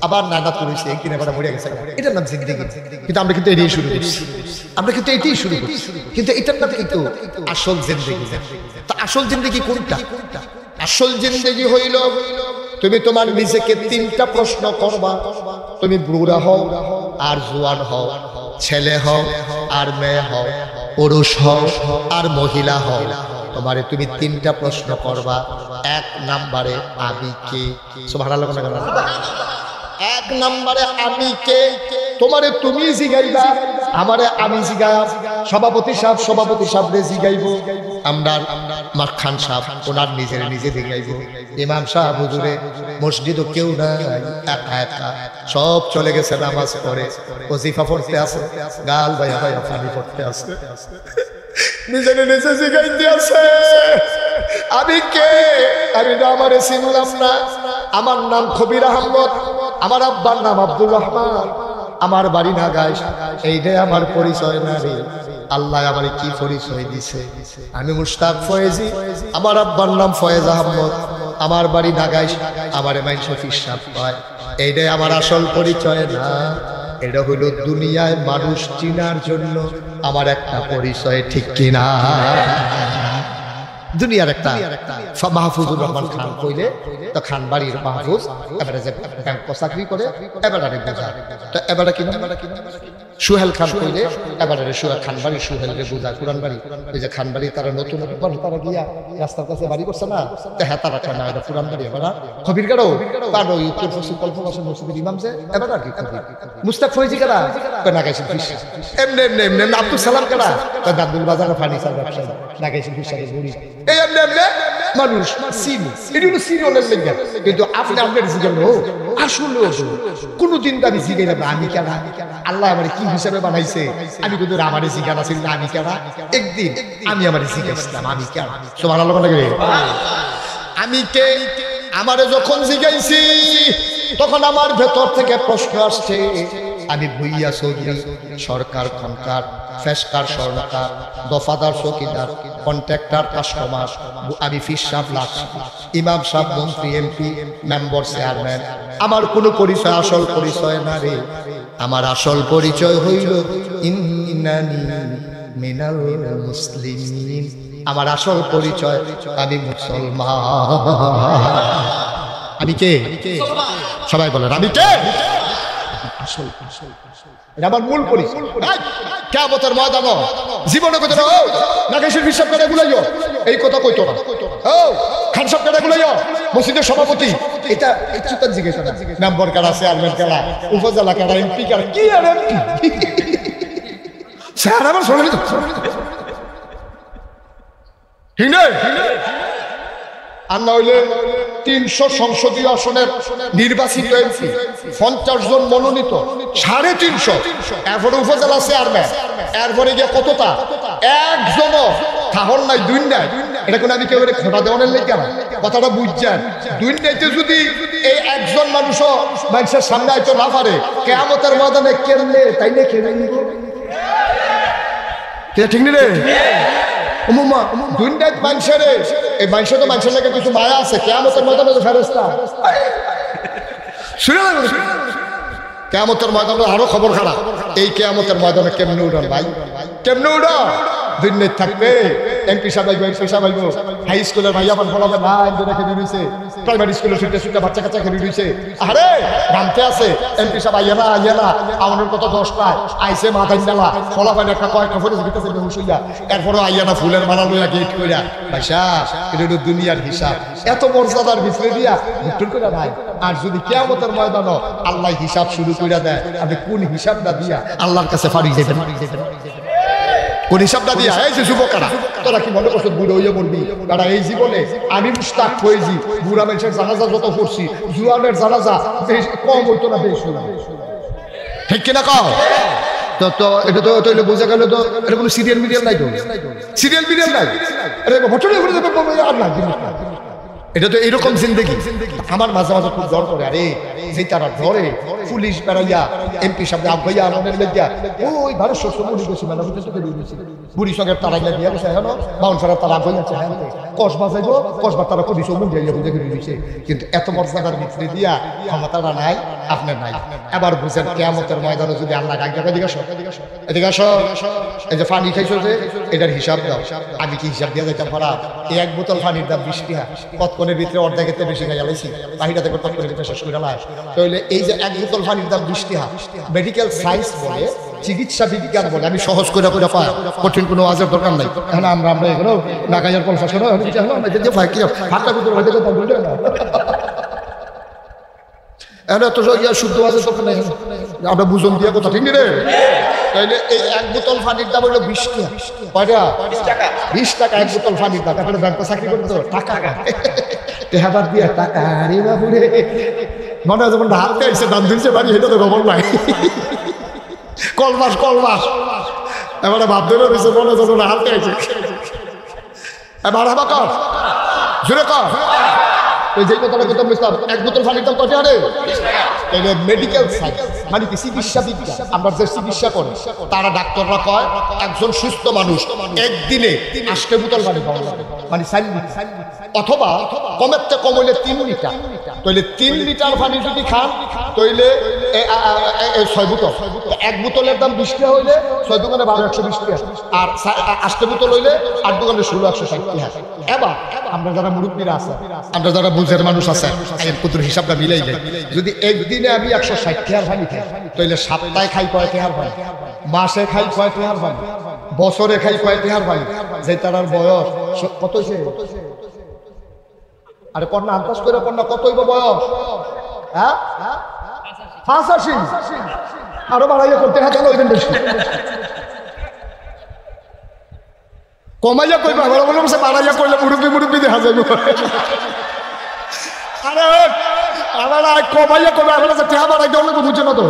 আবার নানা করেছে একদিন আবার মরে গেছে এটার নাম জিন্দেগি কিন্তু আমরা কিন্তু এটাই শুরু করছি আমরা কিন্তু এটাই শুরু করছি কিন্তু এটার নাম কিন্তু আসল জিন্দেগি তা আসল জিন্দেগি কোনটা আসল জিন্দেগি হইল তুমি তোমার নিজেকে তিনটা প্রশ্ন করবা তুমি বুড়া হও আর জোয়ান হও ছেলে হও আর মেয়ে হও পুরুষ হও আর মহিলা হও তোমারে তুমি তিনটা প্রশ্ন করবা এক নম্বরে আমি কে সুবহানাল্লাহ এক নম্বরে আমি কে তোমারে তুমি জিগাইবা আমারে আমি জিগাইব সভাপতি সাহেব রে জিগাইব আমরা খান সাহেব ওনার নিজের নিজে জিগাইব ইমাম সাহেব হুজুরে মসজিদও কেউ নাই একা একা সব চলে গেছে নামাজ পড়ে ওজিফা পড়তে আছে গাল ভাইয়া ভাইয়া পানি পড়তে আছে নিজের নিজে জিগাইতে আছে আমি কে আমি না আমারে চিনলাম না আমার নাম কবির আহমদ আমার আব্বার নাম আব্দুর রহমান আমার বাড়ি নাগাইশ এইটাই আমার পরিচয় না রে আল্লাহ আমারে কি পরিচয় দিছে আমি মুশতাক ফয়েজি আমার আব্বার নাম ফয়েজ আহমদ আমার বাড়ি নাগাইশ আমারে মাইনসে ফিসাব পায় এইটাই আমার আসল পরিচয় না এটা হলো দুনিয়ায় মানুষ চিনার জন্য আমার একটা পরিচয় ঠিক কিনা দুনিয়ার একটা মাহফুজুর রহমান খান কইলে তো খান বাড়ির মাহফুজ এবারে যে ব্যাংক চাকরি করে এবারে বোঝা তো এবারে কিনা সুহেল খান কইলে এবারে সোহেল খানবাড়ি সুহেল রে বুঝা কুরআন বাড়ি ওই যে খানবাড়ি তারা নতুন তারা গিয়া রাস্তার কাছে বাড়ি করছে না হ্যাঁ তারা না এটা কুরআন বাড়ি এবার খবির গাড়ো তার ওই উত্তর পশ্চিম কল্পবাসের মসজিদের ইমাম যে এবার আর কি মুস্তাক ফৈজি কারা না গাইছেন এমনি এমনি এমনি আব্দুল সালাম কারা দাদুল বাজার ফার্নিচার ব্যবসায়ী না গাইছেন বিশ্বাসের বুড়ি এই এমনি এমনি মানুষ সিনি এটি হলো সিরিয়ালের লেগে কিন্তু আপনি আপনার জিজ্ঞাসা আসলে কোনদিন আমি জিজ্ঞাসা না আমি কেনা আল্লাহ আমার কি হিসাবে বানাইছে আমি কিন্তু আমার জিজ্ঞাসা ছিল না আমি কেনা একদিন আমি আমার জিজ্ঞাসলাম আমি কেনা সুবহানাল্লাহ লাগে আমি কে আমারে যখন জিজ্ঞাসি তখন আমার ভেতর থেকে প্রশ্ন আসছে আমি ভুইয়া চৌধুরী সরকার খনকার ফেসকার স্বর্ণকার দফাদার চৌকিদার কন্ট্রাক্টর কাস্টমার আমি ফিস সাহেব লাখ ইমাম সাহেব মন্ত্রী এমপি মেম্বার চেয়ারম্যান আমার কোনো পরিচয় আসল পরিচয় না রে আমার আসল পরিচয় হইল ইন্নানি মিনাল মুসলিমিন আমার আসল পরিচয় আমি মুসলমান আমি কে সবাই বলেন আমি কে আসল এটা আমার মূল পরিচয় কিয়ামতের ময়দানে জীবনে কত না কেসের হিসাব করে গুলাইও এই কথা কইতো না ও খান সাহেব করে গুলাইও মসজিদের সভাপতি এটা একটু তো জিজ্ঞাসা না মেম্বার কারা চেয়ারম্যান কারা উপজেলা কারা এমপি কারা কি আর এমপি স্যার আমার শুনুন তো ঠিক না আর না হইলে 300 সংসদীয় আসনের নির্বাচিত এমপি 50 জন মনোনীত 350 এরপরে উপজেলা চেয়ারম্যান এরপরে গিয়ে কতটা একজনও তাহল নাই দুই নাই এটা কোন আমি কেউ খোটা দেওয়ানের লেগে কথাটা বুঝছেন দুই নাইতে যদি এই একজন মানুষও মানুষের সামনে আইতো না পারে কিয়ামতের ময়দানে কেমনে তাইলে কেমনে নিব ঠিক নি রে উম্মা দুনিয়াত মানুষের এই মানুষের তো মানুষের লাগে কিছু মায়া আছে কিয়ামতের ময়দানে যে ফেরেশতা শুনে কিয়ামতের ময়দানে আরো খবর খারাপ এই কিয়ামতের ময়দানে কেমনে উড়ান ভাই কেমনে উড়া দুনিয়াত থাকবে এমপি সাহেব আইবো হাই স্কুলের ভাইয়া বোন ফলাবে না এমপি রেখে দিয়েছে প্রাইমারি স্কুলের ছুটে বাচ্চা কাচ্চা খেলে দিয়েছে আরে নামতে আছে এমপি সাহেব আইয়া না আমাদের কত 10 পায় আইসে মাথায় নেলা ফলাবেন একটা কয়েকটা ফটো দিতেছে বেহুশ হইয়া এরপরও আইয়া না ফুলের মালা লইয়া গেট কইরা ভাইসা এটা হলো দুনিয়ার হিসাব এত মর্যাদার ভিতরে দিয়া ভিতর করে ভাই আর যদি কিয়ামতের ময়দানে আল্লাহ হিসাব শুরু কইরা দেয় আপনি কোন হিসাবটা দিয়া আল্লাহর কাছে ফাড়ি যাবেন কোন হিসাবটা দিয়া এই যে যুবকেরা তোরা কি মনে করছো বুড়ো হইয়া মরবি তারা এই জীবনে আমি মুস্তাক ফৈজি বুড়া মানুষের জানাজা যত করছি জুয়ানের জানাজা কম হইতো না বেশি ঠিক কিনা কও তো এটা তো তৈলে বোঝা গেল তো এটা কোনো সিরিয়াল মিডিয়াল নাই তো সিরিয়াল মিডিয়াল নাই আরে ঘটনা ঘটে আর না এটা তো এরকম জিন্দেগি আমার মাঝে মাঝে খুব ডর করে আরে যে তারা ধরে পুলিশ বেড়াইয়া এমপি সাহেব আগাইয়া আমাদের লেগিয়া ওই ভারত সরকার মুড়ি গেছি মানে বুড়ি সঙ্গে তারা গিয়ে দিয়ে গেছে হ্যাঁ বাউন সারা তারা আগাইয়াছে হ্যাঁ কসবা যাইব কসবা তারা কবি সব মুখ দিয়ে বুঝে করে দিয়েছে কিন্তু এত মর্যাদার ভিতরে দিয়া ক্ষমতাটা নাই আপনার নাই এবার বুঝেন কিয়ামতের ময়দানে যদি আল্লাহ ডাক দেয় এদিকে আসো এই যে পানি খাইছো যে এটার হিসাব দাও আমি কি হিসাব দিয়ে যাইতাম পারা এই এক বোতল পানির দাম 20 টাকা কতক্ষণের ভিতরে অর্ধেকের বেশি খাই আলাইছি বাহিরাতে কতক্ষণের ভিতরে শেষ করে লাই তাহলে এই যে এক বোতল পানির দাম 20 টাকা মেডিকেল সায়েন্স বলে চিকিৎসা বিজ্ঞান বলে আমি সহজ করে পাই কঠিন কোনো আজের দরকার নাই এখন আমরা এগুলো না খাইয়ার কলফা শোনো যে ভাই কি হাতটা ভিতরে হয়তো কথা বলবে না এনে তো ইয়া শুদ্ধ আছে দরকার নাই আমরা বুঝন দিয়া কথা ঠিক নি রে তাইলে এই এক বোতল পানির দাম হলো 20 টাকা কয়টা 20 টাকা এক বোতল পানির দাম এখন ব্যাংকে চাকরি করতে টাকা টেহাবার দিয়া টাকা আরে বাবুরে মনে হয় যখন হাতে এসে দাম দিচ্ছে বাড়ি এটা তো খবর নাই কলমাস এবারে ভাব ধরে রয়েছে মনে হয় যখন হাতে এসে এবার হাবা কর জোরে কর যে কথাটা কথা বুঝতাম এক বোতল পানির দাম কত আরে মেডিকেল সায়েন্স মানে কি চিকিৎসা বিজ্ঞান আমরা যে চিকিৎসা করি তারা ডাক্তাররা কয় একজন সুস্থ মানুষ একদিনে 8 বোতল পানি খাওয়া লাগে মানে 4 লিটার অথবা কমেতে কম হইলে 3 লিটার তাইলে 3 লিটার পানি যদি খান তাইলে 6 বোতল এক বোতলের দাম 20 টাকা হইলে ছয় দোকানে 12 120 টাকা, আর 8 বোতল হইলে 8 দোকানে 16 160 টাকা। এবার আমরা যারা মুরব্বীরা আছে, আমরা যারা বুঝের মানুষ আছে, এর কুতুর হিসাবটা মিলাই যায়। যদি একদিনে আমি 160 টাকার পানি খাই, তাহলে সপ্তাহে খাই কয় টাকার পানি, মাসে খাই কয় টাকার পানি, বছরে খাই কয় টাকার পানি, যে তার বয়স কত হইছে? আরে কন্যা আন্দাজ করে কন্যা কত হইব বয়স? হ্যাঁ 85। আরো বাড়াইয়া করতে হাতে হইবেন বেশি, কমাইয়া কইবা বড় বড় বাড়াইয়া কইলে মুরব্বী মুরব্বী দেখা যাবে। আরে আমার কমাইয়া কইবা, আমার কাছে টাকা বাড়াই দলে বুঝে না তো।